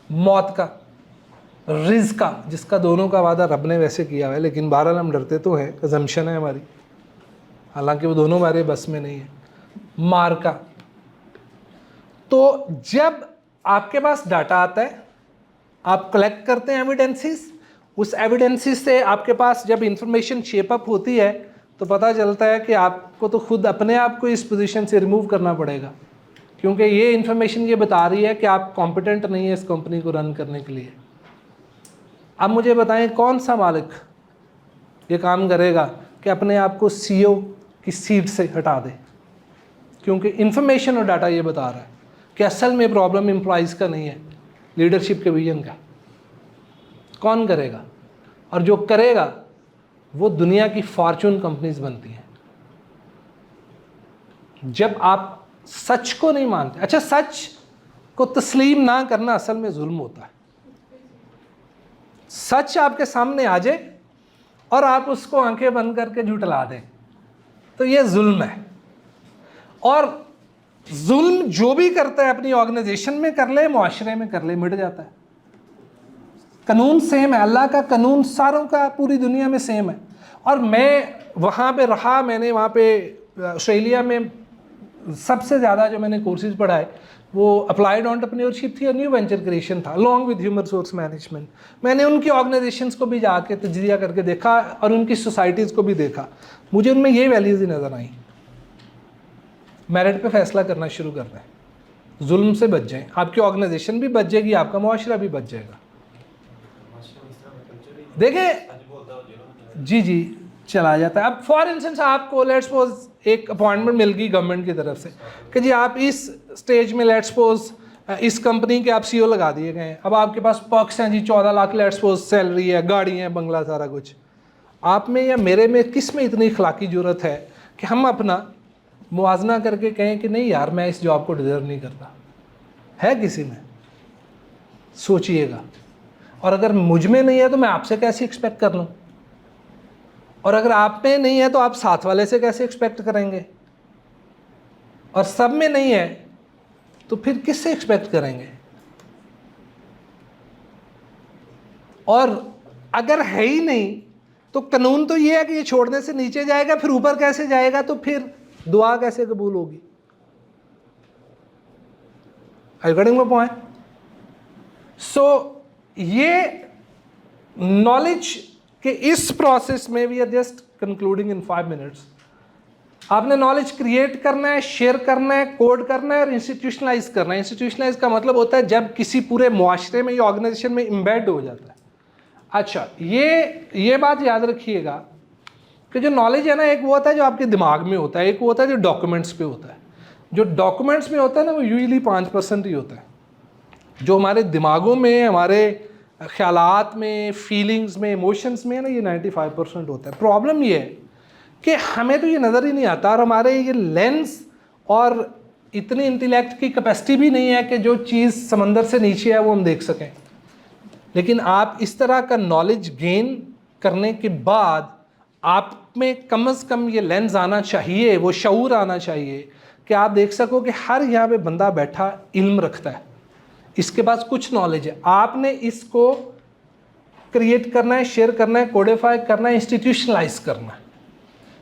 मौत का, रिज़्क़ का, जिसका दोनों का वादा रब ने वैसे किया हुआ है, लेकिन बहरहाल हम डरते तो हैं, अज़म्पशन है हमारी, हालांकि वो दोनों हमारे बस में नहीं है। मार का। तो जब आपके पास डाटा आता है, आप कलेक्ट करते हैं एविडेंसेस, उस एविडेंसेस से आपके पास जब इंफॉर्मेशन शेप अप होती है तो पता चलता है कि आपको तो खुद अपने आप को इस पोजीशन से रिमूव करना पड़ेगा, क्योंकि ये इंफॉर्मेशन ये बता रही है कि आप कॉम्पिटेंट नहीं है इस कंपनी को रन करने के लिए। अब मुझे बताएं कौन सा मालिक ये काम करेगा कि अपने आप को सीईओ की सीट से हटा दे, क्योंकि इंफॉर्मेशन और डाटा ये बता रहा है कि असल में प्रॉब्लम एम्प्लॉइज़ का नहीं है, लीडरशिप के विजन का। कौन करेगा? और जो करेगा वो दुनिया की फॉर्चून कंपनीज बनती हैं। जब आप सच को नहीं मानते, अच्छा सच को तस्लीम ना करना असल में जुल्म होता है। सच आपके सामने आ जाए और आप उसको आंखें बंद करके झुठला दें तो ये जुल्म है। और जुल्म जो भी करता है अपनी ऑर्गेनाइजेशन में कर ले, मुआशरे में कर ले, मिट जाता है। कानून सेम है, अल्लाह का कानून सारों का पूरी दुनिया में सेम है। और मैं वहाँ पे रहा, मैंने वहाँ पे ऑस्ट्रेलिया में सबसे ज़्यादा जो मैंने कोर्सेज पढ़ाए वो अप्लाइड एंटरप्रेन्योरशिप थी और न्यू वेंचर क्रिएशन था, along with human resource management. मैंने उनकी ऑर्गेनाइजेशंस को भी जाके तज्जिया करके देखा और उनकी सोसाइटीज़ को भी देखा। मुझे उनमें ये वैल्यूज़ ही नज़र आई। मेरिट पे फैसला करना शुरू कर रहे हैं, जुल्म से बच जाएं, आपकी ऑर्गेनाइजेशन भी बच जाएगी, आपका मुआशरा भी बच जाएगा। देखें जी चला जाता है। अब फॉर इंस्टेंस आपको लेट्स सपोज एक अपॉइंटमेंट मिल गई गवर्नमेंट की तरफ से कि जी आप इस स्टेज में लेट्स सपोज इस कंपनी के आप सीईओ लगा दिए गए हैं। अब आपके पास पर्क्स हैं जी, 14 लाख लेट्स सपोज सैलरी है, गाड़ी है, बंगला, सारा कुछ। आप में या मेरे में किस में इतनी अखलाकी ज़रूरत है कि हम अपना मुआजना करके कहें कि नहीं यार मैं इस जॉब को डिज़र्व नहीं करता? है किसी में? सोचिएगा। और अगर मुझ में नहीं है तो मैं आपसे कैसे एक्सपेक्ट कर लूँ? और अगर आप में नहीं है तो आप साथ वाले से कैसे एक्सपेक्ट करेंगे? और सब में नहीं है तो फिर किससे एक्सपेक्ट करेंगे? और अगर है ही नहीं तो कानून तो ये है कि ये छोड़ने से नीचे जाएगा, फिर ऊपर कैसे जाएगा? तो फिर दुआ कैसे कबूल होगी? Are you getting my point? So ये नॉलेज के इस प्रोसेस में we are just concluding in 5 minutes. आपने नॉलेज क्रिएट करना है, शेयर करना है, कोड करना है और इंस्टीट्यूशनलाइज करना है। इंस्टीट्यूशनलाइज का मतलब होता है जब किसी पूरे मुआशरे में या ऑर्गेनाइजेशन में इम्बेड हो जाता है। अच्छा, ये बात याद रखिएगा कि जो नॉलेज है ना, एक वो होता है जो आपके दिमाग में होता है, एक वो होता है जो डॉक्यूमेंट्स पे होता है। जो डॉक्यूमेंट्स में होता है ना वो यूजुअली 5% ही होता है। जो हमारे दिमागों में, हमारे ख्यालात में, फीलिंग्स में, इमोशंस में है ना, ये 95% होता है। प्रॉब्लम ये है कि हमें तो ये नज़र ही नहीं आता और हमारे ये लेंस और इतनी इंटेलेक्ट की कैपेसिटी भी नहीं है कि जो चीज़ समंदर से नीचे है वो हम देख सकें। लेकिन आप इस तरह का नॉलेज गेन करने के बाद आप में कम से कम ये लेंस आना चाहिए, वो शऊर आना चाहिए कि आप देख सको कि हर यहाँ पे बंदा बैठा इल्म रखता है, इसके पास कुछ नॉलेज है, आपने इसको क्रिएट करना है, शेयर करना है, कोडिफाई करना है, इंस्टीट्यूशनलाइज करना है।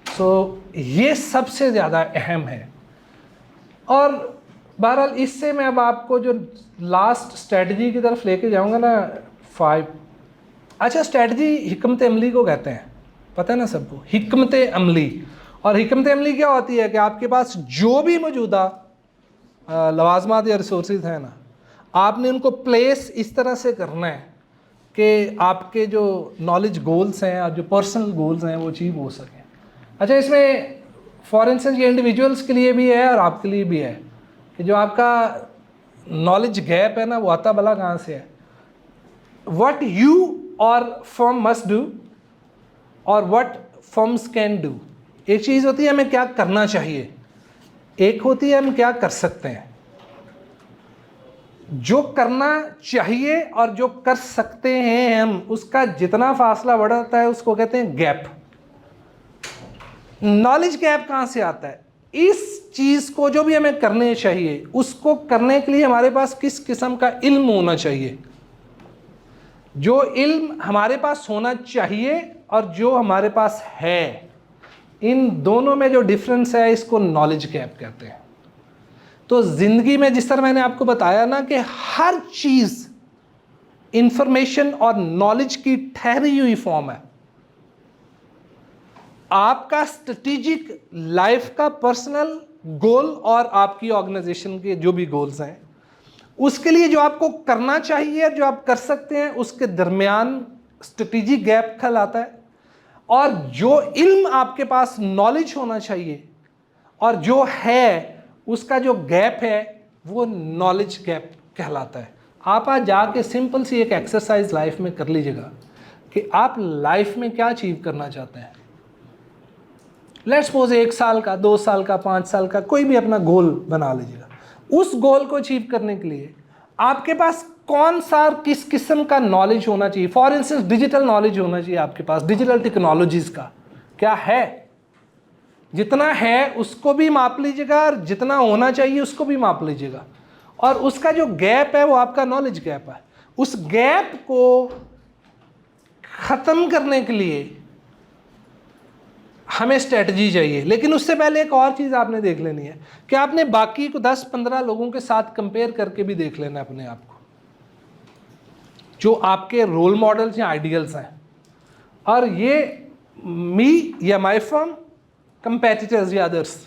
सो ये सबसे ज़्यादा अहम है। और बहरहाल इससे मैं अब आपको जो लास्ट स्ट्रेटजी की तरफ लेके जाऊंगा ना 5। अच्छा, स्ट्रेटजी हिकमत अमली को कहते हैं, पता है ना सबको, हिकमत अमली। और हिकमत अमली क्या होती है कि आपके पास जो भी मौजूदा लवाजमात या रिसोर्सेज हैं ना, आपने उनको प्लेस इस तरह से करना है कि आपके जो नॉलेज गोल्स हैं और जो पर्सनल गोल्स हैं वो अचीव हो सकें। अच्छा, इसमें फॉर इंस्टेंस ये इंडिविजुअल्स के लिए भी है और आपके लिए भी है कि जो आपका नॉलेज गैप है ना, वो आता भला कहाँ से है। व्हाट यू और फर्म मस्ट डू और व्हाट फर्म्स कैन डू, एक चीज़ होती है हमें क्या करना चाहिए, एक होती है हम क्या कर सकते हैं। जो करना चाहिए और जो कर सकते हैं हम, उसका जितना फासला बढ़ता है उसको कहते हैं गैप। नॉलेज गैप कहाँ से आता है? इस चीज़ को जो भी हमें करने चाहिए उसको करने के लिए हमारे पास किस किस्म का इल्म होना चाहिए। जो इल्म हमारे पास होना चाहिए और जो हमारे पास है, इन दोनों में जो डिफरेंस है इसको नॉलेज गैप कहते हैं। तो ज़िंदगी में जिस तरह मैंने आपको बताया ना कि हर चीज़ इंफॉर्मेशन और नॉलेज की ठहरी हुई फॉर्म है। आपका स्ट्रेटेजिक लाइफ का पर्सनल गोल और आपकी ऑर्गेनाइजेशन के जो भी गोल्स हैं, उसके लिए जो आपको करना चाहिए, जो आप कर सकते हैं, उसके दरमियान स्ट्रेटेजिक गैप कहलाता है। और जो इल्म आपके पास नॉलेज होना चाहिए और जो है उसका जो गैप है वो नॉलेज गैप कहलाता है। आप आज जाके सिंपल सी एक एक्सरसाइज लाइफ में कर लीजिएगा कि आप लाइफ में क्या अचीव करना चाहते हैं। लेट्स सपोज 1 साल का, 2 साल का, 5 साल का कोई भी अपना गोल बना लीजिएगा। उस गोल को अचीव करने के लिए आपके पास कौन सा किस किस्म का नॉलेज होना चाहिए। फॉर इंस्टेंस डिजिटल नॉलेज होना चाहिए आपके पास, डिजिटल टेक्नोलॉजीज का क्या है। जितना है उसको भी माप लीजिएगा और जितना होना चाहिए उसको भी माप लीजिएगा। और उसका जो गैप है वो आपका नॉलेज गैप है। उस गैप को ख़त्म करने के लिए हमें स्ट्रेटजी चाहिए। लेकिन उससे पहले एक और चीज़ आपने देख लेनी है कि आपने बाकी को 10-15 लोगों के साथ कंपेयर करके भी देख लेना है अपने आप को, जो आपके रोल मॉडल्स या आइडियल्स हैं। और ये मी या माय फर्म, कंपेटिटर्स या अदर्स,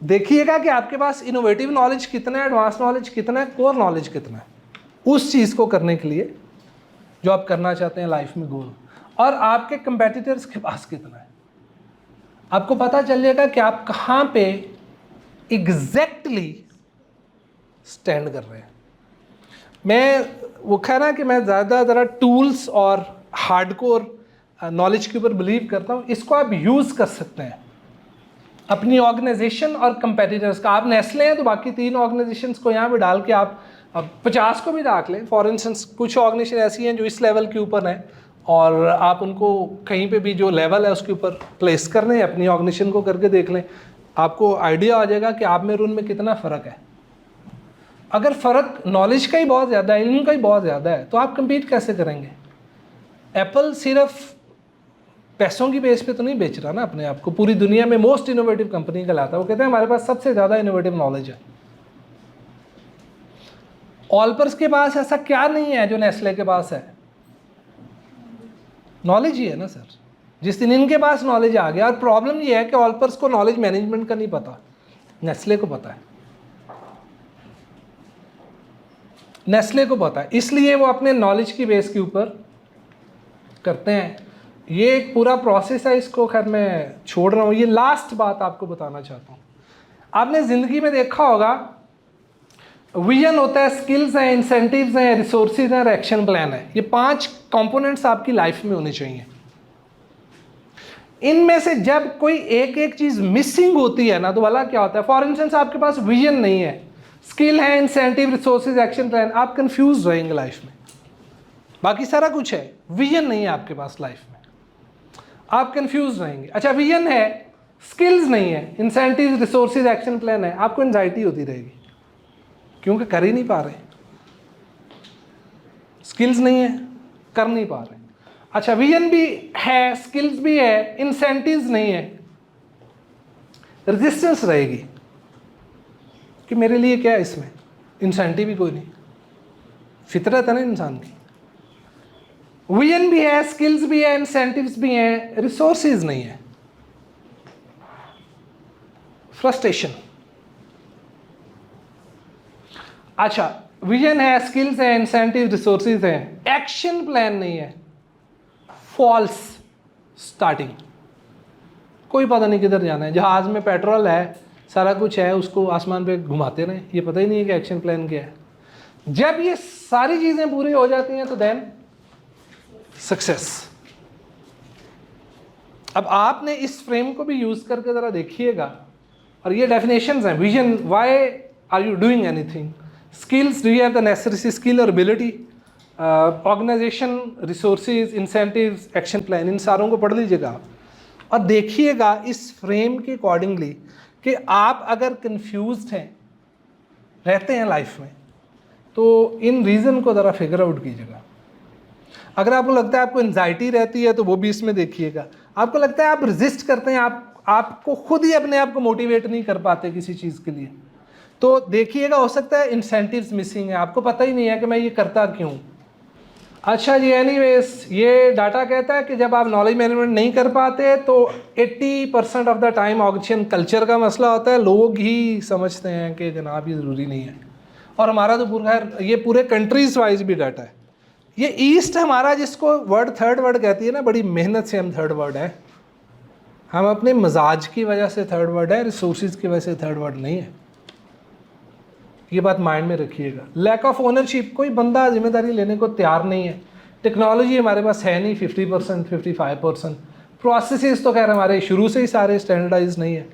देखिएगा कि आपके पास इनोवेटिव नॉलेज कितना है, एडवांस नॉलेज कितना है, कोर नॉलेज कितना है उस चीज़ को करने के लिए जो आप करना चाहते हैं लाइफ में गोल, और आपके कंपेटिटर्स के पास कितना है। आपको पता चल जाएगा कि आप कहाँ पे एग्जैक्टली स्टैंड कर रहे हैं। मैं वो कह रहा कि मैं ज़्यादा टूल्स और हार्डकोर नॉलेज के ऊपर बिलीव करता हूँ। इसको आप यूज़ कर सकते हैं अपनी ऑर्गेनाइजेशन और कंपेटिटर्स का। आप नेस्ले हैं तो बाकी 3 ऑर्गेनाइजेशंस को यहाँ पे डाल के आप 50 को भी रख लें। फॉर इंस्टेंस कुछ ऑर्गेनाइजेशन ऐसी हैं जो इस लेवल के ऊपर हैं और आप उनको कहीं पे भी जो लेवल है उसके ऊपर प्लेस कर लें, अपनी ऑर्गेनाइजेशन को करके देख लें, आपको आइडिया आ जाएगा कि आप में और उनमें कितना फ़र्क है। अगर फ़र्क नॉलेज का ही बहुत ज़्यादा है, इल्म का ही बहुत ज़्यादा है, तो आप कम्पीट कैसे करेंगे। एप्पल सिर्फ पैसों की बेस पे तो नहीं बेच रहा ना अपने आप को, पूरी दुनिया में मोस्ट इनोवेटिव कंपनी कहलाता है। वो कहते हैं हमारे पास सबसे ज़्यादा इनोवेटिव नॉलेज है। ऑल्पर्स के पास ऐसा क्या नहीं है जो नेस्ले के पास है, नॉलेज ही है ना सर। जिस दिन इनके पास नॉलेज आ गया, और प्रॉब्लम ये है कि ऑल्पर्स को नॉलेज मैनेजमेंट का नहीं पता, नेस्ले को पता है, नेस्ले को पता है, इसलिए वो अपने नॉलेज की बेस के ऊपर करते हैं। ये एक पूरा प्रोसेस है, इसको खैर मैं छोड़ रहा हूँ। ये लास्ट बात आपको बताना चाहता हूँ। आपने ज़िंदगी में देखा होगा विजन होता है, स्किल्स हैं, इंसेंटिव्स हैं, रिसोर्सेज हैं और एक्शन प्लान है। ये 5 कंपोनेंट्स आपकी लाइफ में होने चाहिए। इनमें से जब कोई एक चीज़ मिसिंग होती है ना, तो भला क्या होता है। फॉर इंस्टेंस आपके पास विजन नहीं है, स्किल है, इंसेंटिव, रिसोर्सेज, एक्शन प्लान, आप कंफ्यूज रहेंगे लाइफ में। बाकी सारा कुछ है, विजन नहीं है आपके पास लाइफ में, आप कंफ्यूज रहेंगे। अच्छा विजन है, स्किल्स नहीं है, इंसेंटिव, रिसोर्सेज, एक्शन प्लान है, आपको एंजाइटी होती रहेगी क्योंकि कर ही नहीं पा रहे, स्किल्स नहीं है, कर नहीं पा रहे। अच्छा विजन भी है, स्किल्स भी है, इंसेंटिव्स नहीं है, रेजिस्टेंस रहेगी कि मेरे लिए क्या है इसमें, इंसेंटिव भी कोई नहीं, फितरत है ना इंसान की। विजन भी है, स्किल्स भी है, इंसेंटिव्स भी हैं, रिसोर्सेज नहीं है, फ्रस्ट्रेशन। अच्छा विजन है, स्किल्स है, इंसेंटिव, रिसोर्सेज हैं, एक्शन प्लान नहीं है, फॉल्स स्टार्टिंग, कोई पता नहीं किधर जाना है, जहाज में पेट्रोल है, सारा कुछ है, उसको आसमान पे घुमाते रहे, ये पता ही नहीं है कि एक्शन प्लान क्या है। जब ये सारी चीजें पूरी हो जाती हैं तो देन सक्सेस। अब आपने इस फ्रेम को भी यूज करके जरा देखिएगा, और ये डेफिनेशंस हैं। Vision, why are you doing anything, skills, do you have the necessary skill और ability, organisation, resources, incentives, action plan, इन सारों को पढ़ लीजिएगा और देखिएगा इस फ्रेम के अकॉर्डिंगली कि आप अगर कंफ्यूज्ड हैं, रहते हैं लाइफ में, तो इन रीज़न को ज़रा फिगर आउट कीजिएगा। अगर आपको लगता है आपको एंजाइटी रहती है तो वो भी इसमें देखिएगा। आपको लगता है आप रेजिस्ट करते हैं, आपको खुद ही अपने आप को मोटिवेट नहीं कर पाते किसी चीज़ के लिए, तो देखिएगा हो सकता है इंसेंटिव्स मिसिंग है, आपको पता ही नहीं है कि मैं ये करता क्यों। अच्छा जी, एनीवेज ये डाटा कहता है कि जब आप नॉलेज मैनेजमेंट नहीं कर पाते तो 80% of the time organisation culture का मसला होता है। लोग ही समझते हैं कि जनाब ये ज़रूरी नहीं है, और हमारा तो पूरा ये पूरे कंट्रीज वाइज भी डाटा है। ये ईस्ट हमारा, जिसको वर्ड थर्ड वर्ड कहती है ना, बड़ी मेहनत से हम थर्ड वर्ड है, हम अपने मजाज की वजह से थर्ड वर्ड है, रिसोर्सेज की वजह से थर्ड वर्ड नहीं है। ये बात माइंड में रखिएगा। लैक ऑफ ओनरशिप, कोई बंदा जिम्मेदारी लेने को तैयार नहीं है। टेक्नोलॉजी हमारे पास है नहीं 50%, 55%। प्रोसेसेस तो खैर हमारे शुरू से ही सारे स्टैंडर्डाइज नहीं है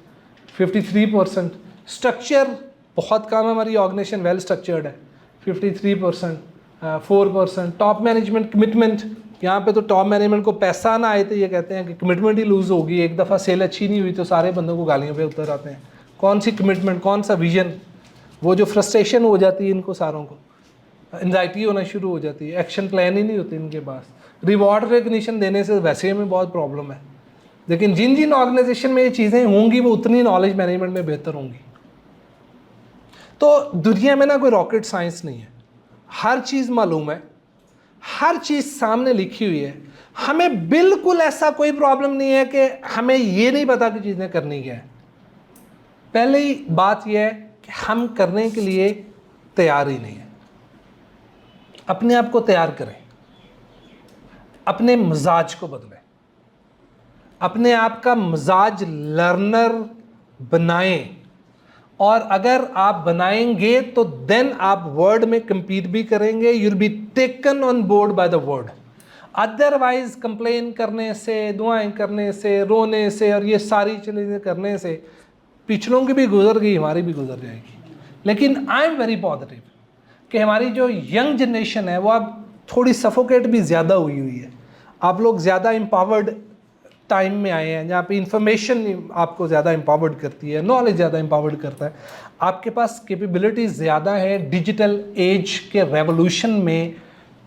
53%। स्ट्रक्चर बहुत कम है, हमारी ऑर्गेनाइजेशन वेल स्ट्रक्चर्ड है 53%, 4%। टॉप मैनेजमेंट कमिटमेंट, यहाँ पे तो टॉप मैनेजमेंट को पैसा ना आए तो ये कहते हैं कि कमिटमेंट ही लूज़ होगी, एक दफ़ा सेल अच्छी नहीं हुई तो सारे बंदों को गालियों पे उतर आते हैं। कौन सी कमिटमेंट, कौन सा विजन, वो जो फ्रस्ट्रेशन हो जाती है इनको सारों को, एंजाइटी होना शुरू हो जाती है, एक्शन प्लान ही नहीं होती इनके पास। रिवॉर्ड रिकग्निशन देने से वैसे में बहुत प्रॉब्लम है, लेकिन जिन जिन ऑर्गेनाइजेशन में ये चीज़ें होंगी वो उतनी नॉलेज मैनेजमेंट में बेहतर होंगी। तो दुनिया में ना कोई रॉकेट साइंस नहीं है, हर चीज़ मालूम है, हर चीज़ सामने लिखी हुई है। हमें बिल्कुल ऐसा कोई प्रॉब्लम नहीं है कि हमें ये नहीं पता कि चीज़ें करनी क्या है। पहली बात यह है कि हम करने के लिए तैयार ही नहीं है। अपने आप को तैयार करें, अपने मिजाज को बदलें, अपने आप का मिजाज लर्नर बनाएं, और अगर आप बनाएंगे तो देन आप वर्ड में compete भी करेंगे, you'll be taken on board by the word। Otherwise complain करने से, दुआएं करने से, रोने से और ये सारी चीज़ें करने से पिछलों की भी गुजर गई, हमारी भी गुजर जाएगी। लेकिन आई एम वेरी पॉजिटिव कि हमारी जो यंग जनरेशन है वो अब थोड़ी सफोकेट भी ज़्यादा हुई है। आप लोग ज़्यादा एम्पावर्ड टाइम में आए हैं जहाँ पे इंफॉर्मेशन आपको ज़्यादा एम्पावर्ड करती है, नॉलेज ज़्यादा एम्पावर्ड करता है, आपके पास कैपेबिलिटीज़ ज़्यादा है डिजिटल एज के रेवोल्यूशन में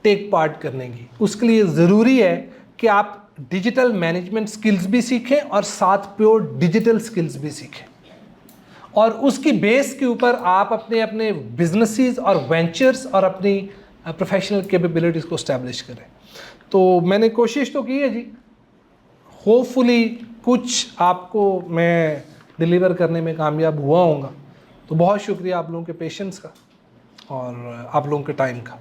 टेक पार्ट करने की। उसके लिए ज़रूरी है कि आप डिजिटल मैनेजमेंट स्किल्स भी सीखें और साथ प्योर डिजिटल स्किल्स भी सीखें, और उसकी बेस के ऊपर आप अपने अपने बिजनेसेस और वेंचर्स और अपनी प्रोफेशनल कैपेबिलिटीज़ को इस्टेब्लिश करें। तो मैंने कोशिश तो की है जी, होपफुली कुछ आपको मैं डिलीवर करने में कामयाब हुआ होऊंगा। तो बहुत शुक्रिया आप लोगों के पेशेंस का और आप लोगों के टाइम का।